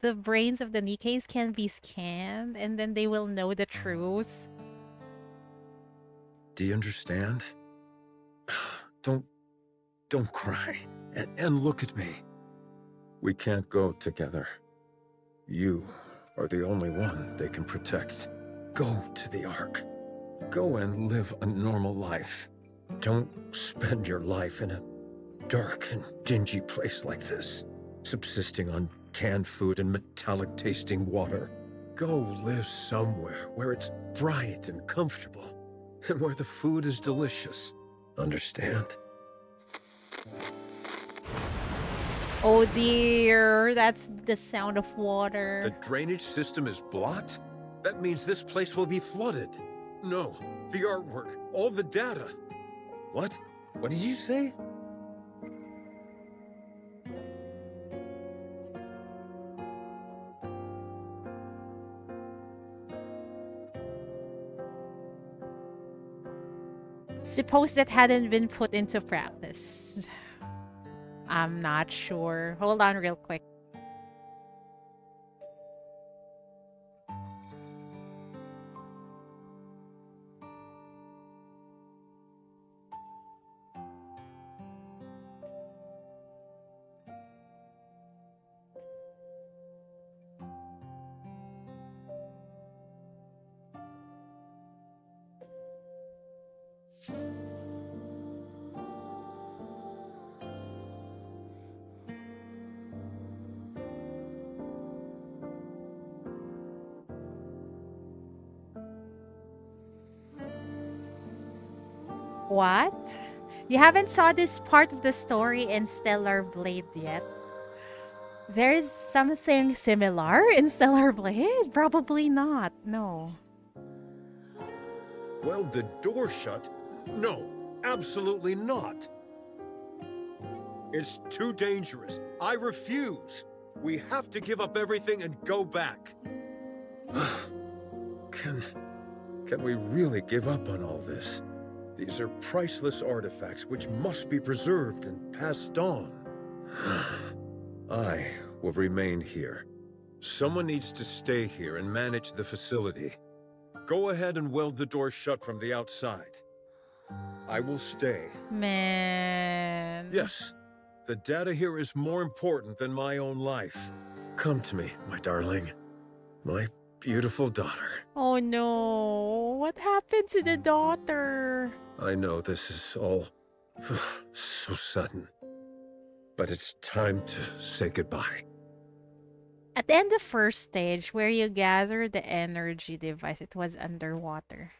the brains of the NIKKEs can be scanned and then they will know the truth? Do you understand? Don't cry. And look at me. We can't go together. You are the only one they can protect. Go to the Ark. Go and live a normal life. Don't spend your life in a dark and dingy place like this, subsisting on canned food and metallic-tasting water. Go live somewhere where it's bright and comfortable, and where the food is delicious. Understand? Oh dear, that's the sound of water. The drainage system is blocked? That means this place will be flooded. No, the artwork, all the data. What? What did you say? Suppose that hadn't been put into practice. I'm not sure. Hold on real quick. What? You haven't saw this part of the story in Stellar Blade yet? There's something similar in Stellar Blade? Probably not, no. Weld the door shut? No, absolutely not. It's too dangerous. I refuse. We have to give up everything and go back. Can we really give up on all this? These are priceless artifacts which must be preserved and passed on. I will remain here. Someone needs to stay here and manage the facility. Go ahead and weld the door shut from the outside. I will stay. Man. Yes, the data here is more important than my own life. Come to me, my darling. My beautiful daughter. Oh no. What happened to the daughter? I know this is all so sudden, but it's time to say goodbye. At the end of first stage, where you gather the energy device, it was underwater.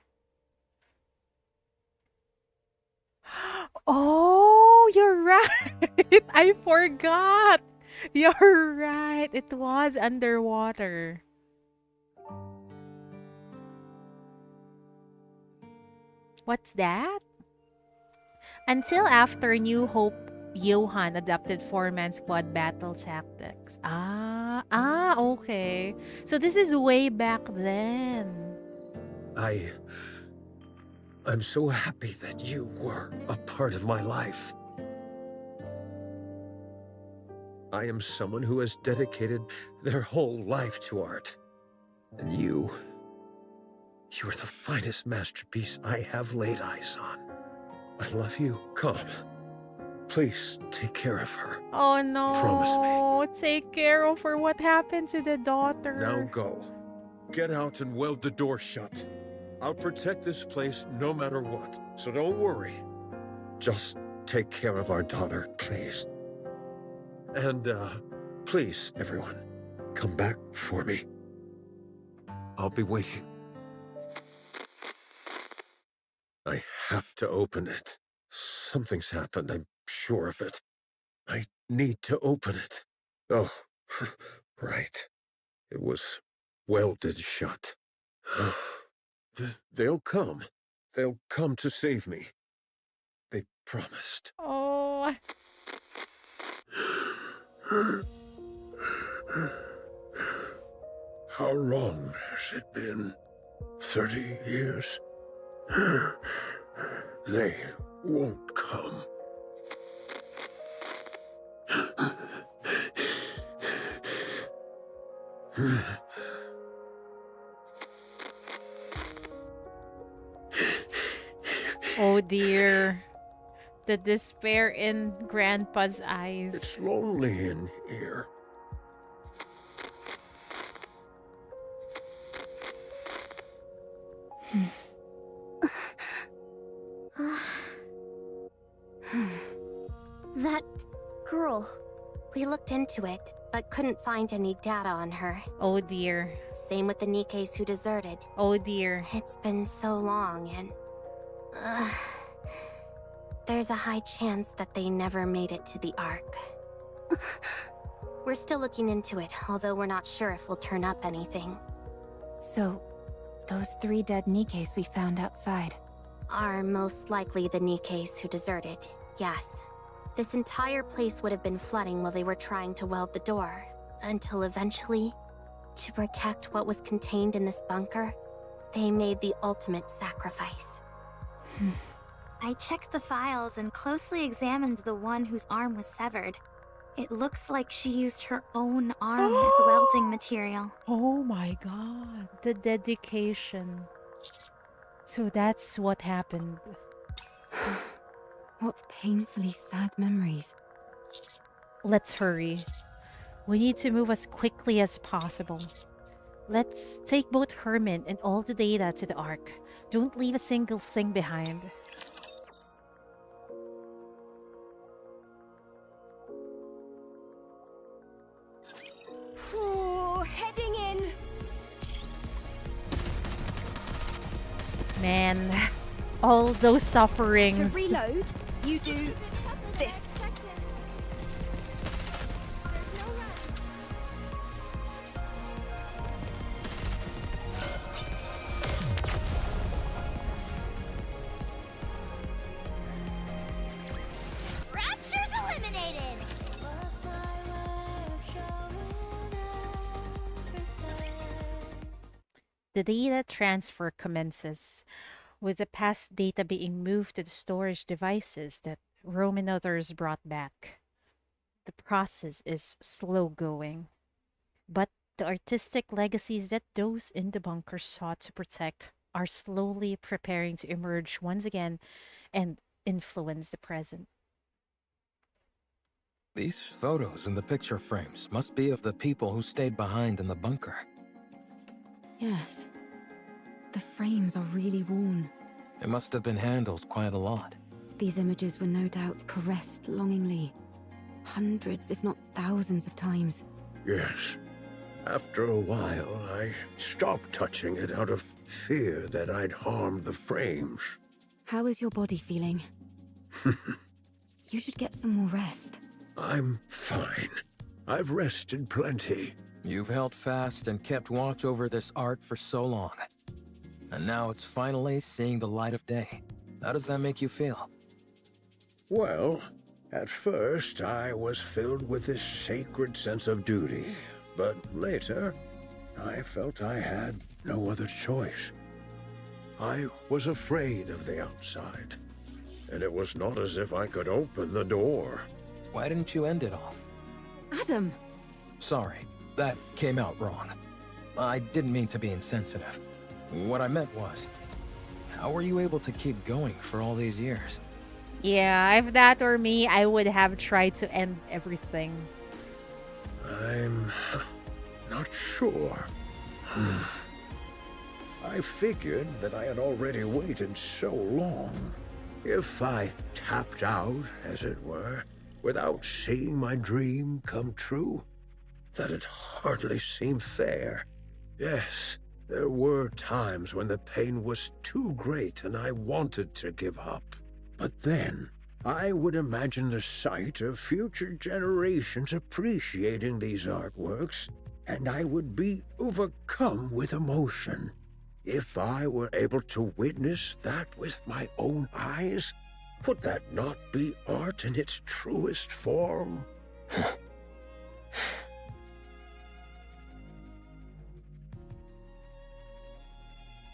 Oh, you're right. I forgot. You're right. It was underwater. What's that? Until after New Hope, Johan adopted four-man squad battle tactics. Okay. So this is way back then. I'm so happy that you were a part of my life. I am someone who has dedicated their whole life to art. And you are the finest masterpiece I have laid eyes on. I love you. Come. Please take care of her. Oh no. Promise me. Take care of her. What happened to the daughter? Now go. Get out and weld the door shut. I'll protect this place no matter what, so don't worry. Just take care of our daughter, please. And, please, everyone, come back for me. I'll be waiting. I have to open it. Something's happened, I'm sure of it. I need to open it. Oh, right. It was welded shut. They'll come. They'll come to save me. They promised. Oh. How long has it been? 30 years? They won't come. Oh dear. The despair in Grandpa's eyes. It's lonely in here. That girl. We looked into it, but couldn't find any data on her. Oh dear. Same with the Nikkes who deserted. Oh dear. It's been so long and... there's a high chance that they never made it to the Ark. We're still looking into it, although we're not sure if we'll turn up anything. So, those 3 dead Nikkes we found outside Are most likely the Nikkes who deserted, yes. This entire place would have been flooding while they were trying to weld the door, until eventually, to protect what was contained in this bunker, they made the ultimate sacrifice. I checked the files and closely examined the one whose arm was severed. It looks like she used her own arm as welding material. Oh my god. The dedication. So that's what happened. What painfully sad memories. Let's hurry. We need to move as quickly as possible. Let's take both Herman and all the data to the Ark. Don't leave a single thing behind. Heading in. Man, all those To sufferings. reload, you do this. Rapture's eliminated! The data transfer commences, with the past data being moved to the storage devices that Rome and others brought back. The process is slow going, but the artistic legacies that those in the bunker sought to protect are slowly preparing to emerge once again and influence the present. These photos in the picture frames must be of the people who stayed behind in the bunker. Yes. The frames are really worn. It must have been handled quite a lot. These images were no doubt caressed longingly. Hundreds, if not thousands of times. Yes. After a while, I stopped touching it out of fear that I'd harmed the frames. How is your body feeling? You should get some more rest. I'm fine. I've rested plenty. You've held fast and kept watch over this art for so long. And now it's finally seeing the light of day. How does that make you feel? Well, at first I was filled with this sacred sense of duty, but later I felt I had no other choice. I was afraid of the outside, and it was not as if I could open the door. Why didn't you end it all? Adam! Sorry, that came out wrong. I didn't mean to be insensitive. What I meant was, how were you able to keep going for all these years? Yeah, if that were me, I would have tried to end everything. I'm not sure. I figured that I had already waited so long. If I tapped out, as it were, without seeing my dream come true, that it hardly seemed fair. Yes, there were times when the pain was too great and I wanted to give up. But then, I would imagine the sight of future generations appreciating these artworks, and I would be overcome with emotion. If I were able to witness that with my own eyes, would that not be art in its truest form?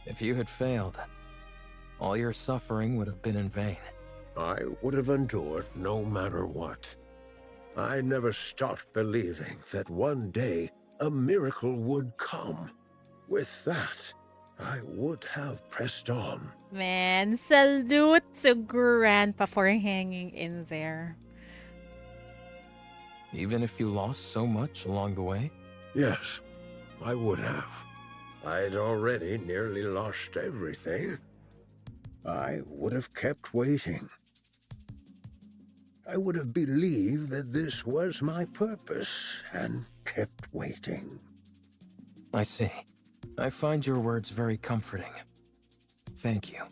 If you had failed, all your suffering would have been in vain. I would have endured no matter what. I never stopped believing that one day a miracle would come. With that, I would have pressed on. Man, salute to Grandpa for hanging in there. Even if you lost so much along the way? Yes, I would have. I'd already nearly lost everything. I would have kept waiting. I would have believed that this was my purpose and kept waiting. I see. I find your words very comforting. Thank you.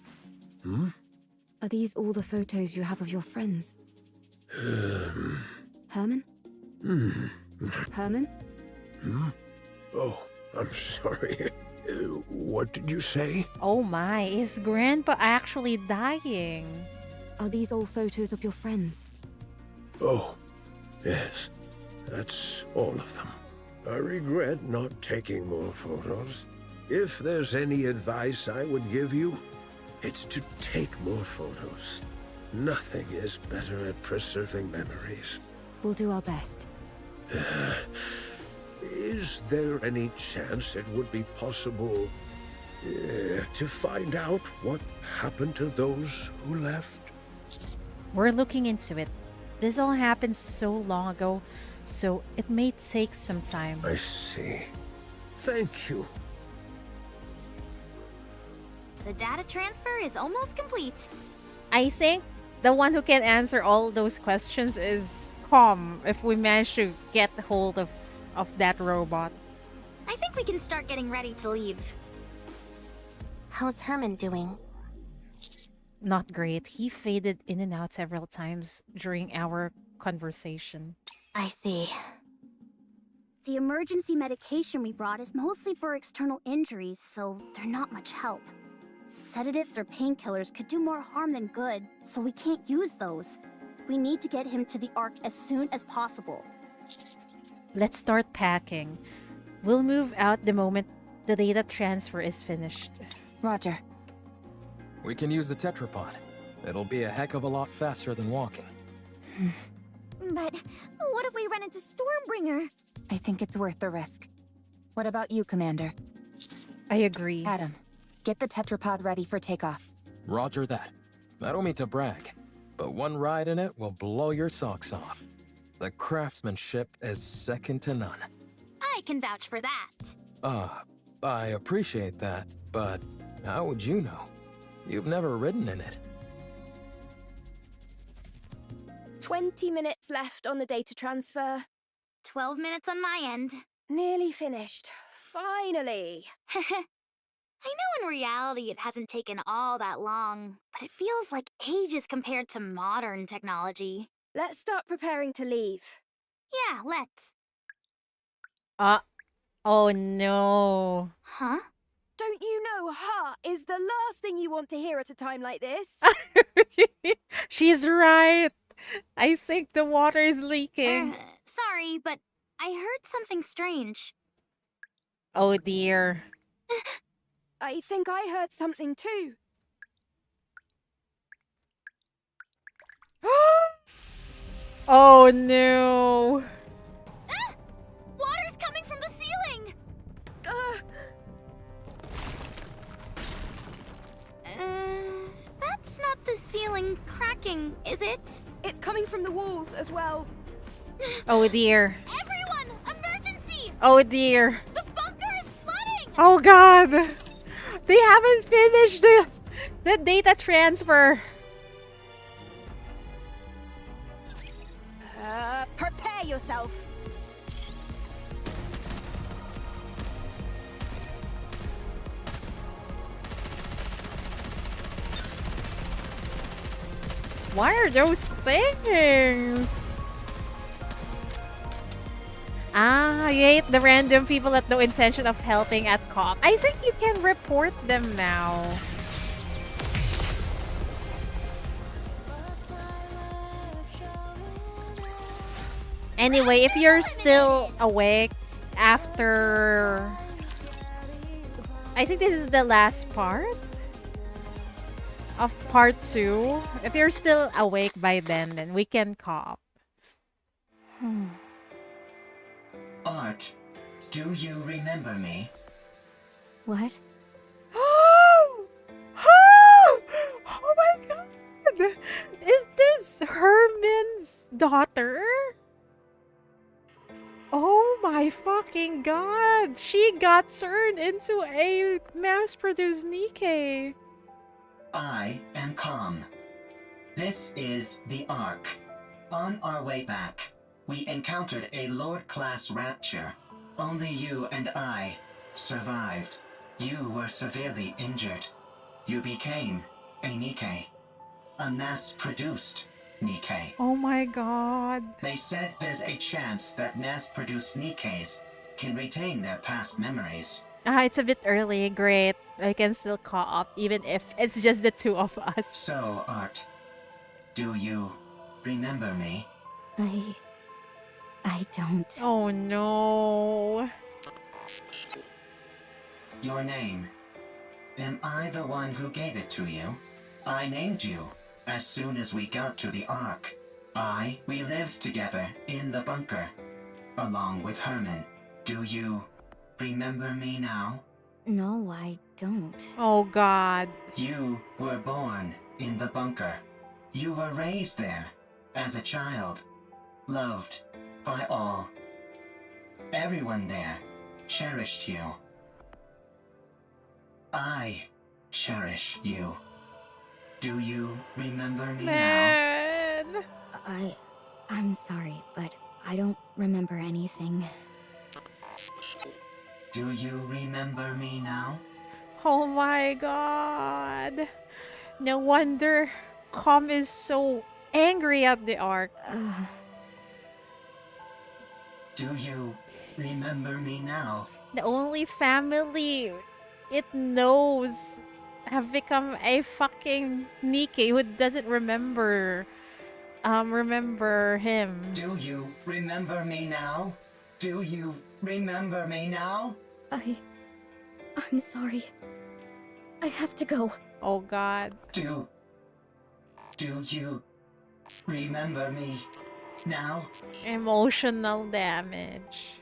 Hmm? Are these all the photos you have of your friends? Herman? Herman? Hmm? Oh, I'm sorry. What did you say? Oh my, is Grandpa actually dying? Are these all photos of your friends? Oh, yes. That's all of them. I regret not taking more photos. If there's any advice I would give you, it's to take more photos. Nothing is better at preserving memories. We'll do our best. Is there any chance it would be possible to find out what happened to those who left? We're looking into it. This all happened so long ago, so it may take some time. I see. Thank you. The data transfer is almost complete. I think the one who can answer all those questions is Com, if we manage to get hold of that robot. I think we can start getting ready to leave. How's Herman doing? Not great. He faded in and out several times during our conversation. I see. The emergency medication we brought is mostly for external injuries, so they're not much help. Sedatives or painkillers could do more harm than good, so we can't use those. We need to get him to the Ark as soon as possible. Let's start packing. We'll move out the moment the data transfer is finished. Roger. We can use the tetrapod. It'll be a heck of a lot faster than walking. But what if we run into Stormbringer? I think it's worth the risk. What about you, Commander? I agree. Adam, get the tetrapod ready for takeoff. Roger that. I don't mean to brag, but one ride in it will blow your socks off. The craftsmanship is second to none. I can vouch for that. I appreciate that, but how would you know? You've never ridden in it. 20 minutes left on the data transfer. 12 minutes on my end. Nearly finished. Finally. I know in reality it hasn't taken all that long, but it feels like ages compared to modern technology. Let's start preparing to leave. Yeah, let's. Oh no. Huh? Don't you know "ha" is the last thing you want to hear at a time like this? She's right. I think the water is leaking. Sorry, but I heard something strange. Oh dear. I think I heard something too. Oh no. Water's coming from the ceiling! That's not the ceiling cracking, is it? It's coming from the walls as well. Oh dear. Everyone, emergency! Oh dear. The bunker is flooding! Oh god. They haven't finished the data transfer. Prepare yourself. What are those things? Ah, you hate the random people with no intention of helping at COP. I think you can report them now. Anyway, if you're still awake after... I think this is the last part of part 2. If you're still awake by then we can COP. Art, do you remember me? What? Oh my god! Is this Herman's daughter? Oh my fucking god! She got turned into a mass-produced NIKKE. I am Calm. This is the Ark. On our way back, we encountered a Lord-class rapture. Only you and I survived. You were severely injured. You became a NIKKE. A mass-produced NIKKE. Oh my god. They said there's a chance that mass-produced NIKKEs can retain their past memories. It's a bit early. Great. I can still co-op even if it's just the two of us. So, Art, do you remember me? I don't. Oh no. Your name. Am I the one who gave it to you? I named you as soon as we got to the Ark. We lived together in the bunker, along with Herman. Do you remember me now? No, I don't. Oh god. You were born in the bunker. You were raised there as a child, loved by all. Everyone there cherished you. I cherish you. Do you remember me Man. I'm sorry, but I don't remember anything. now? Do you remember me now? Oh my god. No wonder Com is so angry at the Ark. Do you remember me now? The only family it knows have become a fucking NIKKE who doesn't remember him. Do you remember me now? Do you remember me now? I'm sorry. I have to go. Oh god. Do you remember me now? Emotional damage.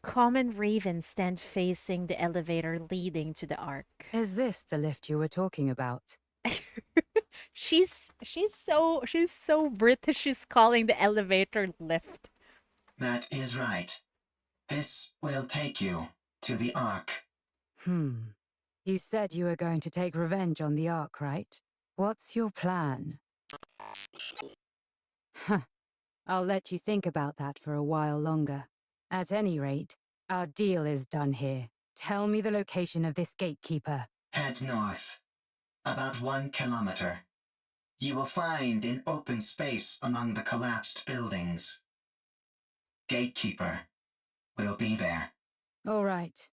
Com and Raven stand facing the elevator leading to the Ark. Is this the lift you were talking about? She's so British. She's calling the elevator lift. That is right. This will take you to the Ark. You said you were going to take revenge on the Ark, right? What's your plan? Huh. I'll let you think about that for a while longer. At any rate, our deal is done here. Tell me the location of this gatekeeper. Head north. About 1 kilometer. You will find an open space among the collapsed buildings. Gatekeeper will be there. All right.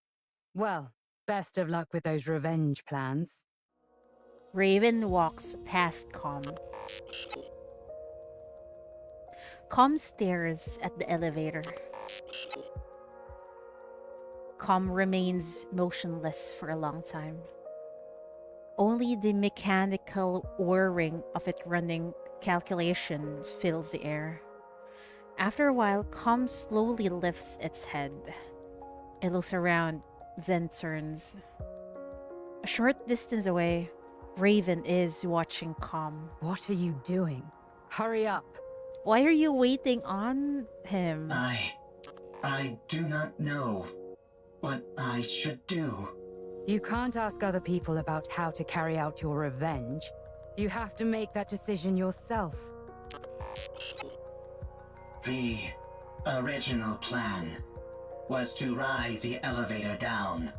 Well, best of luck with those revenge plans. Raven walks past Com. Com stares at the elevator. Com remains motionless for a long time. Only the mechanical whirring of it running calculation fills the air. After a while, Com slowly lifts its head. It looks around, then turns. A short distance away, Raven is watching Com. What are you doing? Hurry up. Why are you waiting on him? I do not know what I should do. You can't ask other people about how to carry out your revenge. You have to make that decision yourself. The original plan was to ride the elevator down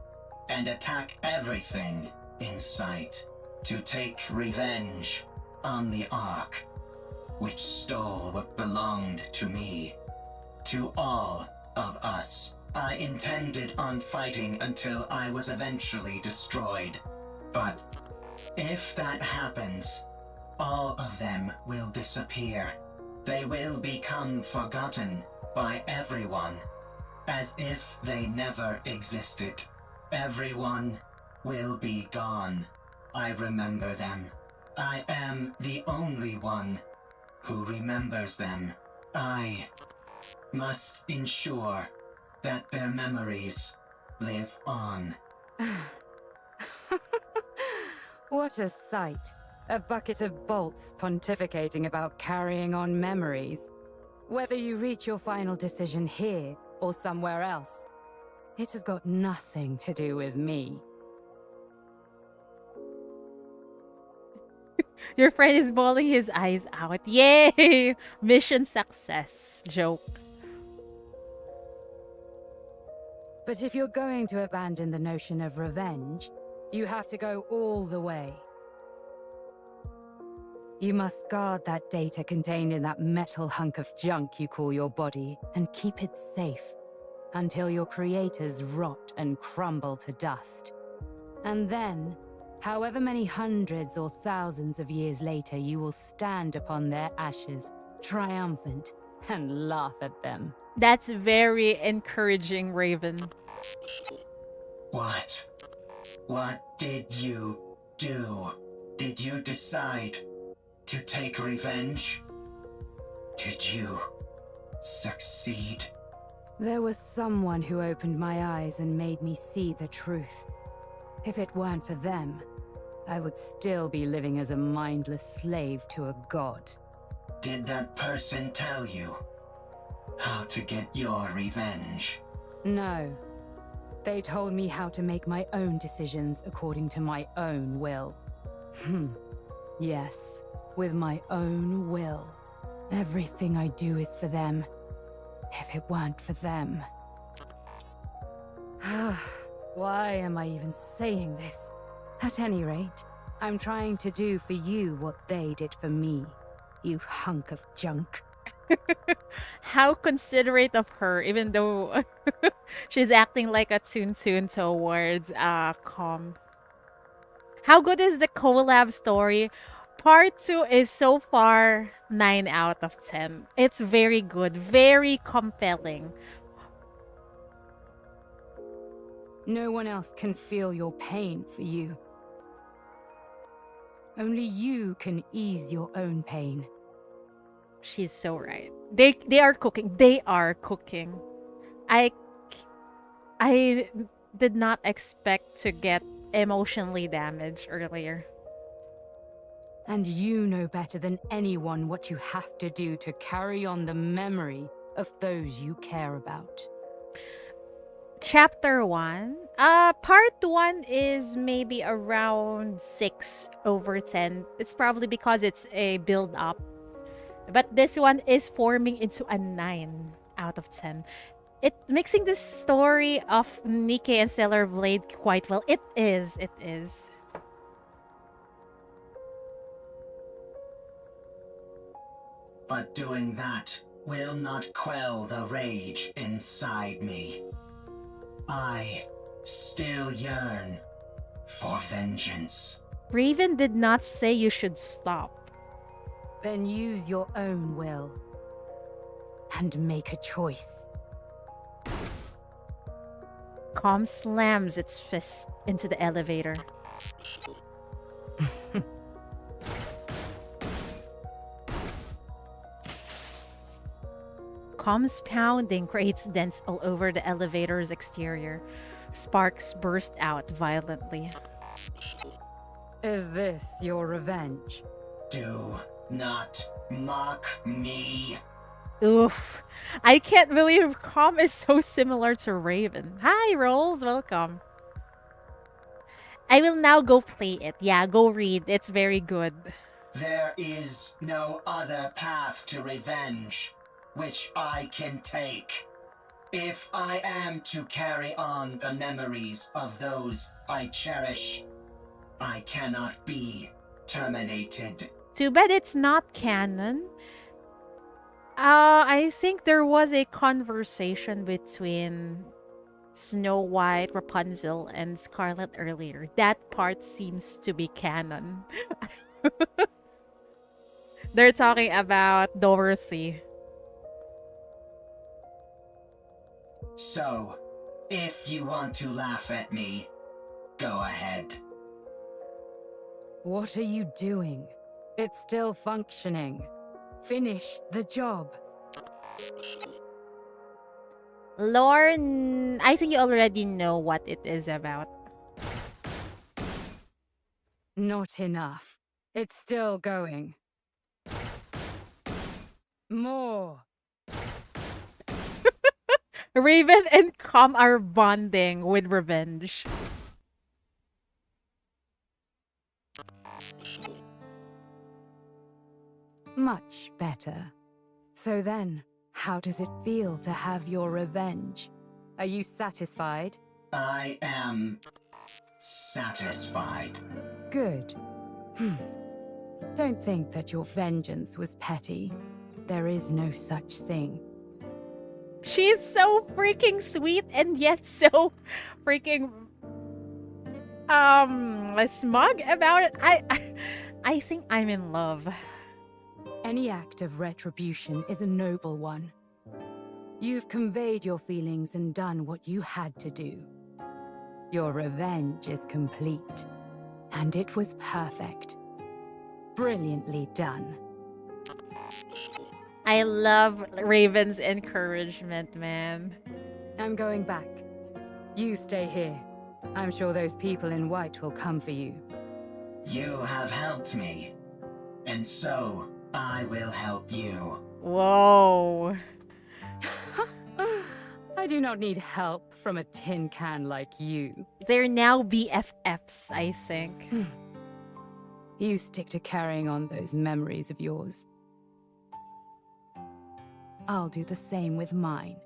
and attack everything in sight, to take revenge on the Ark, which stole what belonged to me, to all of us. I intended on fighting until I was eventually destroyed. But if that happens, all of them will disappear. They will become forgotten by everyone, as if they never existed. Everyone will be gone. I remember them. I am the only one who remembers them. I must ensure that their memories live on. What a sight. A bucket of bolts pontificating about carrying on memories. Whether you reach your final decision here or somewhere else, it has got nothing to do with me. Your friend is bawling his eyes out. Yay! Mission success. Joke. But if you're going to abandon the notion of revenge, you have to go all the way. You must guard that data contained in that metal hunk of junk you call your body and keep it safe until your creators rot and crumble to dust. And then, however many hundreds or thousands of years later, you will stand upon their ashes, triumphant, and laugh at them. That's very encouraging, Raven. What? What did you do? Did you decide to take revenge? Did you succeed? There was someone who opened my eyes and made me see the truth. If it weren't for them, I would still be living as a mindless slave to a god. Did that person tell you how to get your revenge? No. They told me how to make my own decisions according to my own will. Yes, with my own will. Everything I do is for them. If it weren't for them... Why am I even saying this? At any rate, I'm trying to do for you what they did for me, you hunk of junk. How considerate of her, even though she's acting like a Toon towards Com. How good is the collab story? Part 2 is so far 9 out of 10. It's very good, very compelling. No one else can feel your pain for you. Only you can ease your own pain. She's so right. They are cooking. They are cooking. I did not expect to get emotionally damaged earlier. And you know better than anyone what you have to do to carry on the memory of those you care about. Chapter 1. Part 1 is maybe around 6/10. It's probably because it's a build up. But this one is forming into a 9 out of 10. It mixing the story of NIKKE and Stellar Blade quite well. It is. But doing that will not quell the rage inside me. I still yearn for vengeance. Raven did not say you should stop. Then use your own will. And make a choice. Com slams its fist into the elevator. Com's pounding creates dents all over the elevator's exterior. Sparks burst out violently. Is this your revenge? Do not mock me. Oof. I can't believe Com is so similar to Raven. Hi, Rolls. Welcome. I will now go play it. Yeah, go read. It's very good. There is no other path to revenge which I can take. If I am to carry on the memories of those I cherish, I cannot be terminated. Too bad it's not canon. I think there was a conversation between Snow White, Rapunzel, and Scarlet earlier. That part seems to be canon. They're talking about Dorothy. So, if you want to laugh at me, go ahead. What are you doing? It's still functioning. Finish the job. Lorne, I think you already know what it is about. Not enough. It's still going. More. Raven and Com are bonding with revenge. Much better. So then, how does it feel to have your revenge? Are you satisfied? I am satisfied. Good. Don't think that your vengeance was petty. There is no such thing. She's so freaking sweet and yet so freaking smug about it. I think I'm in love. Any act of retribution is a noble one. You've conveyed your feelings and done what you had to do. Your revenge is complete. And it was perfect. Brilliantly done. I love Raven's encouragement, man. I'm going back. You stay here. I'm sure those people in white will come for you. You have helped me, and so I will help you. Whoa. I do not need help from a tin can like you. They're now BFFs, I think. You stick to carrying on those memories of yours. I'll do the same with mine.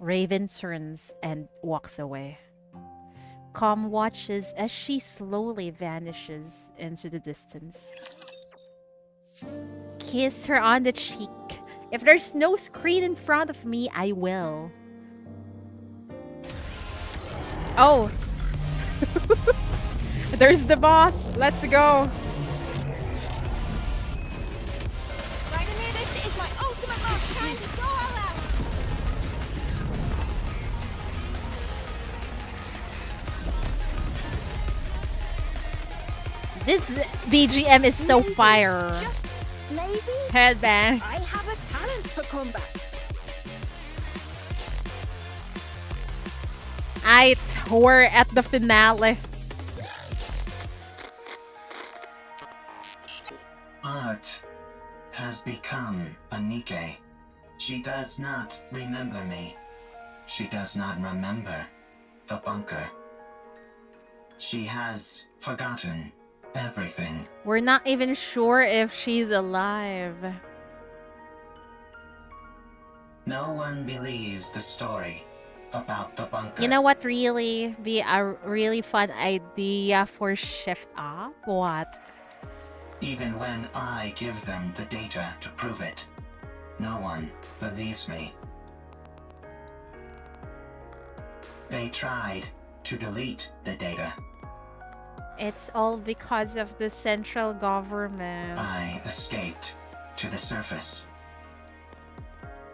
Raven turns and walks away. Calm watches as she slowly vanishes into the distance. Kiss her on the cheek. If there's no screen in front of me, I will. Oh. There's the boss. Let's go. Right in here, this is my ultimate last time to go all out. This BGM is so fire. Maybe Headbang. I have a talent for combat. We're at the finale. Art has become a NIKKE. She does not remember me. She does not remember the bunker. She has forgotten everything. We're not even sure if she's alive. No one believes the story about the bunker. You know what really be a really fun idea for Shift Up? What? Even when I give them the data to prove it, no one believes me. They tried to delete the data. It's all because of the central government. I escaped to the surface.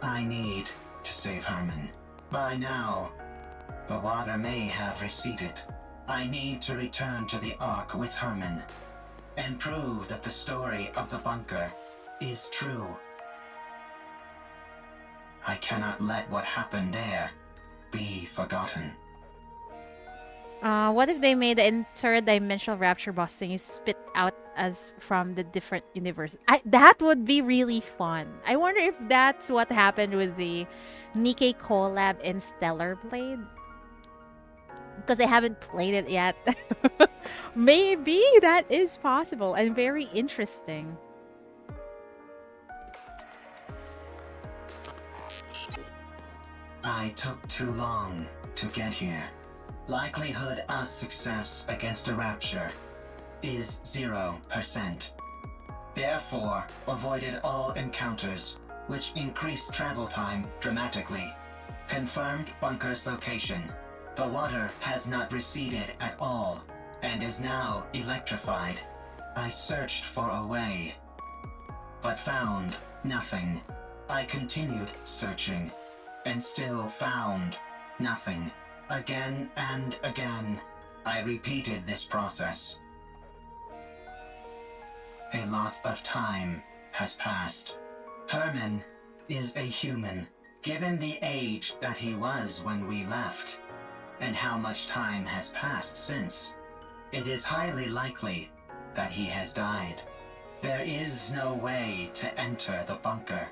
I need to save Herman. By now, the water may have receded. I need to return to the Ark with Herman and prove that the story of the bunker is true. I cannot let what happened there be forgotten. What if they made the interdimensional rapture boss thing is spit out as from the different universes? That would be really fun. I wonder if that's what happened with the NIKKE collab in Stellar Blade. Because I haven't played it yet. Maybe that is possible and very interesting. I took too long to get here. Likelihood of success against a rapture is 0%. Therefore, avoided all encounters, which increased travel time dramatically. Confirmed bunker's location. The water has not receded at all, and is now electrified. I searched for a way, but found nothing. I continued searching, and still found nothing. Again and again, I repeated this process. A lot of time has passed. Herman is a human. Given the age that he was when we left, and how much time has passed since, it is highly likely that he has died. There is no way to enter the bunker.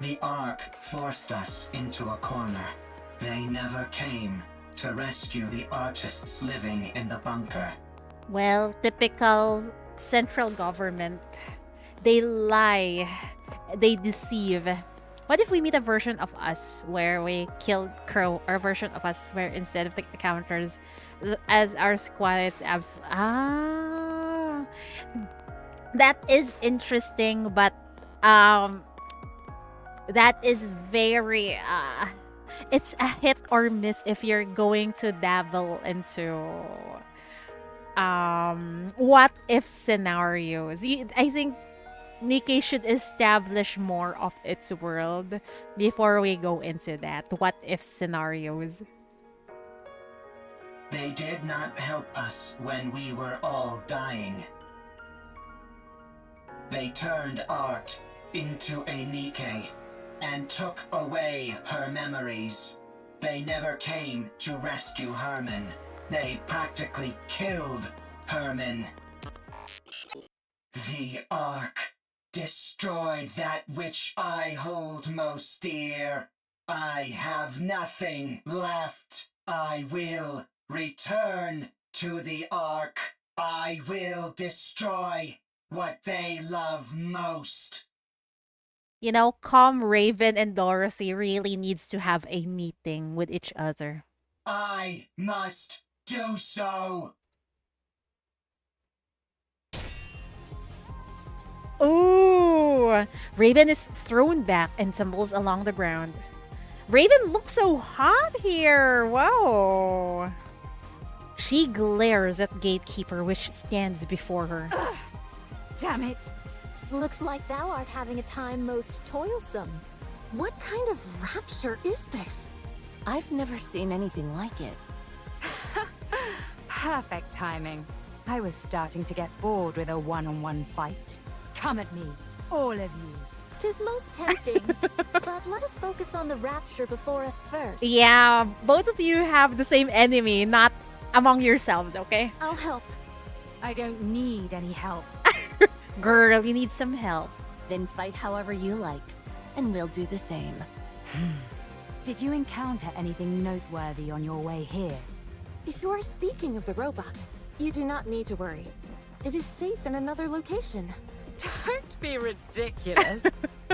The Ark forced us into a corner. They never came to rescue the artists living in the bunker. Well, typical central government. They lie. They deceive. What if we meet a version of us where we killed Crow, or a version of us where instead of the counters as our squad, it's that is interesting, but that is very it's a hit or miss if you're going to dabble into what if scenarios. I think NIKKE should establish more of its world before we go into that. What if scenarios? They did not help us when we were all dying. They turned art into a NIKKE and took away her memories. They never came to rescue Herman. They practically killed Herman. The Ark destroyed that which I hold most dear. I have nothing left. I will return to the Ark. I will destroy what they love most. You know, Calm, Raven, and Dorothy really needs to have a meeting with each other. I must do so. Ooh! Raven is thrown back and tumbles along the ground. Raven looks so hot here! Whoa! She glares at Gatekeeper, which stands before her. Damn it! Looks like thou art having a time most toilsome. What kind of rapture is this? I've never seen anything like it. Perfect timing. I was starting to get bored with a one-on-one fight. Come at me, all of you. 'Tis most tempting, but let us focus on the rapture before us first. Yeah, both of you have the same enemy, not among yourselves, okay? I'll help. I don't need any help. Girl, you need some help. Then fight however you like, and we'll do the same. Did you encounter anything noteworthy on your way here? If you are speaking of the robot, you do not need to worry. It is safe in another location. Don't be ridiculous.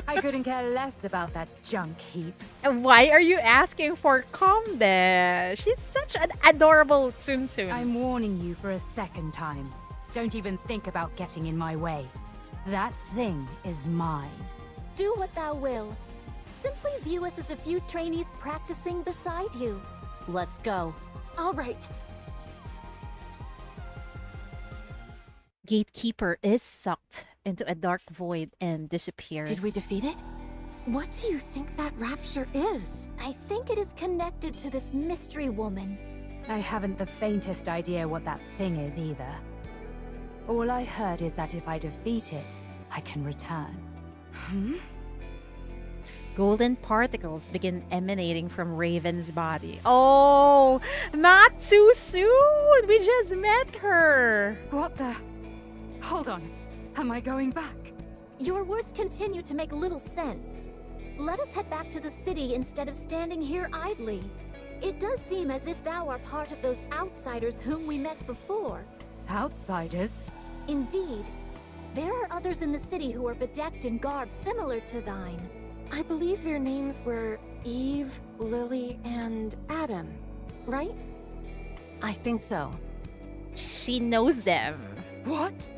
I couldn't care less about that junk heap. And why are you asking for Combe? She's such an adorable Tsum. I'm warning you for a second time. Don't even think about getting in my way. That thing is mine. Do what thou will. Simply view us as a few trainees practicing beside you. Let's go. All right. Gatekeeper is sucked into a dark void and disappears. Did we defeat it? What do you think that rapture is? I think it is connected to this mystery woman. I haven't the faintest idea what that thing is either. All I heard is that if I defeat it, I can return. Golden particles begin emanating from Raven's body. Oh, not too soon! We just met her! What the? Hold on. Am I going back? Your words continue to make little sense. Let us head back to the city instead of standing here idly. It does seem as if thou art part of those outsiders whom we met before. Outsiders? Indeed. There are others in the city who are bedecked in garb similar to thine. I believe their names were Eve, Lily, and Adam, right? I think so. She knows them. What?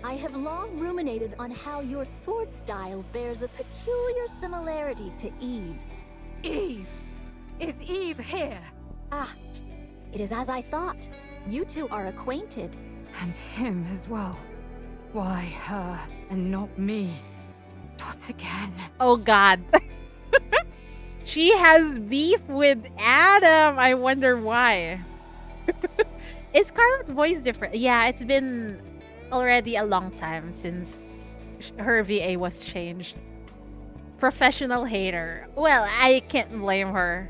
I have long ruminated on how your sword style bears a peculiar similarity to Eve's. Eve! Is Eve here? Ah, it is as I thought. You two are acquainted. And him as well. Why her and not me? Not again. Oh god. She has beef with Adam. I wonder why. Is Scarlet's voice different? Yeah, it's been already a long time since her VA was changed. Professional hater. Well, I can't blame her.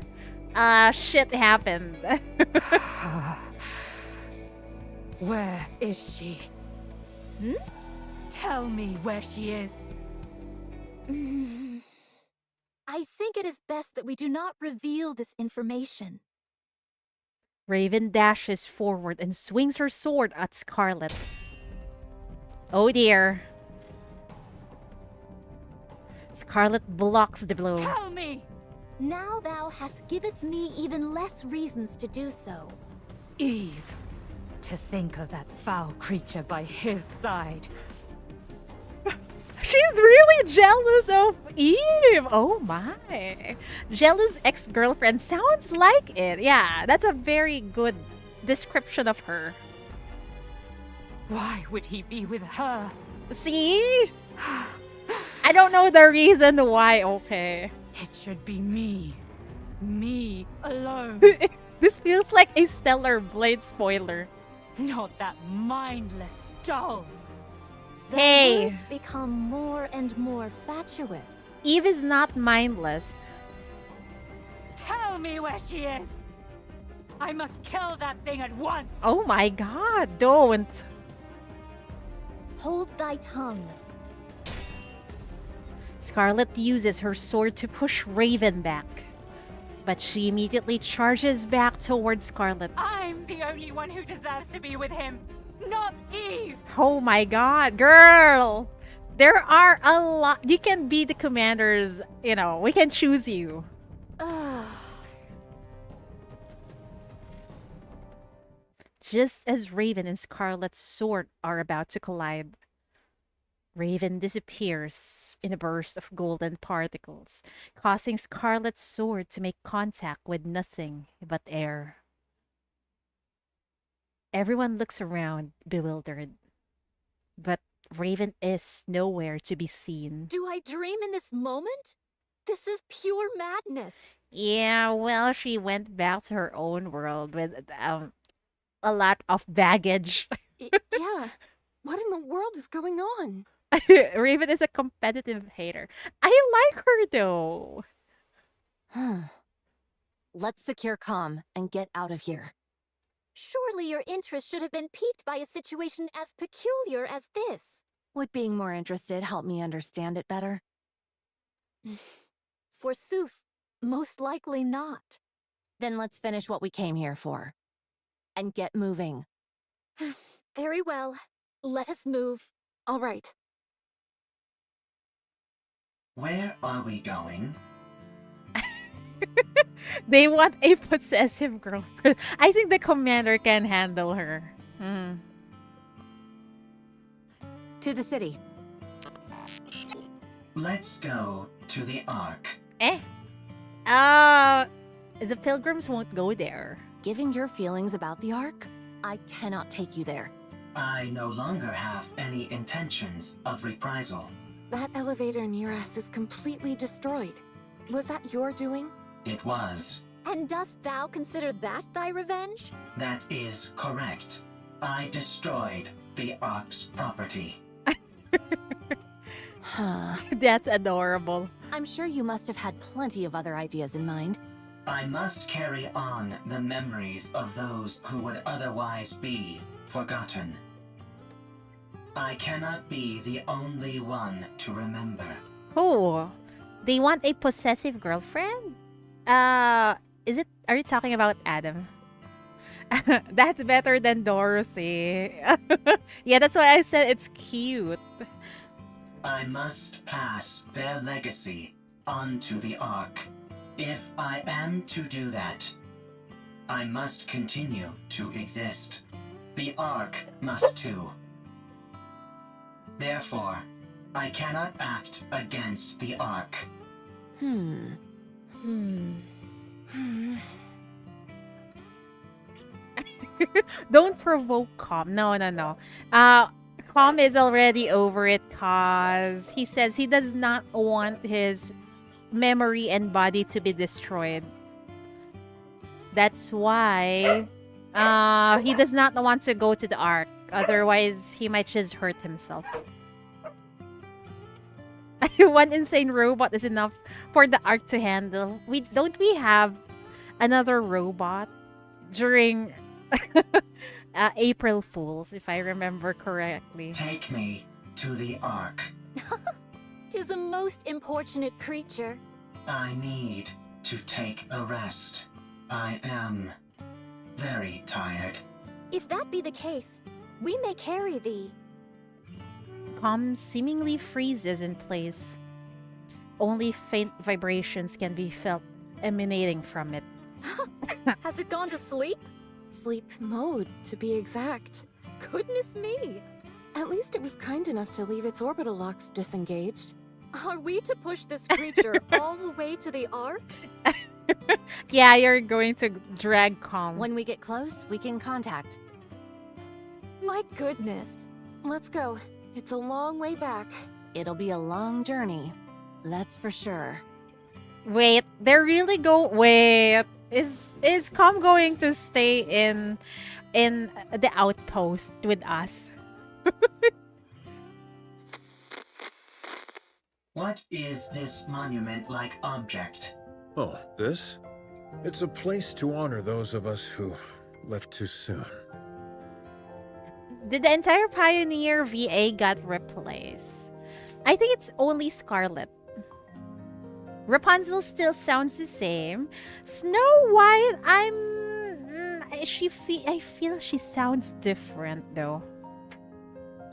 Shit happened. Where is she? Tell me where she is. I think it is best that we do not reveal this information. Raven dashes forward and swings her sword at Scarlet. Oh dear. Scarlet blocks the blow. Tell me! Now thou hast giveth me even less reasons to do so. Eve. To think of that foul creature by his side. She's really jealous of Eve. Oh my. Jealous ex-girlfriend sounds like it. Yeah, that's a very good description of her. Why would he be with her? See? I don't know the reason why, okay. It should be me. Me alone. This feels like a Stellar Blade spoiler. Not that mindless doll. The Hey. words become more and more fatuous. Eve is not mindless. Tell me where she is. I must kill that thing at once. Oh my god, don't. Hold thy tongue. Scarlet uses her sword to push Raven back. But she immediately charges back towards Scarlet. I'm the only one who deserves to be with him, not Eve. Oh my god, girl! There are a lot. You can be the commanders, you know, we can choose you. Just as Raven and Scarlet's sword are about to collide, Raven disappears in a burst of golden particles, causing Scarlet's sword to make contact with nothing but air. Everyone looks around, bewildered. But Raven is nowhere to be seen. Do I dream in this moment? This is pure madness. Yeah, well, she went back to her own world with a lot of baggage. Yeah. What in the world is going on? Raven is a competitive hater. I like her though. Let's secure comm and get out of here. Surely your interest should have been piqued by a situation as peculiar as this. Would being more interested help me understand it better? Forsooth, most likely not. Then let's finish what we came here for. And get moving. Very well. Let us move. All right. Where are we going? They want a possessive girlfriend. I think the commander can handle her. To the city. Let's go to the Ark. The pilgrims won't go there. Given your feelings about the Ark, I cannot take you there. I no longer have any intentions of reprisal. That elevator near us is completely destroyed. Was that your doing? It was. And dost thou consider that thy revenge? That is correct. I destroyed the Ark's property. That's adorable. I'm sure you must have had plenty of other ideas in mind. I must carry on the memories of those who would otherwise be forgotten. I cannot be the only one to remember. Oh, they want a possessive girlfriend? Are you talking about Adam? That's better than Dorothy. Yeah, that's why I said it's cute. I must pass their legacy onto the Ark. If I am to do that, I must continue to exist. The Ark must too. Therefore, I cannot act against the Ark. Don't provoke Calm. No. Calm is already over it cause he says he does not want his memory and body to be destroyed. That's why he does not want to go to the Ark. Otherwise, he might just hurt himself. One insane robot is enough for the Ark to handle. Don't we have another robot during April Fools, if I remember correctly? Take me to the Ark. 'Tis a most importunate creature. I need to take a rest. I am very tired. If that be the case, we may carry thee. comm seemingly freezes in place. Only faint vibrations can be felt emanating from it. Has it gone to sleep? Sleep mode, to be exact. Goodness me! At least it was kind enough to leave its orbital locks disengaged. Are we to push this creature all the way to the Ark? Yeah, you're going to drag comm. When we get close, we can contact. My goodness. Let's go. It's a long way back. It'll be a long journey. That's for sure. Wait, they're really wait. Is comm going to stay in the outpost with us? What is this monument-like object? Oh, this? It's a place to honor those of us who left too soon. Did the entire Pioneer VA got replaced? I think it's only Scarlet. Rapunzel still sounds the same. Snow White, I feel she sounds different though.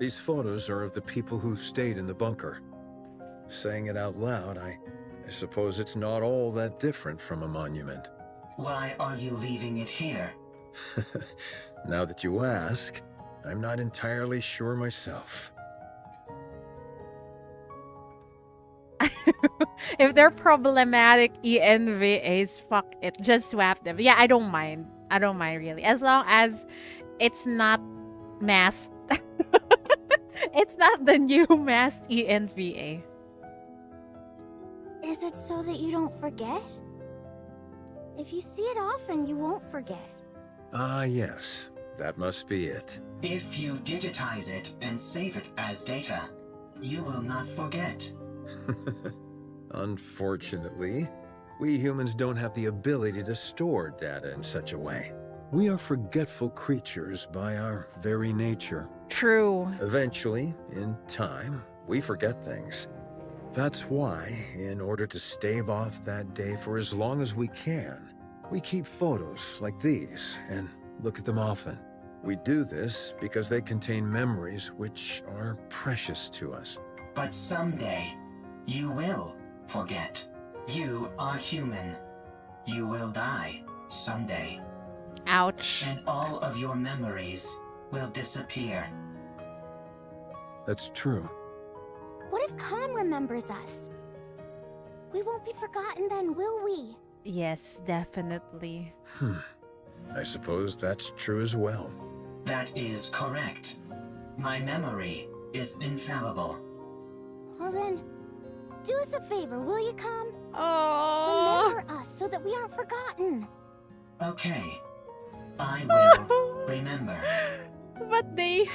These photos are of the people who stayed in the bunker. Saying it out loud, I suppose it's not all that different from a monument. Why are you leaving it here? Now that you ask, I'm not entirely sure myself. If they're problematic ENVAs, fuck it. Just swap them. Yeah, I don't mind. I don't mind really. As long as it's not masked. It's not the new masked ENVA. Is it so that you don't forget? If you see it often, you won't forget. Ah, yes. That must be it. If you digitize it and save it as data, you will not forget. Unfortunately, we humans don't have the ability to store data in such a way. We are forgetful creatures by our very nature. True. Eventually, in time, we forget things. That's why, in order to stave off that day for as long as we can, we keep photos like these and look at them often. We do this because they contain memories which are precious to us. But someday, you will forget. You are human. You will die someday. Ouch. And all of your memories will disappear. That's true. What if Khan remembers us? We won't be forgotten then, will we? Yes, definitely. I suppose that's true as well. That is correct. My memory is infallible. Well then, do us a favor, will you, Khan? Oh. Remember us so that we aren't forgotten. Okay. I will remember. But they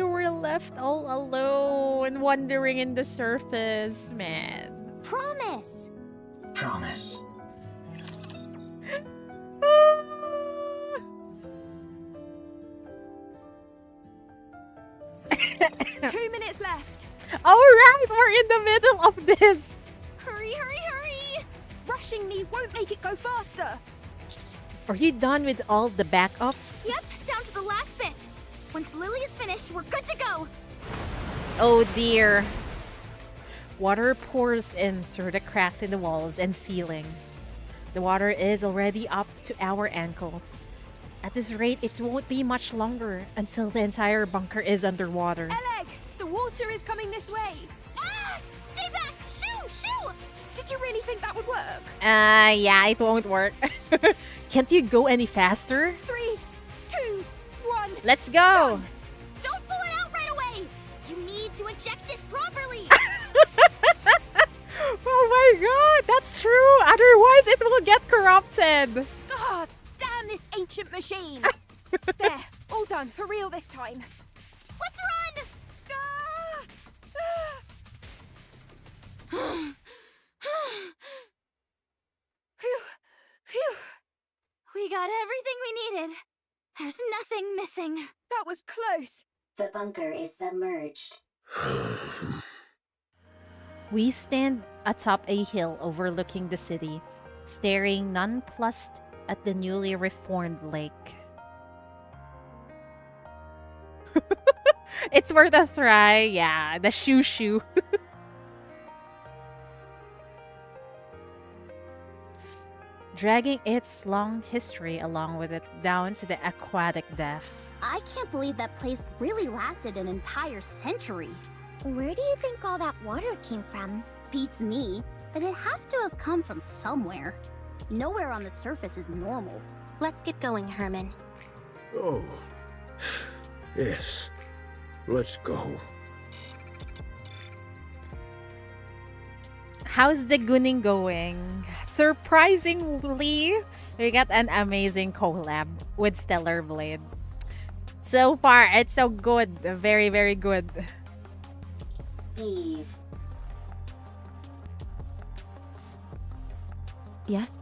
were left all alone, wandering in the surface, man. Promise. Promise. 2 minutes left. All right, we're in the middle of this. Hurry, hurry, hurry! Rushing me won't make it go faster. Are you done with all the backups? Yep, down to the last bit. Once Lily is finished, we're good to go. Oh dear. Water pours in through the cracks in the walls and ceiling. The water is already up to our ankles. At this rate, it won't be much longer until the entire bunker is underwater. Eleg, the water is coming this way. Ah! Stay back! Shoo! Shoo! Did you really think that would work? Yeah, it won't work. Can't you go any faster? 3, 2, 1. Let's go! Don't pull it out right away! You need to eject it properly! Oh my god, that's true! Otherwise, it will get corrupted! God, damn this ancient machine! There, all done, for real this time. Let's run! Phew, phew. We got everything we needed. There's nothing missing. That was close. The bunker is submerged. We stand atop a hill overlooking the city, staring nonplussed at the newly reformed lake. It's worth a try. Yeah, the shoo. Dragging its long history along with it down to the aquatic depths. I can't believe that place really lasted an entire century. Where do you think all that water came from? Beats me, but it has to have come from somewhere. Nowhere on the surface is normal. Let's get going, Herman. Oh, yes. Let's go. How's the gooning going? Surprisingly, we got an amazing collab with Stellar Blade. So far, it's so good. Very, very good. Eve. Yes?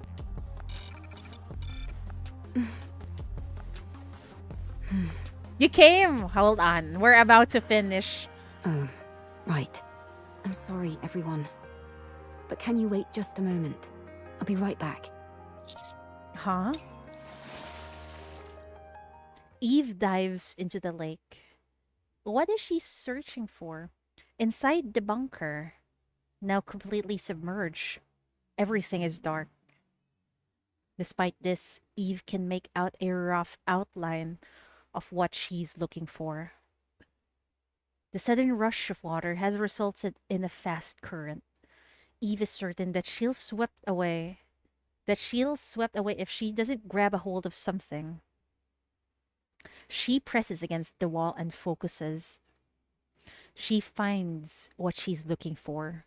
You came! Hold on. We're about to finish. Oh, right. I'm sorry, everyone. But can you wait just a moment? I'll be right back. Huh? Eve dives into the lake. What is she searching for? Inside the bunker, now completely submerged, everything is dark. Despite this, Eve can make out a rough outline of what she's looking for. The sudden rush of water has resulted in a fast current. Eve is certain that she'll swept away if she doesn't grab a hold of something. She presses against the wall and focuses. She finds what she's looking for.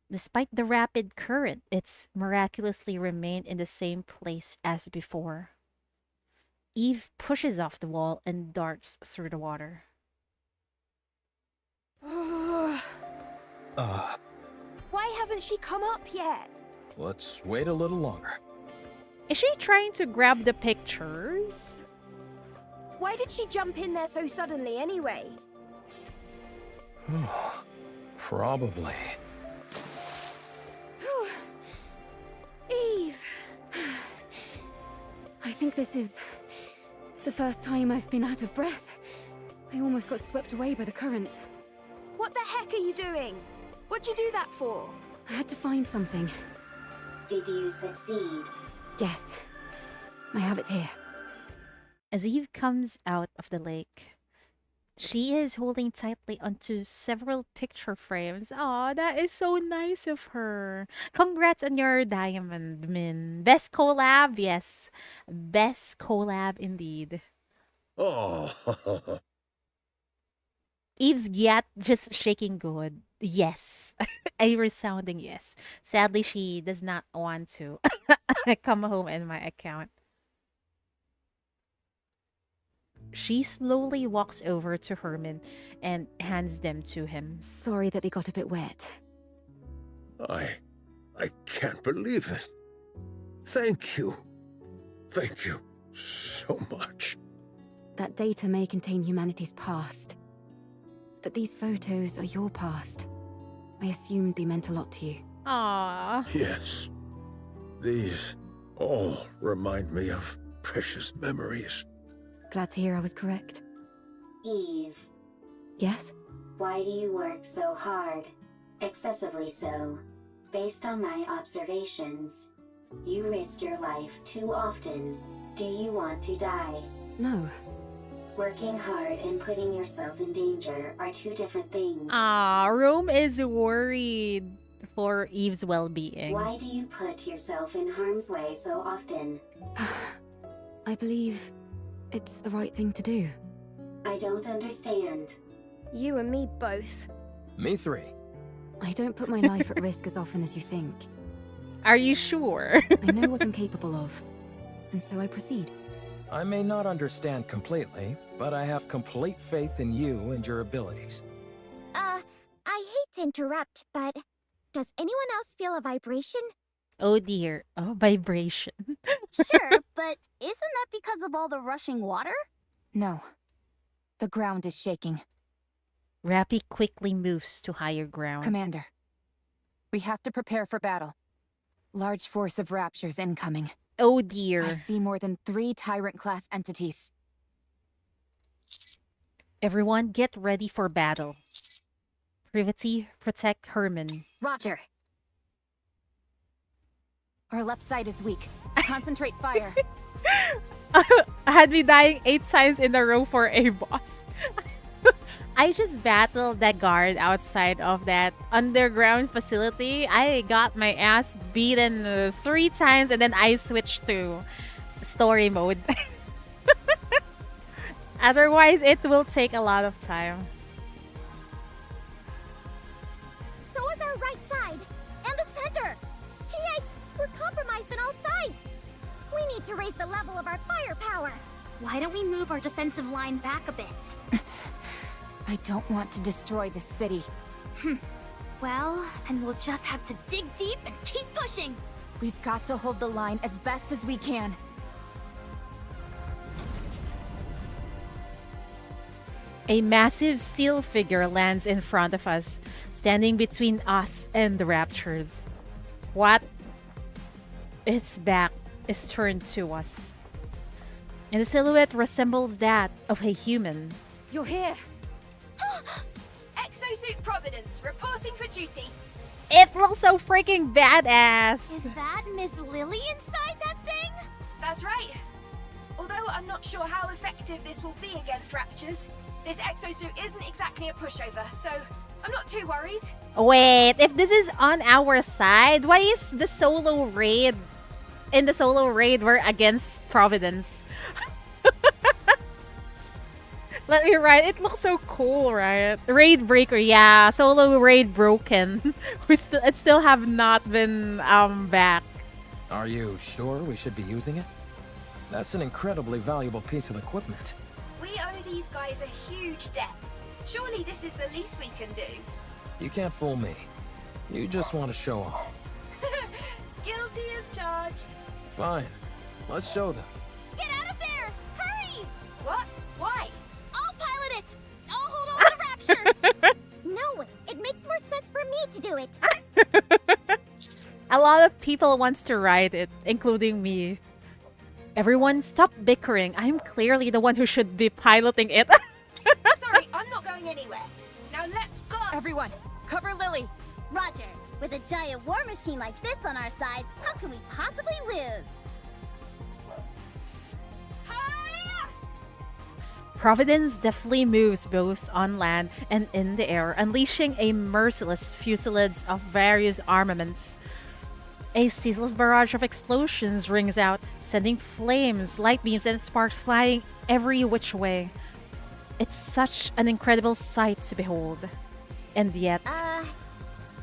Despite the rapid current, it's miraculously remained in the same place as before. Eve pushes off the wall and darts through the water. Why hasn't she come up yet? Let's wait a little longer. Is she trying to grab the pictures? Why did she jump in there so suddenly anyway? Probably. Eve! I think this is the first time I've been out of breath. I almost got swept away by the current. What the heck are you doing? What'd you do that for? I had to find something. Did you succeed? Yes. I have it here. As Eve comes out of the lake, she is holding tightly onto several picture frames. Aw, that is so nice of her. Congrats on your diamond, Min. Best collab, yes. Best collab indeed. Oh, Eve's yet just shaking good. Yes. A resounding yes. Sadly, she does not want to come home in my account. She slowly walks over to Herman and hands them to him. Sorry that they got a bit wet. I can't believe it. Thank you. Thank you so much. That data may contain humanity's past. But these photos are your past. I assumed they meant a lot to you. Aww. Yes. These all remind me of precious memories. Glad to hear I was correct. Eve. Yes? Why do you work so hard? Excessively so. Based on my observations, you risk your life too often. Do you want to die? No. Working hard and putting yourself in danger are two different things. Rome is worried for Eve's well-being. Why do you put yourself in harm's way so often? I believe it's the right thing to do. I don't understand. You and me both. Me three. I don't put my life at risk as often as you think. Are you sure? I know what I'm capable of, and so I proceed. I may not understand completely, but I have complete faith in you and your abilities. I hate to interrupt, but does anyone else feel a vibration? Oh dear. Oh, vibration. Sure, but isn't that because of all the rushing water? No. The ground is shaking. Rappy quickly moves to higher ground. Commander, we have to prepare for battle. Large force of raptures incoming. Oh dear. I see more than 3 Tyrant-class entities. Everyone get ready for battle. Privity, protect Herman. Roger. Our left side is weak. Concentrate fire. I had me dying 8 times in a row for a boss. I just battled that guard outside of that underground facility. I got my ass beaten 3 times and then I switched to story mode. Otherwise, it will take a lot of time. So is our right side. And the center. Yikes! We're compromised on all sides. We need to raise the level of our firepower. Why don't we move our defensive line back a bit? I don't want to destroy the city. Well, then we'll just have to dig deep and keep pushing. We've got to hold the line as best as we can. A massive steel figure lands in front of us, standing between us and the Raptures. What? Its back is turned to us, and the silhouette resembles that of a human. You're here. Exosuit Providence, reporting for duty. It looks so freaking badass! Is that Miss Lily inside that thing? That's right. Although I'm not sure how effective this will be against Raptures, this exosuit isn't exactly a pushover, so I'm not too worried. Wait, if this is on our side, why is the solo raid? In the solo raid, we're against Providence. Let me write. It looks so cool, right? Raid breaker, yeah. Solo raid broken. It still have not been back. Are you sure we should be using it? That's an incredibly valuable piece of equipment. We owe these guys a huge debt. Surely this is the least we can do. You can't fool me. You just want to show off. Guilty as charged. Fine. Let's show them. Get out of there! Hurry! What? Why? I'll pilot it! I'll hold all the Raptures! No, it makes more sense for me to do it. A lot of people wants to ride it, including me. Everyone stop bickering. I'm clearly the one who should be piloting it. Sorry, I'm not going anywhere. Now let's go! Everyone, cover Lily! Roger. With a giant war machine like this on our side, how can we possibly lose? Providence deftly moves both on land and in the air, unleashing a merciless fusillade of various armaments. A ceaseless barrage of explosions rings out, sending flames, light beams, and sparks flying every which way. It's such an incredible sight to behold. And yet...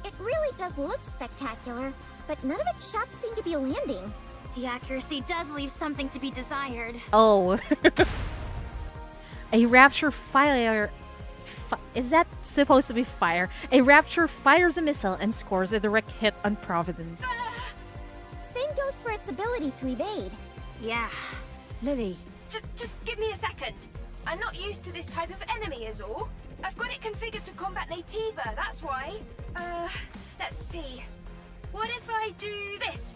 It really does look spectacular, but none of its shots seem to be landing. The accuracy does leave something to be desired. Oh. A Rapture fire... Is that supposed to be fire? A Rapture fires a missile and scores a direct hit on Providence. Same goes for its ability to evade. Yeah. Lily. Just give me a second. I'm not used to this type of enemy is all. I've got it configured to combat Naytiba, that's why. Let's see. What if I do this?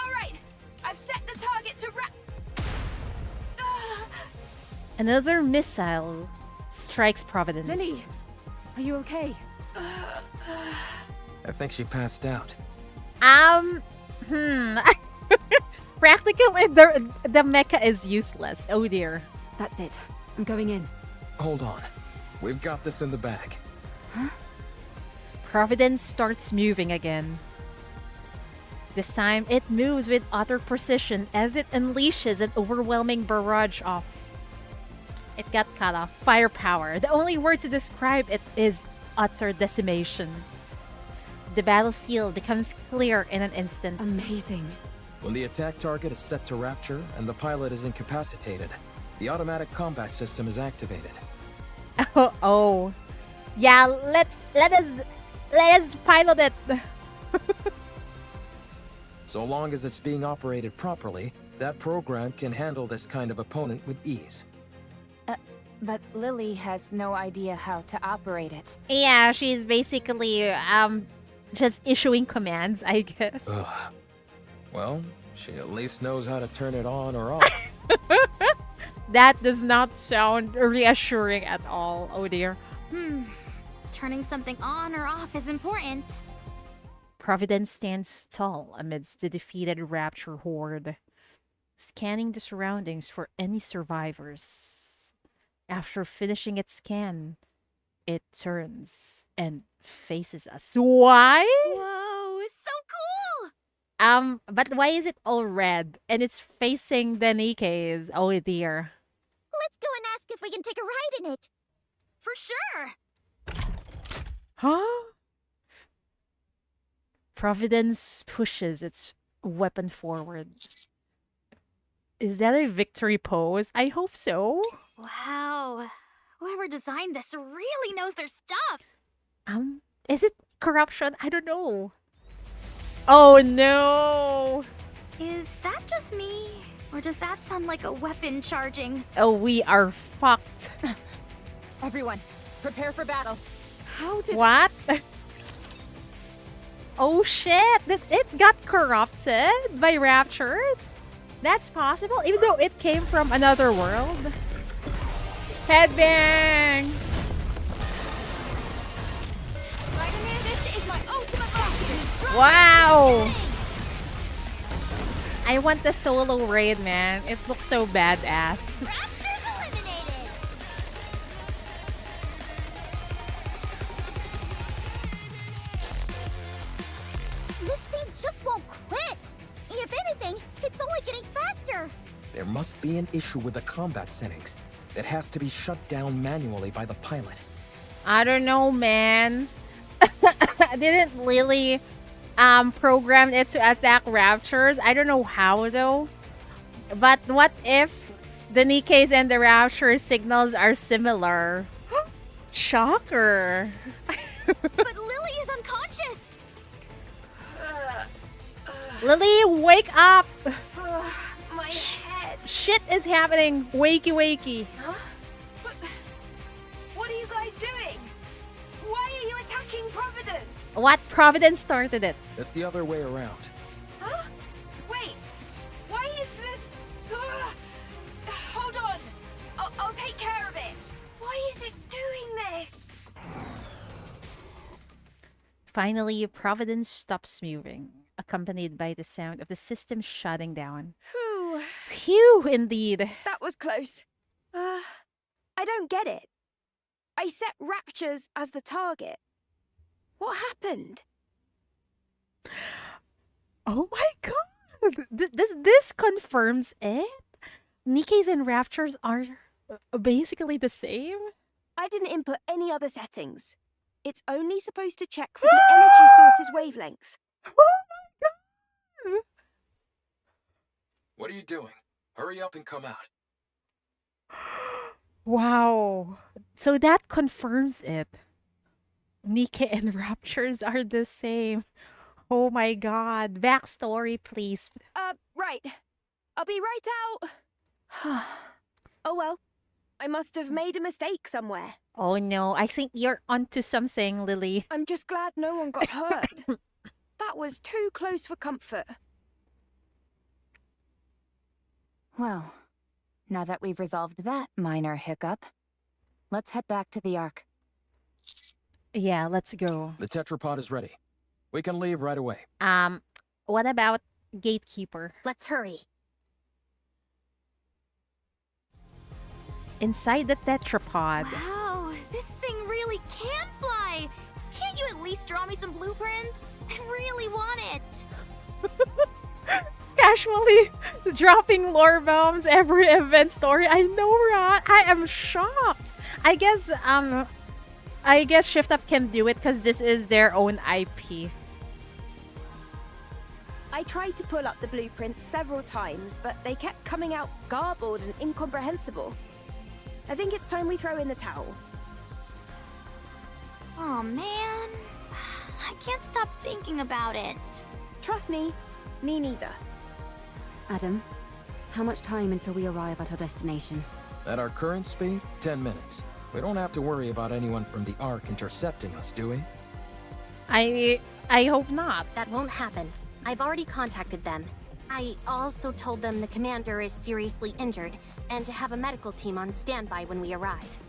Alright, I've set the target to Another missile strikes Providence. Lily, are you okay? I think she passed out. Practically, the mecha is useless. Oh dear. That's it. I'm going in. Hold on. We've got this in the bag. Huh? Providence starts moving again. This time, it moves with utter precision as it unleashes an overwhelming barrage of... It got cut off. Firepower. The only word to describe it is utter decimation. The battlefield becomes clear in an instant. Amazing. When the attack target is set to Rapture and the pilot is incapacitated, the automatic combat system is activated. Oh. Yeah, let us pilot it. So long as it's being operated properly, that program can handle this kind of opponent with ease. But Lily has no idea how to operate it. Yeah, she's basically just issuing commands, I guess. Well, she at least knows how to turn it on or off. That does not sound reassuring at all. Oh dear. Turning something on or off is important. Providence stands tall amidst the defeated Rapture horde, scanning the surroundings for any survivors. After finishing its scan, it turns and faces us. Why? Whoa, so cool! But why is it all red and it's facing the Nikke's? Oh dear. Let's go and ask if we can take a ride in it. For sure! Huh? Providence pushes its weapon forward. Is that a victory pose? I hope so. Wow. Whoever designed this really knows their stuff. Is it corruption? I don't know. Oh no! Is that just me? Or does that sound like a weapon charging? Oh, we are fucked. Everyone, prepare for battle. How did... What? Oh shit! It got corrupted by raptures? That's possible? Even though it came from another world? Headbang! Spider-Man, this is my ultimate weapon. Wow! I want the solo raid, man. It looks so badass. This thing just won't quit. If anything, it's only getting faster. There must be an issue with the combat settings that has to be shut down manually by the pilot. I don't know, man. Didn't Lily program it to attack raptures? I don't know how though. But what if the Nikke's and the rapture signals are similar? Shocker. But Lily is unconscious. Lily, wake up! My head. Shit is happening. Wakey, wakey. Huh? What are you guys doing? Why are you attacking Providence? What? Providence started it. It's the other way around. Huh? Wait. Why is this? Hold on. I'll take care of it. Why is it doing this? Finally, Providence stops moving, accompanied by the sound of the system shutting down. Phew. Phew, indeed. That was close. I don't get it. I set raptures as the target. What happened? Oh my god! This confirms it? Nikke's and raptures are basically the same? I didn't input any other settings. It's only supposed to check for the energy source's wavelength. Oh my god! What are you doing? Hurry up and come out. Wow. So that confirms it. Nikke and raptures are the same. Oh my god. Backstory, please. Right. I'll be right out. Oh well. I must have made a mistake somewhere. Oh no, I think you're onto something, Lily. I'm just glad no one got hurt. That was too close for comfort. Well, now that we've resolved that minor hiccup, let's head back to the Ark. Yeah, let's go. The tetrapod is ready. We can leave right away. What about Gatekeeper? Let's hurry. Inside the tetrapod. Wow, this thing really can fly. Can't you at least draw me some blueprints? I really want it. Casually dropping lore bombs every event story. I know, right? I am shocked. I guess Shift Up can do it because this is their own IP. I tried to pull up the blueprints several times, but they kept coming out garbled and incomprehensible. I think it's time we throw in the towel. Oh man, I can't stop thinking about it. Trust me, me neither. Adam, how much time until we arrive at our destination? At our current speed, 10 minutes. We don't have to worry about anyone from the Ark intercepting us, do we? I hope not. That won't happen. I've already contacted them. I also told them the commander is seriously injured and to have a medical team on standby when we arrive.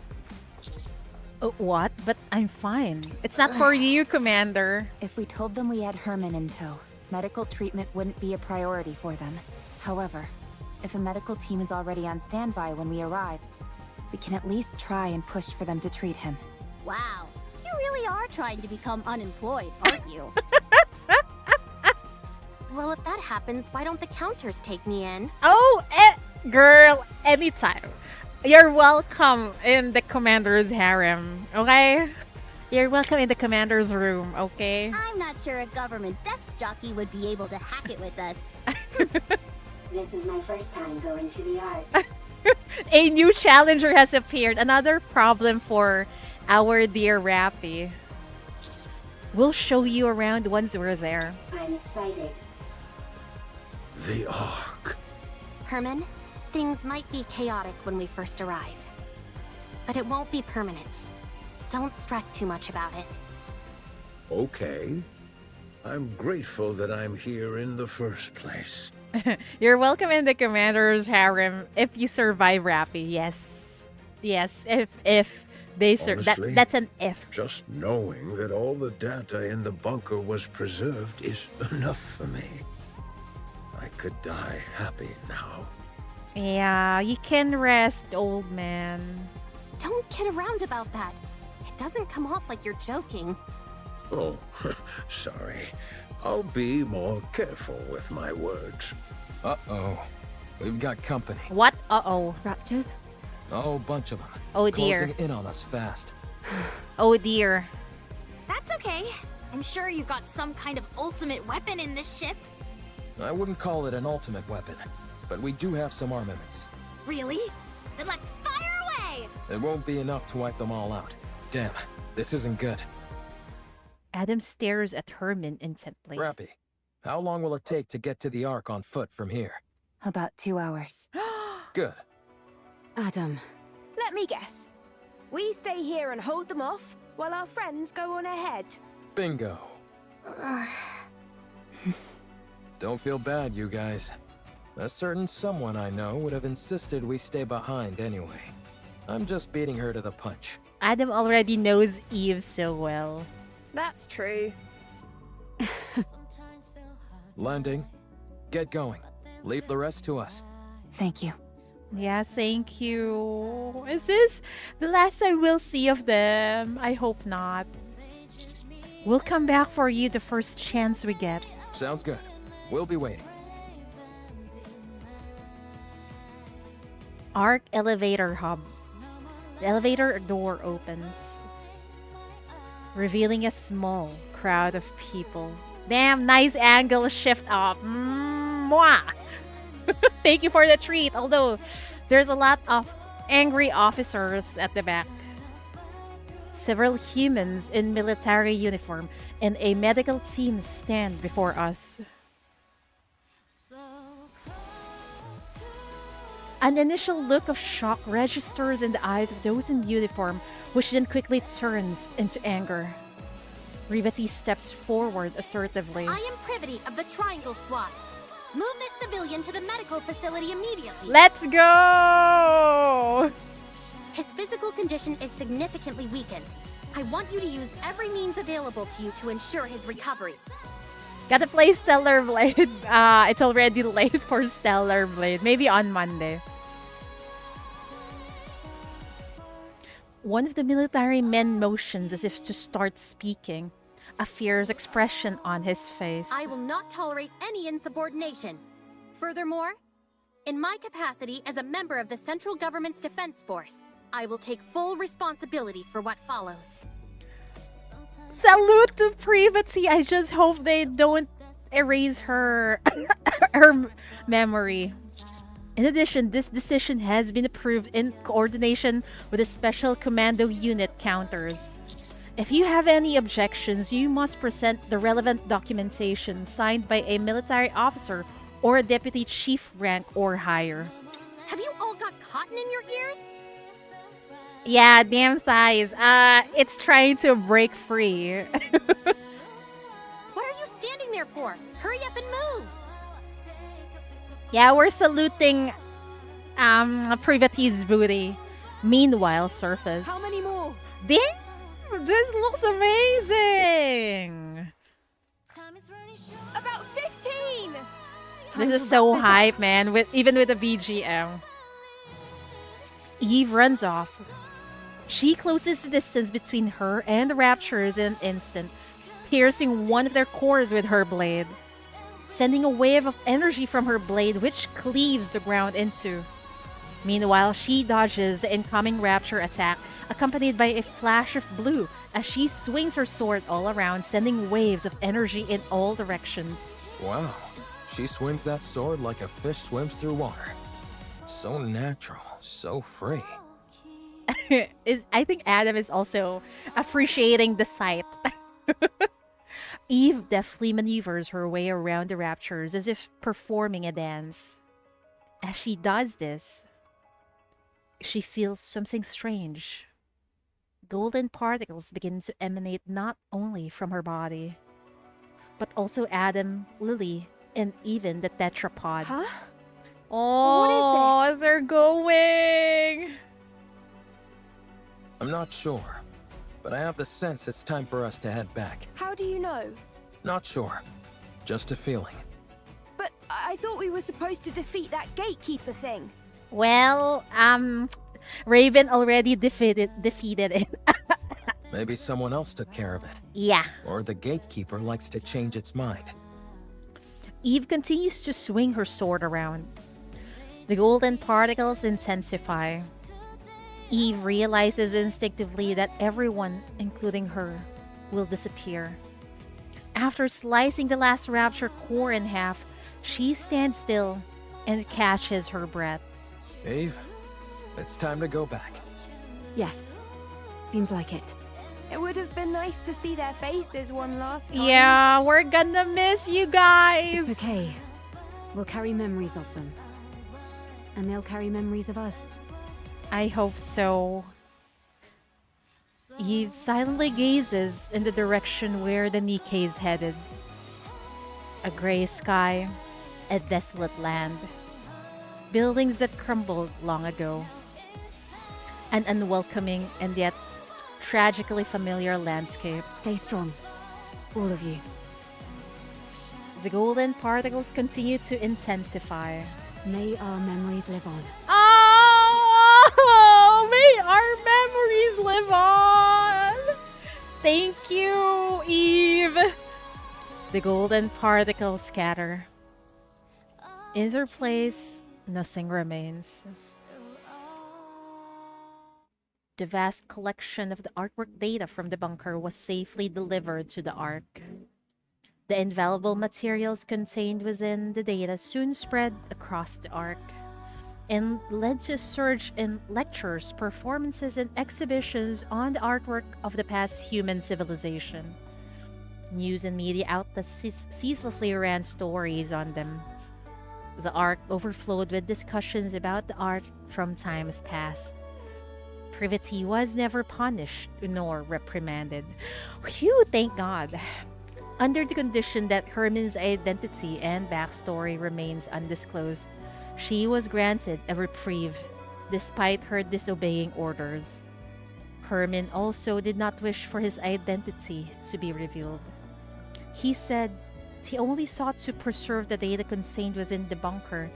What? But I'm fine. It's not for you, Commander. If we told them we had Herman in tow, medical treatment wouldn't be a priority for them. However, if a medical team is already on standby when we arrive, we can at least try and push for them to treat him. Wow, you really are trying to become unemployed, aren't you? Well, if that happens, why don't the counters take me in? Oh, girl, anytime. You're welcome in the commander's harem, okay? You're welcome in the commander's room, okay? I'm not sure a government desk jockey would be able to hack it with us. This is my first time going to the Ark. A new challenger has appeared. Another problem for our dear Rappy. We'll show you around once we're there. I'm excited. The Ark. Herman, things might be chaotic when we first arrive. But it won't be permanent. Don't stress too much about it. Okay. I'm grateful that I'm here in the first place. You're welcome in the commander's harem if you survive Rappy. Yes. Yes, if they Honestly, that's an if. Just knowing that all the data in the bunker was preserved is enough for me. I could die happy now. Yeah, you can rest, old man. Don't kid around about that. It doesn't come off like you're joking. Oh, sorry. I'll be more careful with my words. Uh-oh. We've got company. What? Uh-oh. Raptors? A whole bunch of them. Oh dear. Closing in on us fast. Oh dear. That's okay. I'm sure you've got some kind of ultimate weapon in this ship. I wouldn't call it an ultimate weapon, but we do have some armaments. Really? Then let's fire away! It won't be enough to wipe them all out. Damn, this isn't good. Adam stares at Herman intently. Rappy, how long will it take to get to the Ark on foot from here? About 2 hours. Good. Adam. Let me guess. We stay here and hold them off while our friends go on ahead. Bingo. Don't feel bad, you guys. A certain someone I know would have insisted we stay behind anyway. I'm just beating her to the punch. Adam already knows Eve so well. That's true. Landing. Get going. Leave the rest to us. Thank you. Yeah, thank you. Is this the last I will see of them? I hope not. We'll come back for you the first chance we get. Sounds good. We'll be waiting. Ark elevator hub. The elevator door opens, revealing a small crowd of people. Damn, nice angle shift up. Mwah! Thank you for the treat. Although, there's a lot of angry officers at the back. Several humans in military uniform and a medical team stand before us. An initial look of shock registers in the eyes of those in uniform, which then quickly turns into anger. Rivati steps forward assertively. I am privity of the Triangle Squad. Move this civilian to the medical facility immediately. Let's go! His physical condition is significantly weakened. I want you to use every means available to you to ensure his recovery. Gotta play Stellar Blade. It's already late for Stellar Blade. Maybe on Monday. One of the military men motions as if to start speaking, a fierce expression on his face. I will not tolerate any insubordination. Furthermore, in my capacity as a member of the Central Government's Defense Force, I will take full responsibility for what follows. Salute to Privity. I just hope they don't erase her her memory. In addition, this decision has been approved in coordination with the Special Commando Unit counters. If you have any objections, you must present the relevant documentation signed by a military officer or a deputy chief rank or higher. Have you all got cotton in your ears? Yeah, damn size. It's trying to break free. What are you standing there for? Hurry up and move! Yeah, we're saluting Privatee's booty. Meanwhile, surface. How many more? Damn, this looks amazing. About 15! This is so hype, man. Even with the BGM. Eve runs off. She closes the distance between her and the Raptures in an instant, piercing one of their cores with her blade, sending a wave of energy from her blade which cleaves the ground in two. Meanwhile, she dodges the incoming Rapture attack, accompanied by a flash of blue as she swings her sword all around, sending waves of energy in all directions. Wow, she swings that sword like a fish swims through water. So natural, so free. I think Adam is also appreciating the sight. Eve deftly maneuvers her way around the Raptures as if performing a dance. As she does this, she feels something strange. Golden particles begin to emanate not only from her body, but also Adam, Lily, and even the tetrapod. Huh? Oh, what is this? They're going! I'm not sure, but I have the sense it's time for us to head back. How do you know? Not sure, just a feeling. But I thought we were supposed to defeat that gatekeeper thing. Well, Raven already defeated it. Maybe someone else took care of it. Yeah. Or the gatekeeper likes to change its mind. Eve continues to swing her sword around. The golden particles intensify. Eve realizes instinctively that everyone, including her, will disappear. After slicing the last Rapture core in half, she stands still and catches her breath. Eve, it's time to go back. Yes, seems like it. It would have been nice to see their faces one last time. Yeah, we're gonna miss you guys. It's okay. We'll carry memories of them. And they'll carry memories of us. I hope so. Eve silently gazes in the direction where the NIKKE is headed. A gray sky, a desolate land. Buildings that crumbled long ago. An unwelcoming and yet tragically familiar landscape. Stay strong, all of you. The golden particles continue to intensify. May our memories live on. Oh, may our memories live on. Thank you, Eve. The golden particles scatter. In their place, nothing remains. The vast collection of the artwork data from the bunker was safely delivered to the Ark. The invaluable materials contained within the data soon spread across the Ark and led to a surge in lectures, performances, and exhibitions on the artwork of the past human civilization. News and media outlets ceaselessly ran stories on them. The Ark overflowed with discussions about the art from times past. Privity was never punished nor reprimanded. Phew, thank God. Under the condition that Herman's identity and backstory remains undisclosed, she was granted a reprieve despite her disobeying orders. Herman also did not wish for his identity to be revealed. He said he only sought to preserve the data contained within the bunker,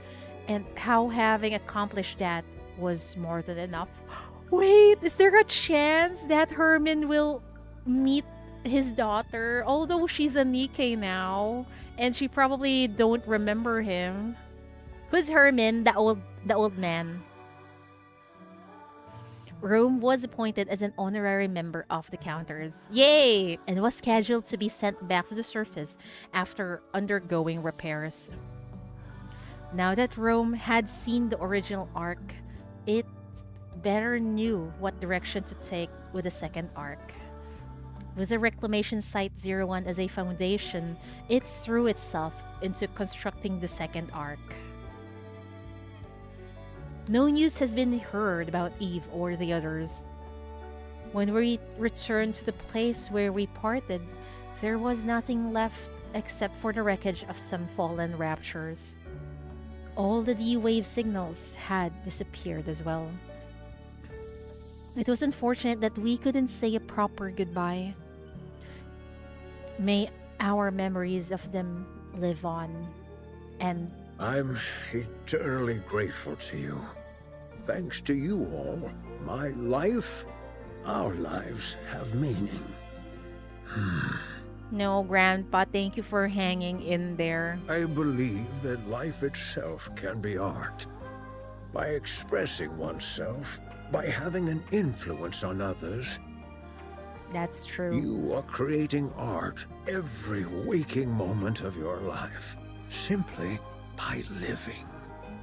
and how having accomplished that was more than enough. Wait, is there a chance that Herman will meet his daughter? Although she's a NIKKE now, and she probably don't remember him. Who's Herman, the old man? Rome was appointed as an honorary member of the Counters. Yay! And was scheduled to be sent back to the surface after undergoing repairs. Now that Rome had seen the original Ark, it better knew what direction to take with the second Ark. With the reclamation site 01 as a foundation, it threw itself into constructing the second Ark. No news has been heard about Eve or the others. When we returned to the place where we parted, there was nothing left except for the wreckage of some fallen raptures. All the D-wave signals had disappeared as well. It was unfortunate that we couldn't say a proper goodbye. May our memories of them live on, and I'm eternally grateful to you. Thanks to you all, my life, our lives have meaning. no, Grandpa, thank you for hanging in there. I believe that life itself can be art. By expressing oneself, by having an influence on others. That's true. You are creating art every waking moment of your life, simply by living.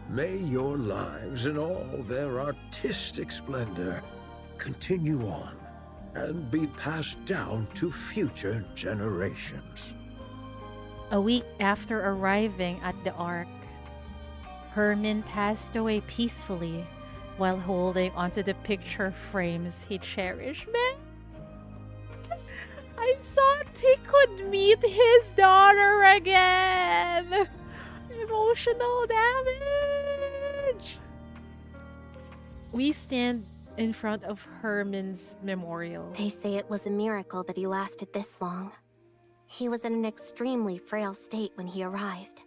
May your lives in all their artistic splendor continue on and be passed down to future generations. A week after arriving at the Ark, Herman passed away peacefully while holding onto the picture frames he cherished. Man, I thought he could meet his daughter again. Emotional damage. We stand in front of Herman's memorial. They say it was a miracle that he lasted this long. He was in an extremely frail state when he arrived.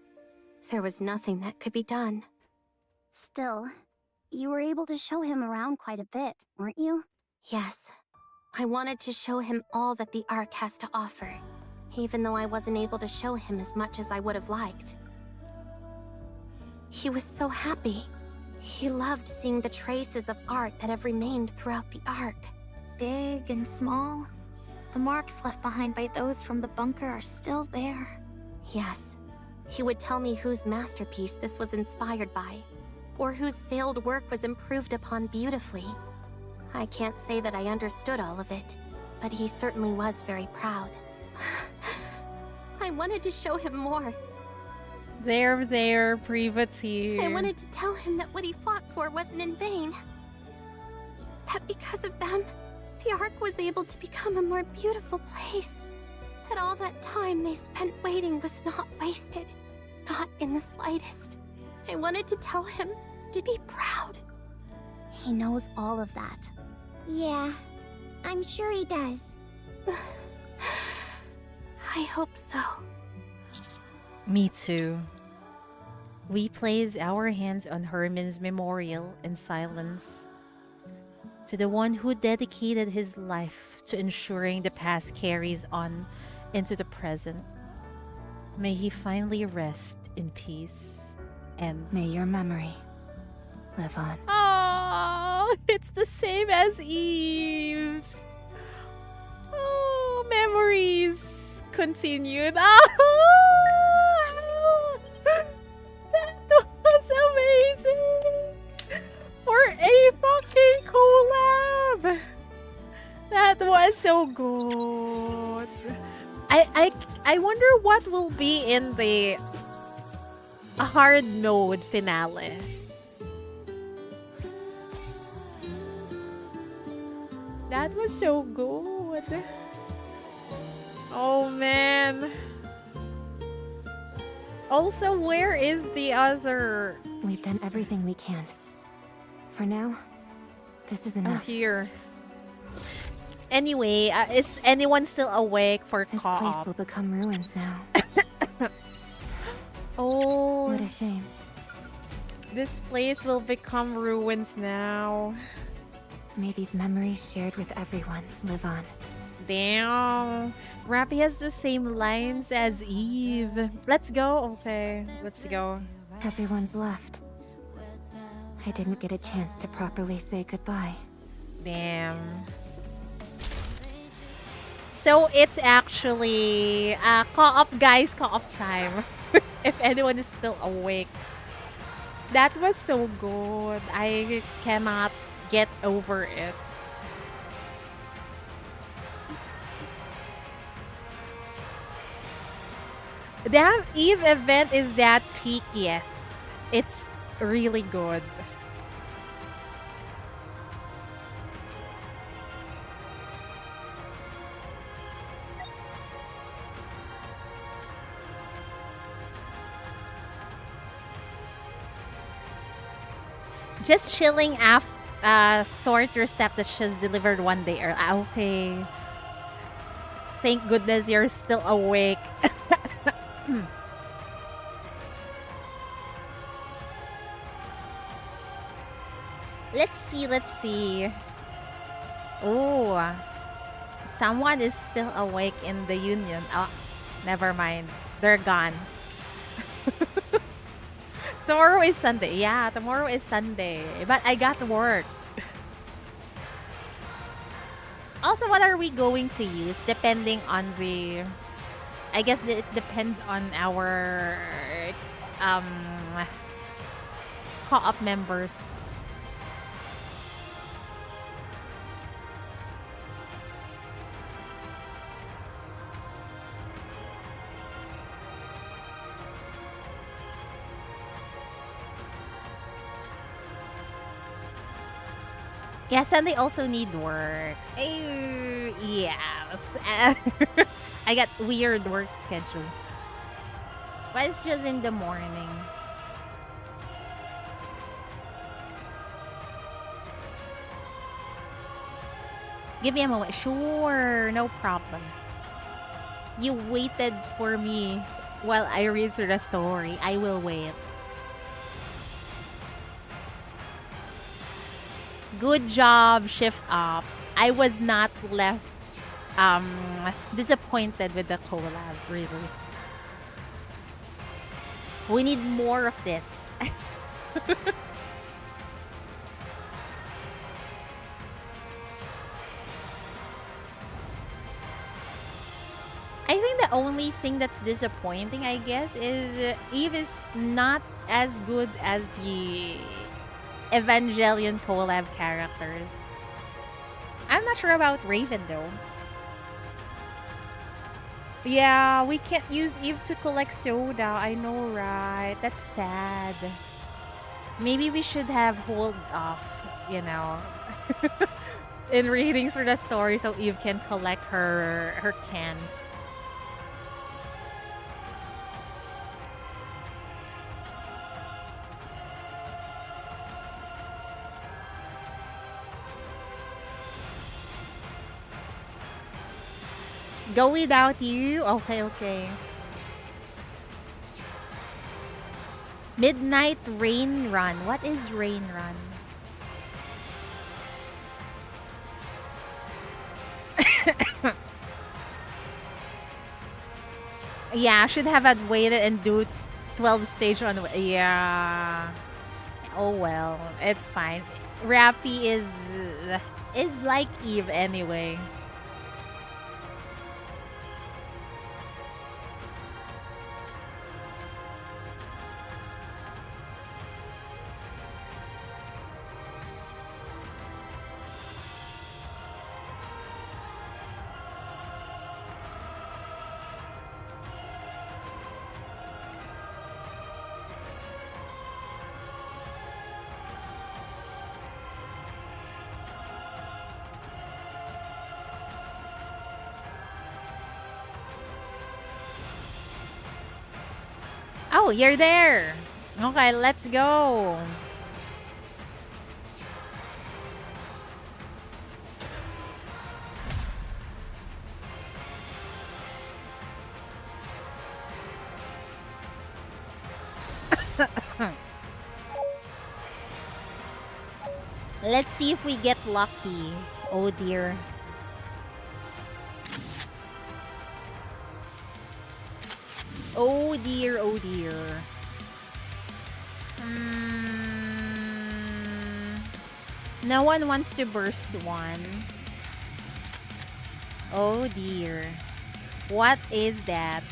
There was nothing that could be done. Still, you were able to show him around quite a bit, weren't you? Yes. I wanted to show him all that the Ark has to offer, even though I wasn't able to show him as much as I would have liked. He was so happy. He loved seeing the traces of art that have remained throughout the Ark. Big and small. The marks left behind by those from the bunker are still there. Yes. He would tell me whose masterpiece this was inspired by, or whose failed work was improved upon beautifully. I can't say that I understood all of it, but he certainly was very proud. I wanted to show him more. There, privateer. I wanted to tell him that what he fought for wasn't in vain. That because of them, the Ark was able to become a more beautiful place. That all that time they spent waiting was not wasted. Not in the slightest. I wanted to tell him to be proud. He knows all of that. Yeah, I'm sure he does. I hope so. Me too. We place our hands on Herman's memorial in silence. To the one who dedicated his life to ensuring the past carries on into the present. May he finally rest in peace, and may your memory live on. Oh, it's the same as Eve's. Oh, memories continued. Oh, that was amazing. For a fucking collab. That was so good. I wonder what will be in the hard mode finale. That was so good. Oh man. Also, where is the other? We've done everything we can. For now, this is enough. Oh, here. Anyway, is anyone still awake for this co-op? place will become ruins now. Oh, what a shame. This place will become ruins now. May these memories shared with everyone live on. Damn. Rappy has the same lines as Eve. Let's go. Okay, let's go. Everyone's left. I didn't get a chance to properly say goodbye. Damn. So it's actually co-op, guys, co-op time. If anyone is still awake. That was so good. I cannot get over it. That Eve event is that peak, yes. It's really good. Just chilling after sort your step that she's delivered one day early. Okay. Thank goodness you're still awake. Let's see, let's see. Oh, someone is still awake in the union. Oh, never mind. They're gone. Tomorrow is Sunday. Yeah, tomorrow is Sunday. But I got work. Also, what are we going to use? Depending on the... I guess it depends on our co-op members. Yeah, Sunday also need work. Yes. I got weird work schedule. But it's just in the morning. Give me a moment. Sure, no problem. You waited for me while I read through the story. I will wait. Good job, Shift Up. I was not left disappointed with the collab, really. We need more of this. I think the only thing that's disappointing, I guess, is Eve is not as good as the Evangelion collab characters. I'm not sure about Raven though. Yeah, we can't use Eve to collect soda. I know, right? That's sad. Maybe we should have hold off, you know, in reading through the story so Eve can collect her cans. Go without you? Okay, okay. Midnight Rain Run. What is Rain Run? Yeah, I should have had waited and do 12 stage on the way. Yeah. Oh well, it's fine. Rappy is like Eve anyway. Oh, you're there. Okay, let's go. Let's see if we get lucky. Oh dear. Oh dear, oh dear. No one wants to burst one. Oh dear. What is that?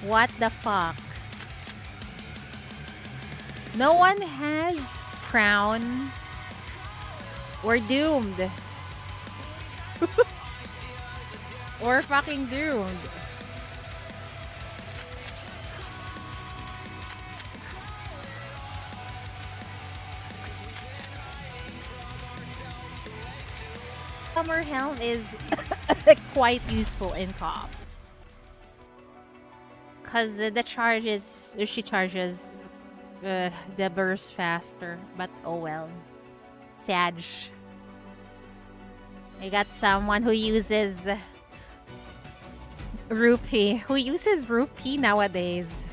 What the fuck? No one has crown. We're doomed. We're fucking doomed. Summer Helm is quite useful in co-op. Because the charges, she charges the burst faster. But oh well. Sad. I got someone who uses the rupee. Who uses rupee nowadays?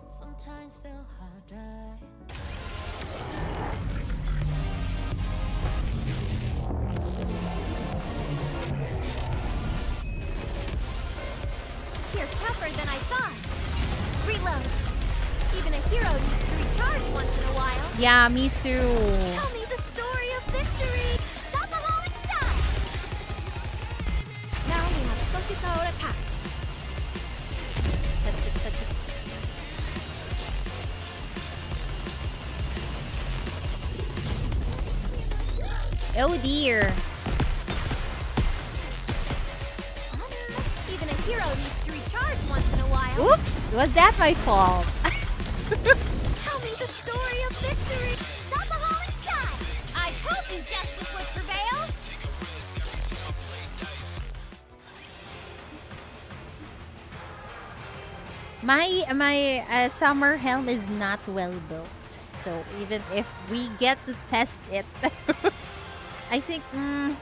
Sometimes feel harder. You're tougher than I thought. Reload. Even a hero needs to recharge once in a while. Yeah, me too. Tell me the story of victory. Shopaholic shot. Now we must focus our attacks. Oh dear. Even a hero needs to recharge once in a while. Oops, was that my fault? Tell me the story of victory. Shopaholic shot. I told you justice would prevail. My summer helm is not well built. So even if we get to test it, I think,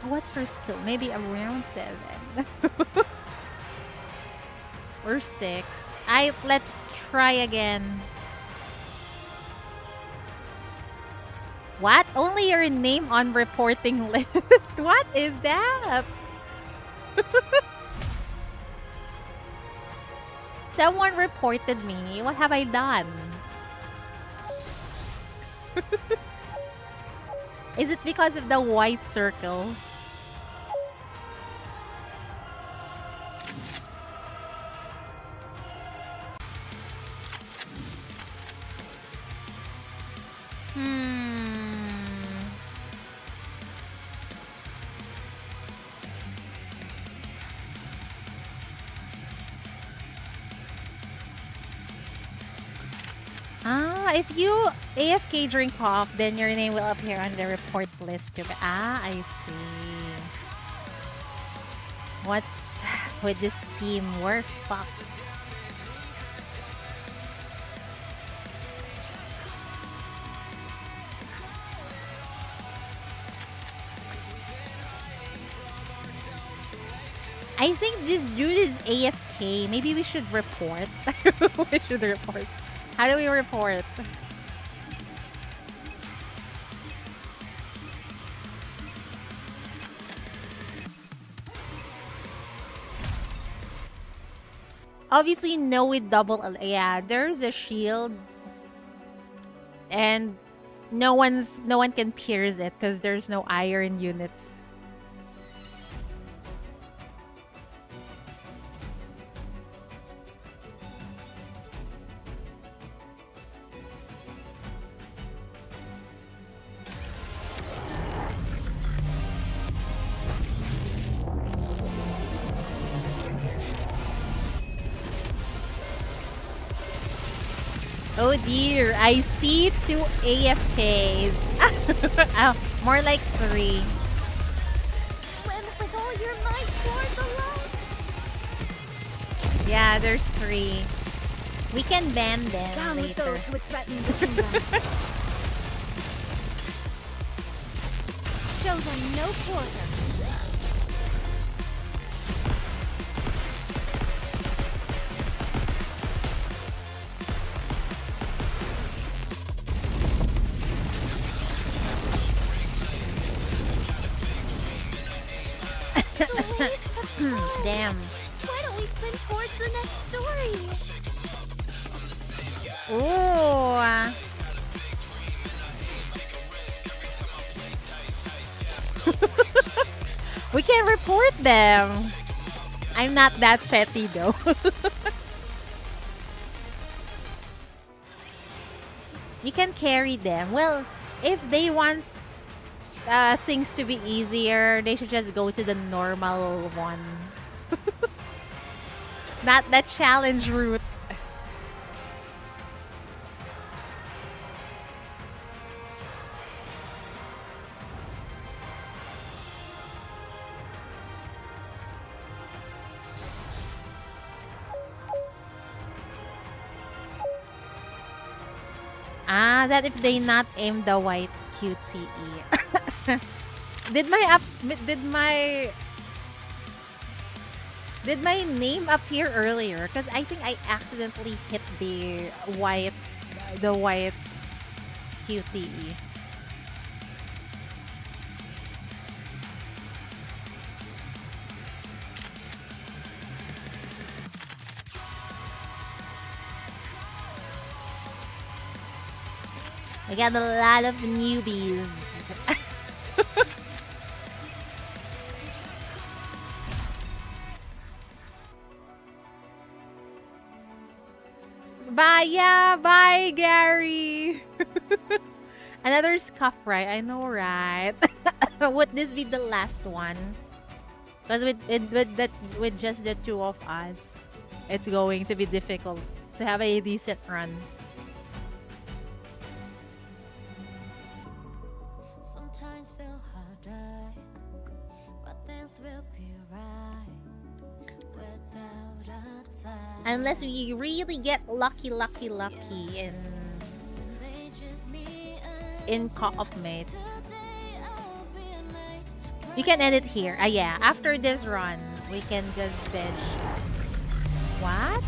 what's her skill? Maybe around 7. Or 6. Let's try again. What? Only your name on reporting list? What is that? Someone reported me. What have I done? Is it because of the white circle? If you AFK during cough, then your name will appear on the report list too. I see. What's with this team? We're fucked. I think this dude is AFK. Maybe we should report. We should report. How do we report? Obviously, no with double. Yeah, there's a shield, and no one can pierce it because there's no iron units. Oh dear, I see 2 AFKs. Oh, more like 3. Swim with all your might toward the light. Yeah, there's 3. We can ban them Down with later. those who would threaten the kingdom. Show them no quarter. Damn. Why don't we swim towards the next story? Ooh. We can report them. I'm not that petty though. You can carry them. Well, if they want things to be easier, they should just go to the normal one. Not the challenge route. Ah, that if they not aim the white QTE. Did my name appear earlier? Because I think I accidentally hit the white QTE. We got a lot of newbies. Bye, yeah, bye, Gary. Another scuff, right? I know, right? Would this be the last one? Because with just the two of us, it's going to be difficult to have a decent run. Sometimes feel harder, but things will be right without a time. Unless we really get lucky in co-op mates. You can edit here. Ah, yeah. After this run, we can just bench. What?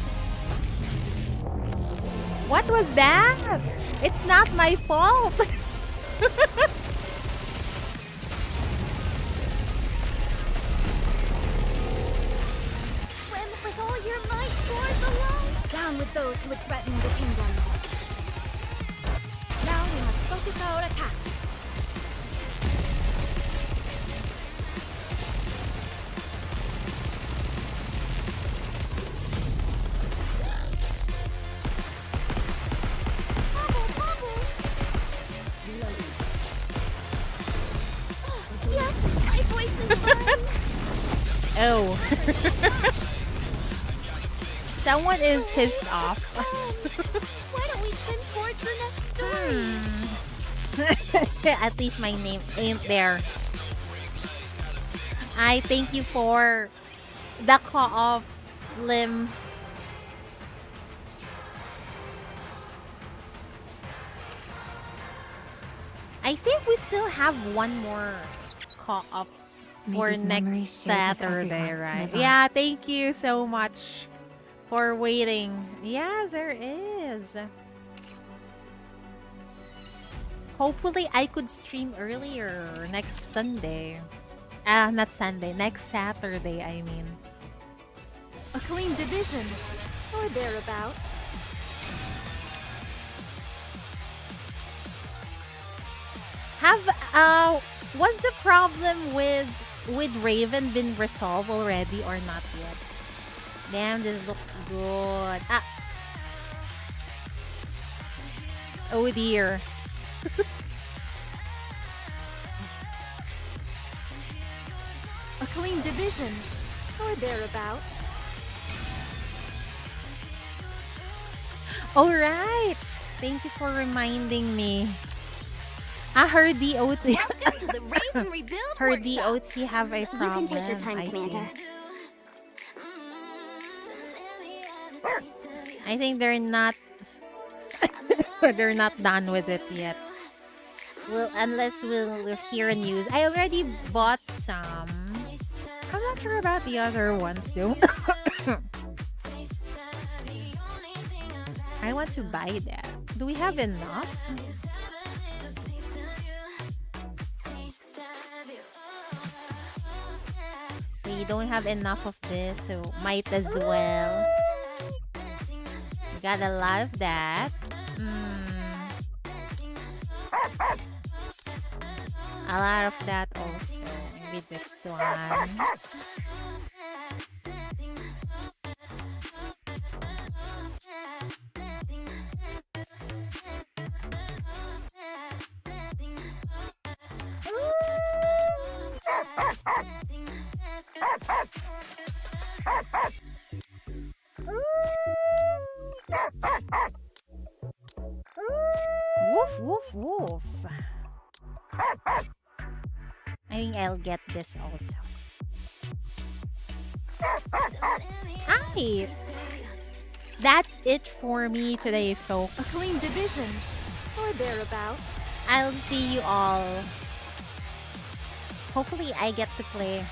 What was that? It's not my fault. Swim with all your might toward the light. Down with those who would threaten the kingdom. Now we must focus our attack. Yes, my voice is fine. Oh. Someone is pissed off. Why don't we swim towards the next story? At least my name ain't there. I thank you for the co-op, Lim. I think we still have one more co-op for next Saturday, right? Yeah, thank you so much for waiting. Yeah, there is. Hopefully, I could stream earlier next Sunday. Not Sunday, next Saturday, I mean. A clean division, or thereabouts. Was the problem with Raven been resolved already or not yet? Damn, this looks good. Ah. Oh dear. A clean division, or thereabouts. Alright. Thank you for reminding me. Her DOT. Welcome to the Raise and Rebuild Her workshop. DOT have a problem. You can take your time, I Commander. see. I think they're not they're not done with it yet. Well, unless we'll hear news. I already bought some. I'm not sure about the other ones though. I want to buy that. Do we have enough? We don't have enough of this, so might as well. We got a lot of that. A lot of that also. Maybe this one. Woof, woof, woof. I think I'll get this also. Alright. That's it for me today, folks. A clean division, or thereabouts. I'll see you all. Hopefully I get to play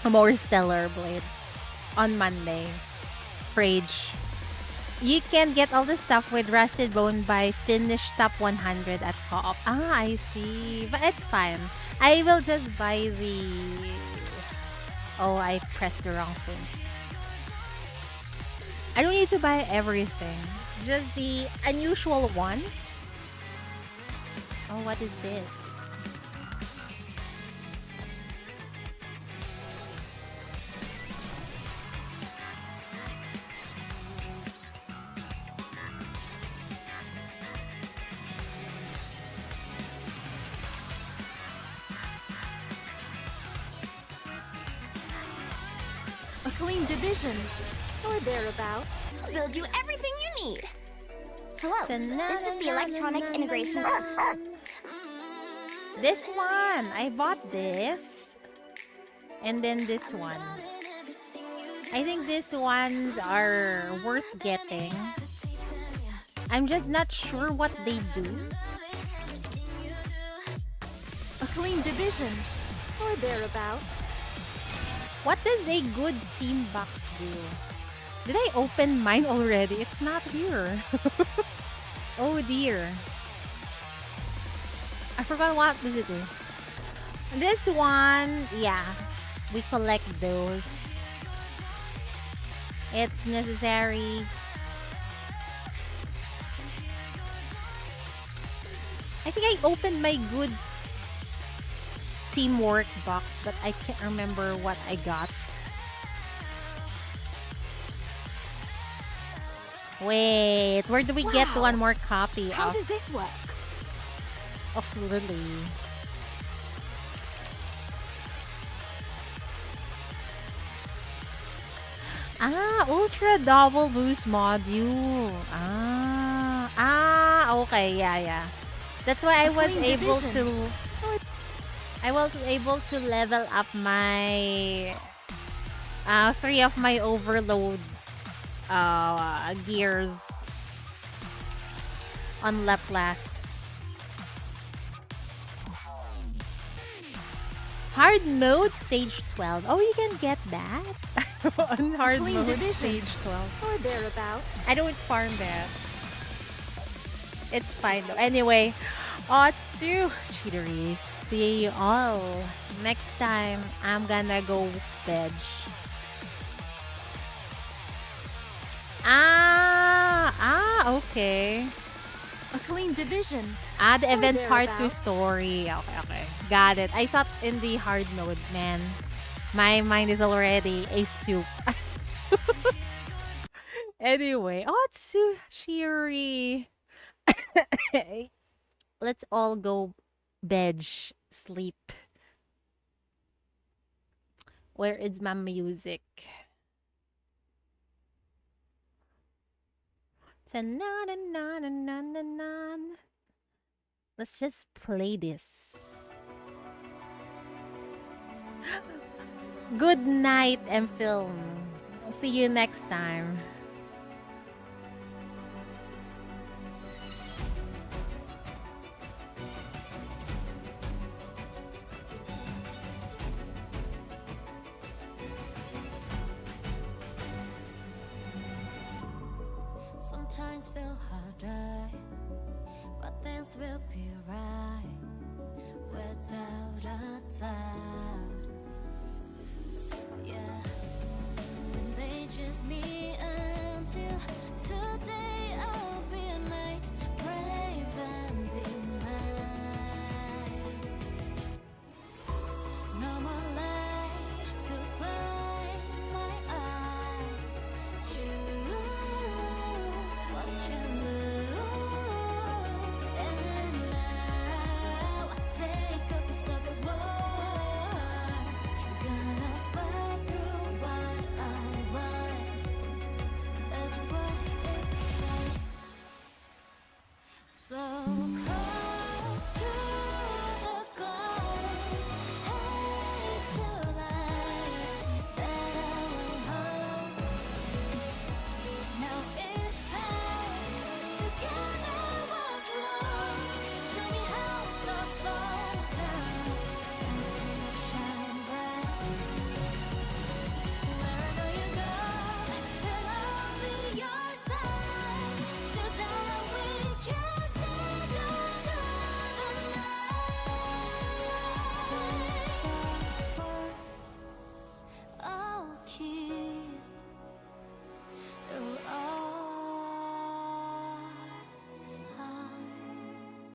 more Stellar Blade on Monday. Rage. You can get all the stuff with Rusted Bone by finish top 100 at co-op. Ah, I see. But it's fine. I will just buy the... Oh, I pressed the wrong thing. I don't need to buy everything. Just the unusual ones. Oh, what is this? A clean division, or thereabouts. We'll do everything you need. Hello, this is the electronic integration. This one! I bought this. And then this one. I think these ones are worth getting. I'm just not sure what they do. A clean division, or thereabouts. What does a good team box do? Did I open mine already? It's not here. Oh dear. I forgot what does it do. This one, yeah. We collect those. It's necessary. I think I opened my good teamwork box, but I can't remember what I got. Wait, where do we get one more copy How of? does this work? Of Lily. Ah, Ultra Double Boost module. Okay, yeah. That's why I was able to... I was able to level up my... 3 of my overload gears on Laplace. Hard mode stage 12. Oh, you can get that on hard mode stage 12 or thereabouts. I don't farm that. It's fine though. Anyway, Otsu cheateries. See you all next time. I'm gonna go veg. Okay. A clean division. The event part 2 thereabouts. story. Okay. Got it. I thought in the hard mode, man. My mind is already a soup. Anyway, Otsu Shiri. Let's all go veg, sleep. Where is my music? Let's just play this. Good night, and film. See you next time. Sometimes feel harder, but things will be right without a doubt. Yeah, when they just me and you, today I'll be